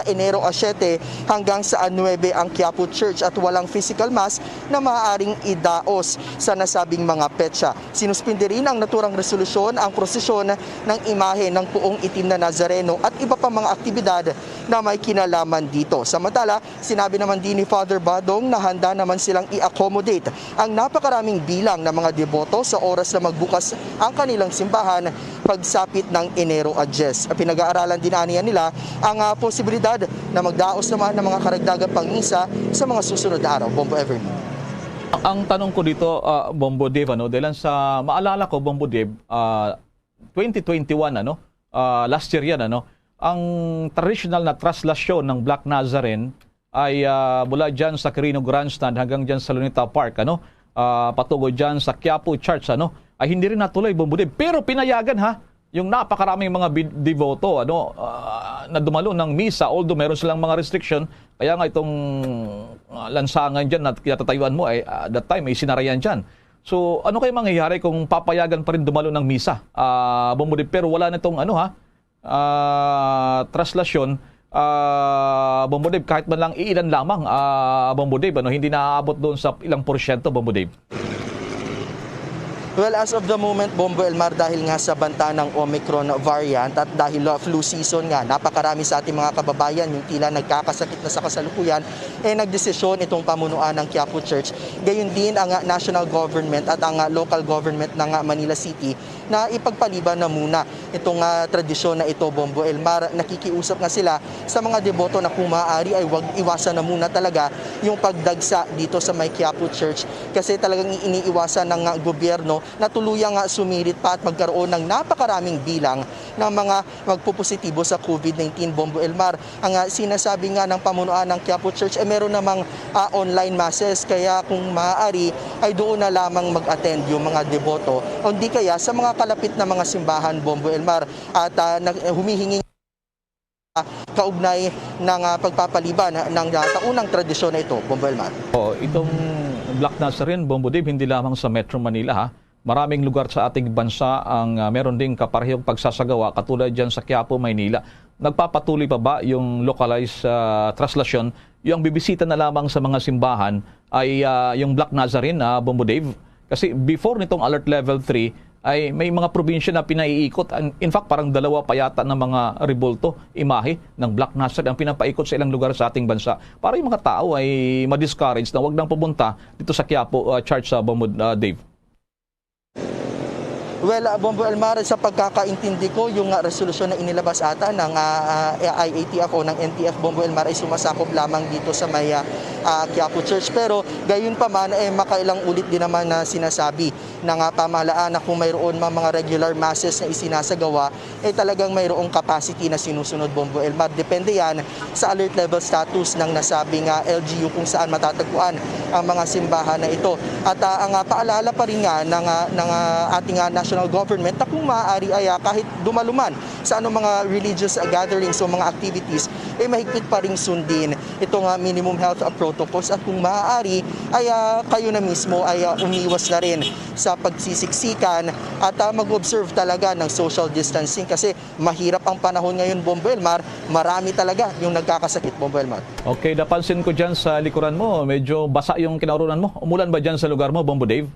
Enero 7 hanggang sa 9 ang Quiapo Church at walang physical mass na maaaring idaos sa nasabing mga petsa. Sinuspindi rin ang naturang resolusyon ang prosesyon ng imahe ng Puong Itim na Nazareno at iba pa mga aktibidad na may kinalaman dito. Samantala, sinabi naman din ni Father Badong na handa naman silang i-accommodate ang napakaraming bilang ng mga deboto sa oras na magbukas ang kanilang simbahan pagsapit ng Enero 10. Pinag-aaralan din nila ang posibilidad na magdaos naman ng mga karagdagang pangmisa sa mga susunod na araw. Bombo Everly. Ang tanong ko dito, Bombo Dave, dahil sa maalala ko, Bombo Dave, 2021, last year yan, ang traditional na traslasyon ng Black Nazarene ay mula dyan sa Quirino Grandstand hanggang dyan sa Luneta Park, patungo dyan sa Quiapo Church, ay hindi rin natuloy, Bombo Dave. Pero pinayagan yung napakaraming mga devoto na dumalo ng misa, although meron silang mga restriction. Kaya nga itong lansangan dyan na kinatatayuan mo, that time ay sinarayan dyan. So ano kayo mangyayari kung papayagan pa rin dumalo ng misa, Bombo Dave, pero wala na itong traslasyon, Bombo Dave, kahit man lang iilan lamang, Bombo Dave, hindi naaabot doon sa ilang porsyento, Bombo Dave? Well, as of the moment, Bombo Elmar, dahil nga sa banta ng Omicron variant at dahil flu season nga, napakarami sa ating mga kababayan yung tila nagkakasakit na sa kasalukuyan, nagdesisyon itong pamunuan ng Quiapo Church. Gayon din ang national government at ang local government ng Manila City na ipagpaliban na muna itong tradisyon na ito, Bombo Elmar. Nakikiusap nga sila sa mga deboto na kung maaari ay wag iwasan na muna talaga yung pagdagsa dito sa may Quiapo Church kasi talagang iniiwasan ng gobyerno na tuluyang sumirit pa at magkaroon ng napakaraming bilang ng mga magpupositibo sa COVID-19, Bombo Elmar. Ang sinasabi nga ng pamunuan ng Quiapo Church ay meron namang online masses, kaya kung maaari ay doon na lamang mag-attend yung mga deboto o hindi kaya sa mga kalapit na mga simbahan, Bombo Elmar, at humihingi kaugnay ng pagpapaliban ng taunang tradisyon na ito, Bombo Elmar. Itong Black Nazarene, Bombo Dave, hindi lamang sa Metro Manila, maraming lugar sa ating bansa ang meron ding kaparehong pagsasagawa katulad dyan sa Quiapo, Maynila. Nagpapatuloy pa ba yung localized traslasyon? Yung bibisita na lamang sa mga simbahan ay yung Black Nazarene, Bombo Dave? Kasi before nitong Alert Level 3, ay may mga probinsya na pinaiikot. In fact, parang dalawa pa yata ng mga rebolto, imahe ng Black Nazarene ang pinapaikot sa ilang lugar sa ating bansa. Para yung mga tao ay ma-discourage na wag nang pumunta dito sa Quiapo Church, Bombo Dave. Well, Bombo Elmar, sa pagkakaintindi ko, yung resolusyon na inilabas ata ng IATF o ng NTF, Bombo Elmar, ay sumasakop lamang dito sa may Quiapo Church. Pero gayon pa man, makailang ulit din naman na sinasabi ng pamahalaan na kung mayroon mga regular masses na isinasagawa, talagang mayroong capacity na sinusunod, Bombo Elmar. Depende yan sa alert level status ng nasabing LGU kung saan matatagpuan ang mga simbahan na ito. At ang paalala pa rin nga ng ating national government na kung maaari ay kahit dumaluman sa mga religious gatherings o mga activities, mahigpit pa rin sundin itong minimum health protocols at kung maaari ay kayo na mismo ay umiwas na rin sa pagsisiksikan at mag-observe talaga ng social distancing kasi mahirap ang panahon ngayon, Bombo Elmar. Marami talaga yung nagkakasakit, Bombo Elmar. Okay, napansin ko dyan sa likuran mo, medyo basa yung kinaurunan mo. Umulan ba dyan sa lugar mo, Bombo Dave?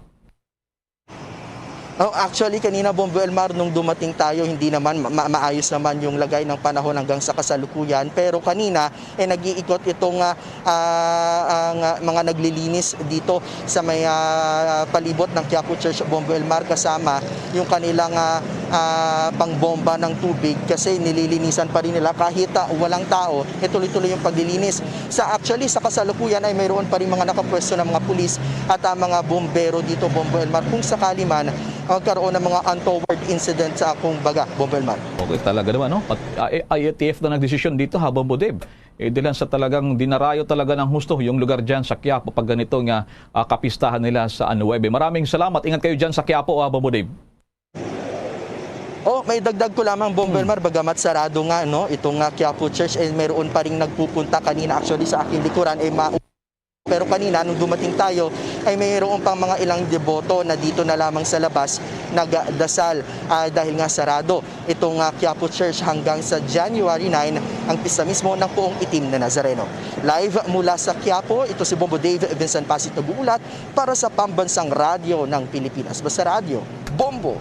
Oh, actually, kanina Bombo Elmar, nung dumating tayo, hindi naman maayos naman yung lagay ng panahon hanggang sa kasalukuyan. Pero kanina, nag-iikot itong mga naglilinis dito sa may palibot ng Quiapo Church, Bombo Elmar, kasama yung kanilang pangbomba ng tubig kasi nililinisan pa rin nila kahit walang tao. Tuloy-tuloy yung paglilinis. Actually, sa kasalukuyan ay mayroon pa rin mga nakapwesto ng mga pulis at mga bombero dito, Bombo Elmar, kung sakali man magkaroon ng mga untoward incident sa akong baga, Bombo Elmar. Okay, talaga naman, no? At IATF na nagdesisyon dito, ha, Bombo Dave. Dilan sa talagang dinarayo talaga ng husto yung lugar dyan sa Quiapo pag ganito nga kapistahan nila sa 9. Maraming salamat. Ingat kayo dyan sa Quiapo, Bombo Dave. Oh, may dagdag ko lamang, Bombo Elmar, bagamat sarado nga, no, itong Quiapo Church, mayroon pa rin nagpupunta kanina actually sa aking likuran, pero kanina, nung dumating tayo, ay mayroon pang mga ilang deboto na dito na lamang sa labas nagdasal dahil nga sarado itong Quiapo Church hanggang sa January 9, ang pista mismo ng Puong Itim na Nazareno. Live mula sa Quiapo, ito si Bombo Dave Vincent Pasit nag-uulat para sa Pambansang Radyo ng Pilipinas. Basta Radio, Bombo!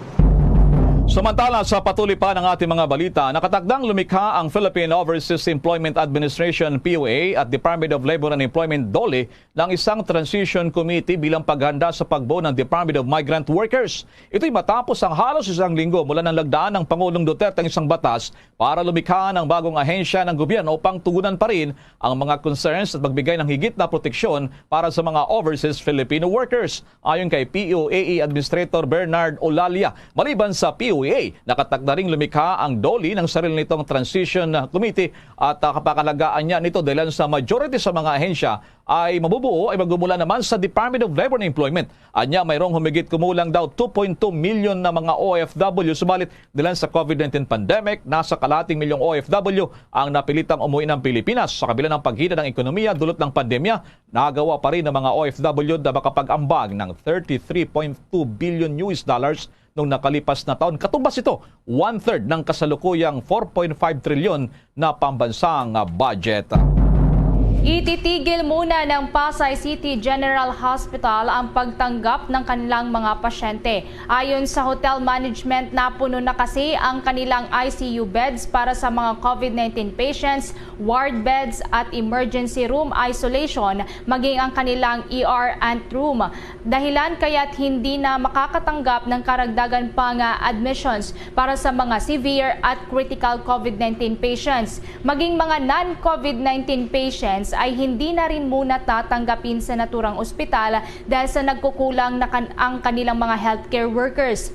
Samantala sa patuloy pa ng ating mga balita, nakatakdang lumikha ang Philippine Overseas Employment Administration POA at Department of Labor and Employment DOLE ng isang transition committee bilang paghanda sa pagbuo ng Department of Migrant Workers. Ito'y matapos ang halos isang linggo mula ng lagdaan ng Pangulong Duterte ang isang batas para lumikha ng bagong ahensya ng gobyerno upang tugunan pa rin ang mga concerns at magbigay ng higit na proteksyon para sa mga overseas Filipino workers. Ayon kay POAE Administrator Bernard Olalia, maliban sa POA, nakatakda ring lumikha ang DOLE ng sarili nitong transition committee at kapakalagaan niya nito dahil sa majority sa mga ahensya ay mabubuo ay magmumula naman sa Department of Labor and Employment. Anya mayroong humigit kumulang daw 2.2 million na mga OFW, subalit dahil sa COVID-19 pandemic, nasa kalahating milyong OFW ang napilitang umuwi ng Pilipinas. Sa kabila ng paghina ng ekonomiya dulot ng pandemya, nagawa pa rin ng mga OFW na makapag-ambag ng $33.2 billion noong nakalipas na taon. Katumbas ito, 1/3 ng kasalukuyang 4.5 trilyon na pambansang budget. Ititigil muna ng Pasay City General Hospital ang pagtanggap ng kanilang mga pasyente. Ayon sa hotel management, napuno na kasi ang kanilang ICU beds para sa mga COVID-19 patients, ward beds at emergency room isolation, maging ang kanilang ER and room. Dahilan kaya't hindi na makakatanggap ng karagdagan pang admissions para sa mga severe at critical COVID-19 patients. Maging mga non-COVID-19 patients ay hindi na rin muna tatanggapin sa naturang ospital dahil sa nagkukulang na ang kanilang mga healthcare workers.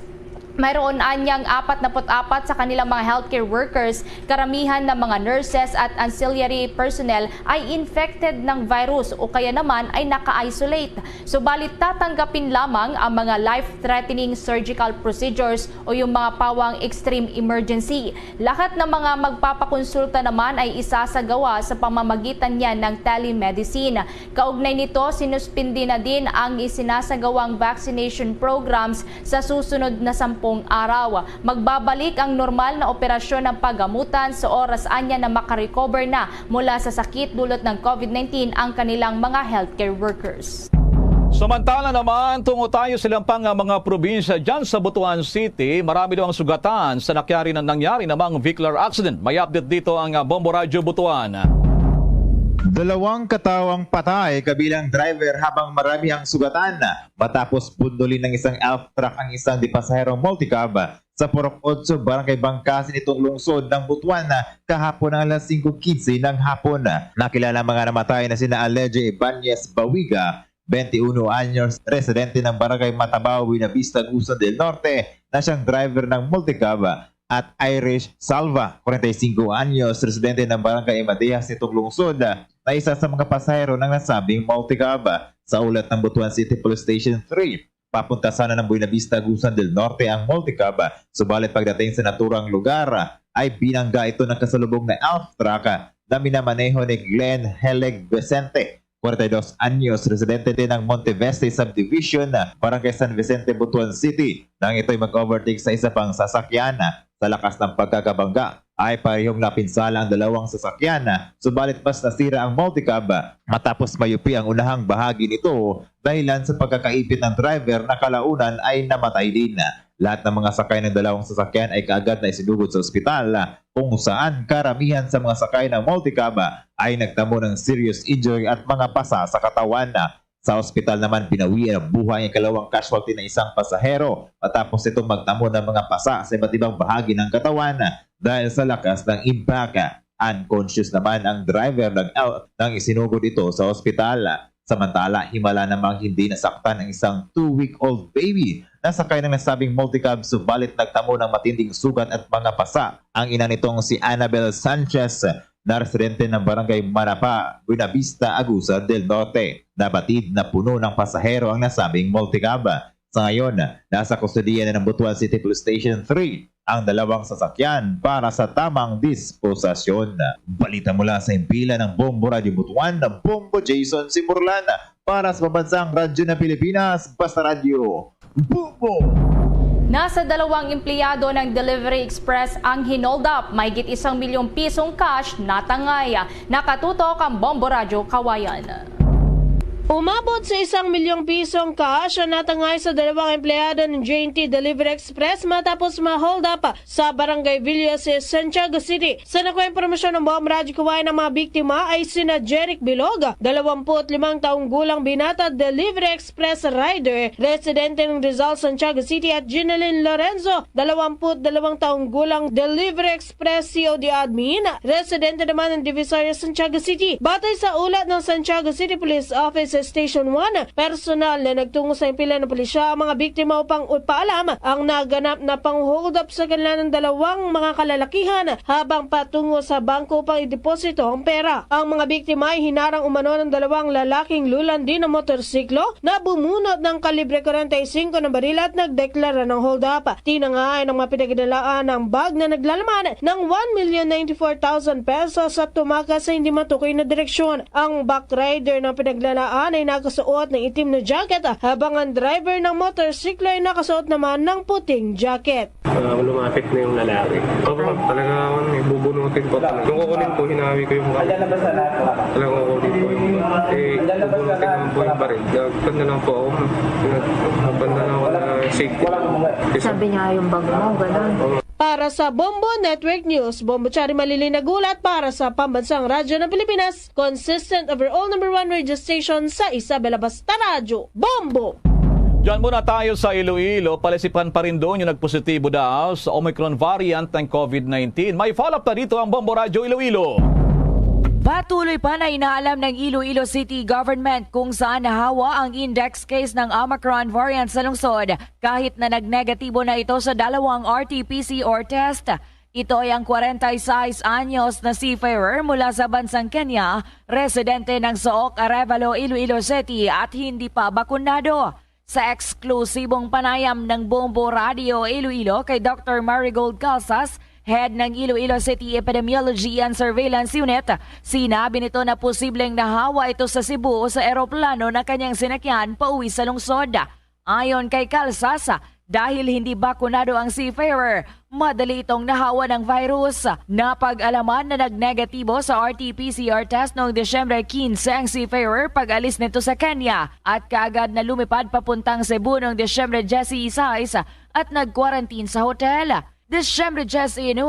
Mayroon anyang 44 sa kanilang mga healthcare workers, karamihan ng mga nurses at ancillary personnel ay infected ng virus o kaya naman ay naka-isolate. Subalit tatanggapin lamang ang mga life-threatening surgical procedures o yung mga pawang extreme emergency. Lahat ng mga magpapakonsulta naman ay isasagawa sa pamamagitan niya ng telemedicine. Kaugnay nito, sinuspindi na din ang isinasagawang vaccination programs sa susunod na 10 araw. Magbabalik ang normal na operasyon ng paggamutan sa oras anya na makarecover na mula sa sakit dulot ng COVID-19 ang kanilang mga healthcare workers. Samantala naman, tungo tayo silang pang mga probinsya dyan sa Butuan City. Marami daw ang sugatan sa nangyari namang vehicular accident. May update dito ang Bombo Radyo Butuan. 2 katawang patay kabilang driver habang marami ang sugatan matapos pundulin ng isang elf truck ang isang dipasaherong multicab sa Purok 8, Barangay Bangkasin itong lungsod ng Butuan kahapon ng alas 5:15 ng hapon. Nakilala mga namatay na sina Aleje Ibanez Bawiga, 21 anyos, residente ng Barangay Matabao, Buenavista, Luzon del Norte, na siyang driver ng multicab, at Irish Salva, 45 anyos, residente ng Barangay Imadehas nitong lungsod, na isa sa mga pasahero ng nasabing multicab. Sa ulat ng Butuan City Police Station 3, papunta sana ng Buenavista, Luzon del Norte ang multicab, subalit pagdating sa naturang lugar ay binangga ito ng kasalubong na elf truck na minamaneho ni Glenn Helig Vicente, 42 anyos, residente din ng Monteveste Subdivision, Barangay San Vicente, Butuan City, nang ito'y mag-overtake sa isa pang sasakyan. Sa lakas ng pagkakabangga ay parehong napinsala ang dalawang sasakyan, subalit mas nasira ang multicab matapos mayupi ang unahang bahagi nito dahilan sa pagkakaipit ng driver na kalaunan ay namatay din. Lahat ng mga sakay ng dalawang sasakyan ay kaagad na isinugod sa ospital kung saan karamihan sa mga sakay ng multicab ay nagtamo ng serious injury at mga pasa sa katawan. Sa ospital naman pinawian ang buhay ang kalawang casualty na isang pasahero matapos itong magtamo ng mga pasa sa iba't ibang bahagi ng katawan dahil sa lakas ng impact. Unconscious naman ang driver nang isinugod ito sa ospital. Samantala, himala namang hindi nasaktan ang isang 2-week-old baby na sakay ng nasabing multicab subalit nagtamo ng matinding sugat at mga pasa. Ang ina nitong si Annabel Sanchez na residente ng barangay Manapa, Buenavista, Agusan del Norte. Nabatid na puno ng pasahero ang nasabing multicab. Sa ngayon, nasa kustodiya na ng Butuan City Police Station 3 ang dalawang sasakyan para sa tamang disposasyon. Balita mula sa impila ng Bombo Radio Butuan ng Bombo Jason Simurlan para sa Pambansang Radyo ng Pilipinas, Basta Radio Bombo! Nasa 2 empleyado ng Delivery Express ang hinold up. Mahigit 1 milyong pisong cash natangay. Nakatutok ang Bombo Radio Kawayan. Umabot sa 1 milyong pisong cash ang natangay sa 2 empleyado ng JNT Delivery Express matapos ma-hold up sa Barangay Villas, Santiago City. Sa nakuha impormasyon ng Bombo Radio Kawayan ng mga biktima ay sina Jeric Bilog, 25 taong gulang binata Delivery Express rider, residente ng Rizal, Santiago City at Ginelyn Lorenzo, 22 taong gulang Delivery Express COD admin, residente naman ng Divisoria, Santiago City. Batay sa ulat ng Santiago City Police Office Station 1, personal na nagtungo sa impila ng pulisya ang mga biktima upang ipaalam ang naganap na pang-hold up sa kanila ng 2 mga kalalakihan habang patungo sa bangko upang ideposito ang pera. Ang mga biktima ay hinarang umano ng 2 lalaking lulandi na motorsiklo na bumunot ng kalibre 45 na baril at nagdeklara ng hold up. Tinangay ng mga pinagdalaan ng bag na naglalaman ng 1,094,000 pesos at tumakas sa hindi matukoy na direksyon. Ang backrider na pinaglalaan ay nakasuot ng itim na jacket habang ang driver ng motorsiklo ay nakasuot naman ng puting jacket. Lumapit na yung lalaki. Talaga bubunutin ko. Nung kukunin ko, hinawi ko yung talagang kukunin ko yung bubunutin naman po yung baril. Nagpanda lang po ako. Nagpanda lang ako na safety. Sabi niya yung bag mo, gano'n. Para sa Bombo Network News, Bombo Chari Malili nagulat para sa Pambansang Radyo ng Pilipinas, consistent overall number 1 radio station sa Isabela Basta Radio, Bombo! Diyan muna tayo sa Iloilo. Palisipan pa rin doon yung nagpositibo daw sa Omicron variant ng COVID-19. May follow-up na dito ang Bombo Radio Iloilo. Patuloy pa na inaalam ng Iloilo City Government kung saan nahawa ang index case ng Omicron variant sa lungsod kahit na nagnegatibo na ito sa 2 RT-PCR test. Ito ay ang 46 anyos na seafarer mula sa bansang Kenya, residente ng Sook, Arevalo, Iloilo City at hindi pa bakunado. Sa eksklusibong panayam ng Bombo Radio Iloilo kay Dr. Marigold Calzas, head ng Iloilo City Epidemiology and Surveillance Unit, sinabi nito na posibleng nahawa ito sa Cebu sa eroplano na kanyang sinakyan pauwi sa lungsod. Ayon kay Calzas, dahil hindi bakunado ang seafarer, madali itong nahawa ng virus. Napag-alaman na nagnegatibo sa RT-PCR test noong Desyembre 15 ang seafarer pag-alis nito sa Kenya at kaagad na lumipad papuntang Cebu noong Desyembre 16 at nag-quarantine sa hotel. Desyembre 19,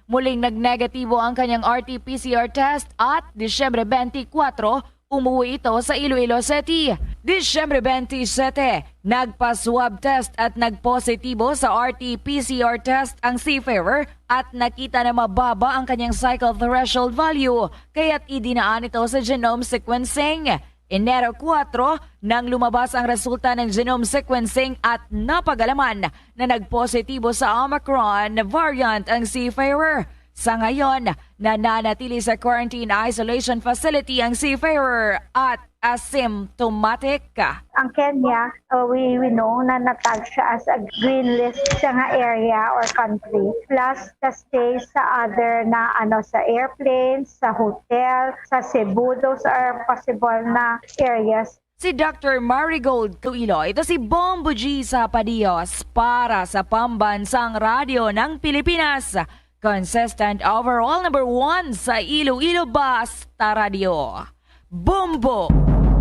muling nagnegatibo ang kanyang RT-PCR test at Desyembre 24, umuwi ito sa Iloilo City. Desyembre 27, nagpa-swab test at nagpositibo sa RT-PCR test ang seafarer at nakita na mababa ang kanyang cycle threshold value kaya't idinaan ito sa genome sequencing. Enero 4, nang lumabas ang resulta ng genome sequencing at napag-alaman na nagpositibo sa Omicron variant ang seafarer. Sa ngayon, nananatili sa quarantine isolation facility ang seafarer at asymptomatic. Ang Kenya, we know na natag siya as a green list siya nga area or country. Plus, the stay sa other na sa airplanes, sa hotel, sa Cebu, those are possible na areas. Si Dr. Marigold Tuilo, ito si Bombo G sa Padios para sa Pambansang Radyo ng Pilipinas. Consistent overall number 1 sa Iloilo Basta Radio. Bombo!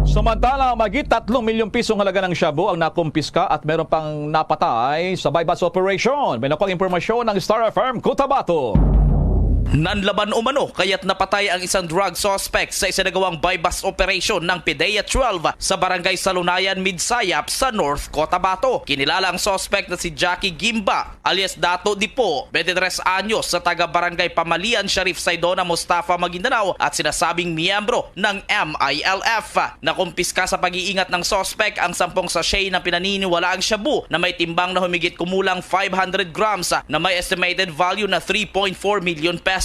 Samantala, mahigit 3 milyong pisong halaga ng shabu ang nakumpiska at meron pang napatay sa buy-bust operation. May nakuha impormasyon ng Star FM Cotabato. Nanlaban umano kaya't napatay ang isang drug suspect sa isinagawang buy-bust operation ng PIDEA 12 sa barangay Salunayan, Midsayap sa North Cotabato. Kinilala ang suspect na si Jackie Gimba alias Dato Dipo, 23 anyos sa taga-barangay Pamalian, Sharif Saidona, Mustafa, Maguindanao at sinasabing miyembro ng MILF. Nakumpiska sa pag-iingat ng suspect ang 10 sachet ng pinaniniwalaang shabu na may timbang na humigit kumulang 500 grams na may estimated value na 3.4 million pesos.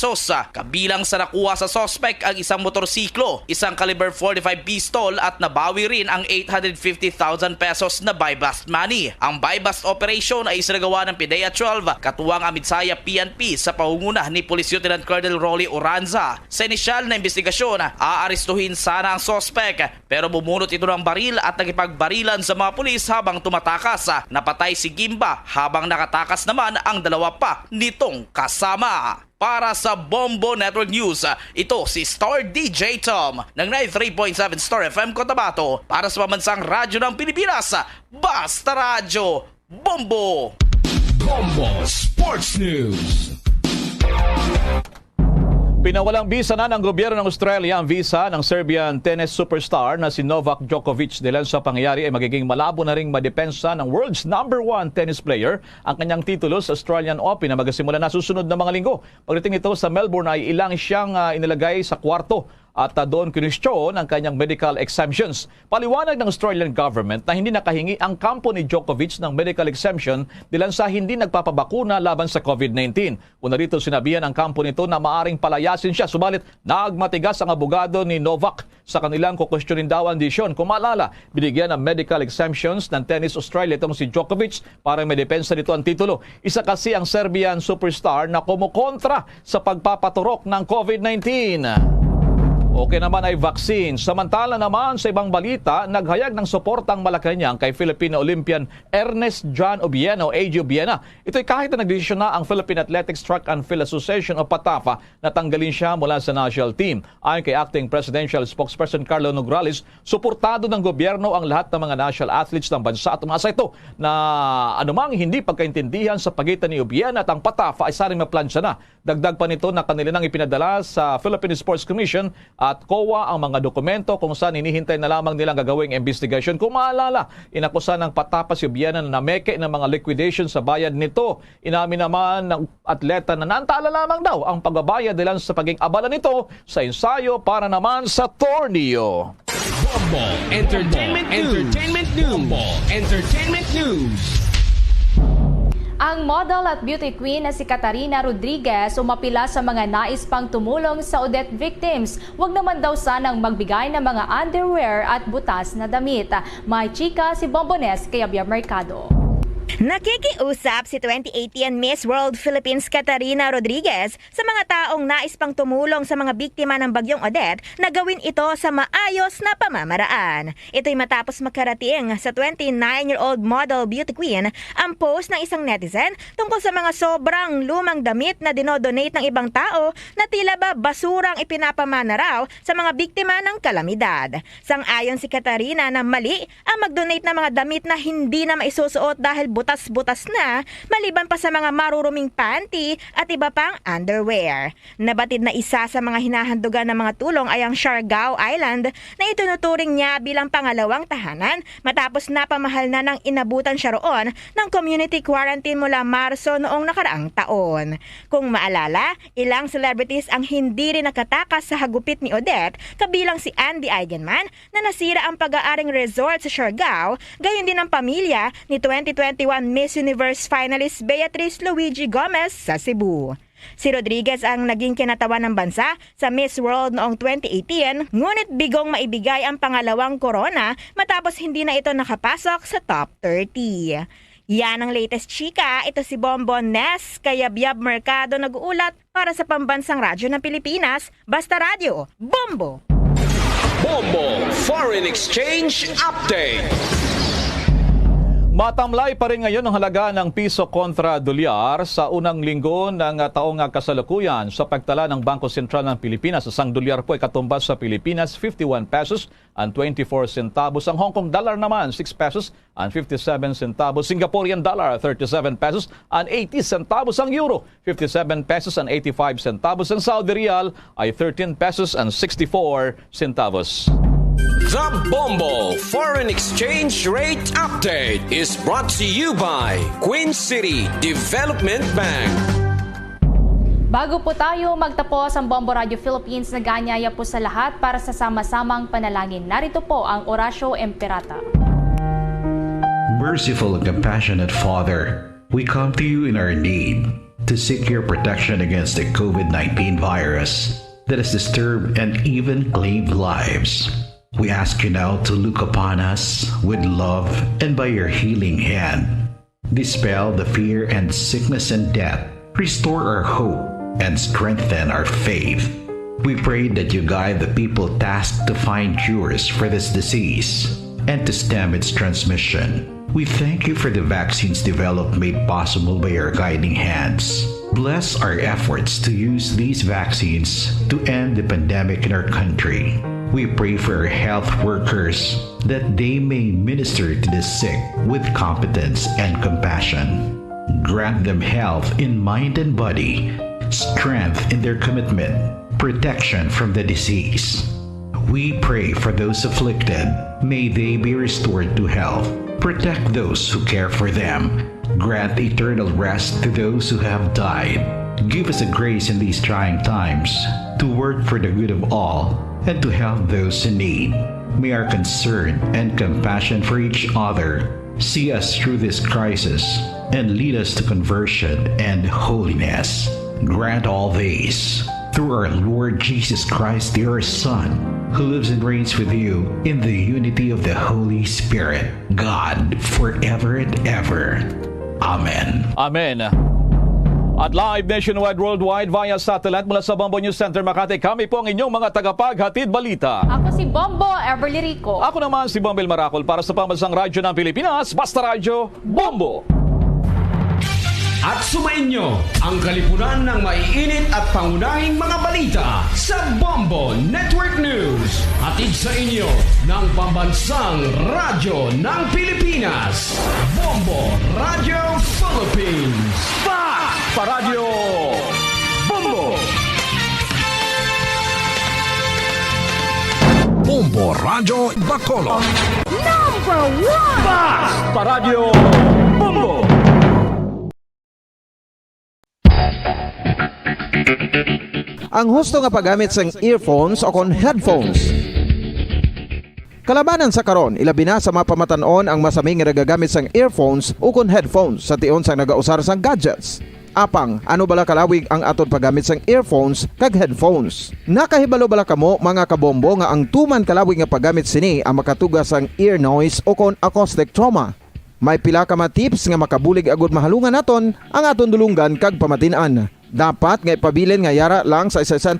Kabilang sa nakuha sa suspect ang isang motorsiklo, isang caliber 45 pistol at nabawi rin ang 850,000 pesos na buy-bust money. Ang buy-bust operation ay isinagawa ng PIDEA 12 katuwang ang Midsaya PNP sa pangunguna ni Police Lieutenant Colonel Rolly Oranza. Sa inisyal na investigasyon, aarestuhin sana ang suspect pero bumunot ito ng baril at nakipagbarilan sa mga pulis habang tumatakas. Napatay si Gimba habang nakatakas naman ang dalawa pa nitong kasama. Para sa Bombo Network News, ito si Star DJ Tom ng 93.7 Star FM Cotabato para sa pambansang radyo ng Pilipinas, Basta Radyo, Bombo! Bombo Sports News. Pinawalang bisa na ng gobyerno ng Australia ang visa ng Serbian tennis superstar na si Novak Djokovic dahil sa pangyayari ay magiging malabo na ring madepensa ng world's #1 tennis player ang kanyang titulo sa Australian Open na magsisimula na susunod na mga linggo. Pagdating ito sa Melbourne ay ilang siyang inilagay sa kwarto at doon kinwestiyon ang kanyang medical exemptions. Paliwanag ng Australian government na hindi nakahingi ang kampo ni Djokovic ng medical exemption dahil sa hindi nagpapabakuna laban sa COVID-19. Una rito sinabihan ang kampo nito na maaring palayasin siya, subalit nagmatigas ang abogado ni Novak sa kanilang kukwestiyonin daw ang desisyon. Kung maalala, binigyan ng medical exemptions ng Tennis Australia itong si Djokovic para may depensa nito ang titulo. Isa kasi ang Serbian superstar na kumukontra sa pagpapaturok ng COVID-19. Okay naman ay vaccine. Samantala naman sa ibang balita, naghayag ng suportang Malacanang kay Filipino Olympian Ernest John Obiena o AJ Obiena. Ito'y kahit na nagdesisyon na ang Philippine Athletics Track and Field Association o PATAFA na tanggalin siya mula sa national team. Ayon kay Acting Presidential Spokesperson Carlo Nograles, suportado ng gobyerno ang lahat ng mga national athletes ng bansa at umasa ito na anumang hindi pagkaintindihan sa pagitan ni Obiena at ang PATAFA ay saring maplansya na. Dagdag pa nito na kanila nang ipinadala sa Philippine Sports Commission at COA ang mga dokumento kung saan hinihintay na lamang nilang gagawing investigation. Kung maalala, inakusa ng PATAFA si Obiena na nameke ng mga liquidation sa bayad nito. Inamin naman ng atleta na naantala lamang daw ang pagbabayad nila sa paging abala nito sa ensayo para naman sa torneo. Bombo Entertainment News. Bombo Entertainment News. Ang model at beauty queen na si Catarina Rodriguez umapila sa mga nais pang tumulong sa Odette victims. Huwag naman daw sanang magbigay ng mga underwear at butas na damit. May chika si Bombones kay Abia Mercado. Nakikiusap si 2018 Miss World Philippines Catarina Rodriguez sa mga taong nais pang tumulong sa mga biktima ng bagyong Odette na gawin ito sa maayos na pamamaraan. Ito'y matapos makarating sa 29-year-old model beauty queen ang post ng isang netizen tungkol sa mga sobrang lumang damit na dinodonate ng ibang tao na tila ba basurang ipinapamana raw sa mga biktima ng kalamidad. Sang-ayon si Catarina na mali ang mag-donate ng mga damit na hindi na maisusuot dahil butas-butas na, maliban pa sa mga maruruming panty at iba pang underwear. Nabatid na isa sa mga hinahandugan ng mga tulong ay ang Siargao Island na itunuturing niya bilang pangalawang tahanan matapos napamahal na ng inabutan siya roon ng community quarantine mula Marso noong nakaraang taon. Kung maalala, ilang celebrities ang hindi rin nakatakas sa hagupit ni Odette, kabilang si Andy Eigenman na nasira ang pag-aaring resort sa Siargao, gayon din ang pamilya ni 2021 Miss Universe finalist Beatrice Luigi Gomez sa Cebu. Si Rodriguez ang naging kinatawan ng bansa sa Miss World noong 2018, ngunit bigong maibigay ang pangalawang corona matapos hindi na ito nakapasok sa top 30. Yan ang latest chika. Ito si Bonbon Nes, kaya Biab Mercado nag-uulat para sa Pambansang Radyo ng Pilipinas, Basta Radyo, Bombo! Bombo Foreign Exchange Update. Matamlay pa rin ngayon ang halaga ng piso kontra dolyar sa unang linggo ng taong kasalukuyan sa pagtala ng Bangko Sentral ng Pilipinas. Isang dolyar po ay katumbas sa Pilipinas 51 pesos and 24 centavos. Ang Hong Kong dollar naman 6 pesos and 57 centavos. Singaporean dollar 37 pesos and 80 centavos. Ang euro 57 pesos and 85 centavos. Ang Saudi Riyal ay 13 pesos and 64 centavos. The Bombo Foreign Exchange Rate Update is brought to you by Queen City Development Bank. Bago po tayo magtapos ang Bombo Radio Philippines, nag-aanyaya po sa lahat para sa sama-samang panalangin. Narito po ang Orasio Emperata. Merciful and compassionate Father, we come to you in our need to seek your protection against the COVID-19 virus that has disturbed and even claimed lives. We ask you now to look upon us with love and by your healing hand. Dispel the fear and sickness and death. Restore our hope and strengthen our faith. We pray that you guide the people tasked to find cures for this disease and to stem its transmission. We thank you for the vaccines developed made possible by your guiding hands. Bless our efforts to use these vaccines to end the pandemic in our country. We pray for our health workers that they may minister to the sick with competence and compassion. Grant them health in mind and body, strength in their commitment, protection from the disease. We pray for those afflicted. May they be restored to health. Protect those who care for them. Grant eternal rest to those who have died. Give us a grace in these trying times to work for the good of all and to help those in need. May our concern and compassion for each other see us through this crisis and lead us to conversion and holiness. Grant all these through our Lord Jesus Christ, your Son, who lives and reigns with you in the unity of the Holy Spirit, God, forever and ever. Amen. Amen. At live nationwide, worldwide via satellite mula sa Bombo News Center Makati, kami po ang inyong mga tagapaghatid balita. Ako si Bombo Everly Rico. Ako naman si Bombel Maracol para sa Pambansang Radyo ng Pilipinas, Basta Radyo, Bombo! At sumainyo ang kalipunan ng maiinit at pangunahing mga balita sa Bombo Network News. Hatid sa inyo ng Pambansang Radyo ng Pilipinas, Bombo Radio Philippines. Basta Radio Bombo! Bombo Radio Bacolod. Number 1! Basta Radio Bombo! Ang husto nga paggamit sang earphones o kon headphones. Kalabanan sa karon, ilabi na sa mapamatanon ang masami nga nagagamit sang earphones o kon headphones sa tion sang nagausar sang gadgets. Apang, ano bala kalawig ang aton paggamit sang earphones kag headphones? Nakahibalo bala kamo mga kabombo nga ang tuman kalawig nga paggamit sini ang makatugas sang ear noise o kon acoustic trauma. May pila ka mga tips nga makabulig agud mahalungan naton ang aton dulungan kag pamatin-an. Dapat nga ipabilin nga yara lang sa 60%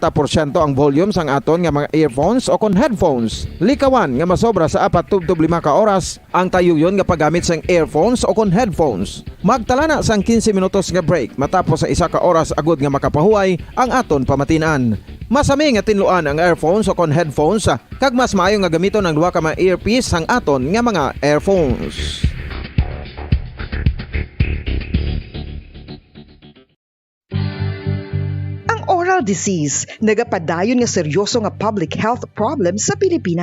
ang volume sang aton nga mga earphones o kon headphones. Likawan nga masobra sa 4-5 ka oras ang tayuyon nga paggamit sang earphones o kon headphones. Magtala na sang 15 minutos nga break matapos sa 1 ka oras agud nga makapahuway ang aton pamatin-an. Masami nga tinluan ang earphones o kon headphones kag mas maayo nga gamiton ang duha ka mga earpiece sang aton nga mga earphones. Oral disease, nagapadayon nga seryoso nga public health problem sa Pilipinas.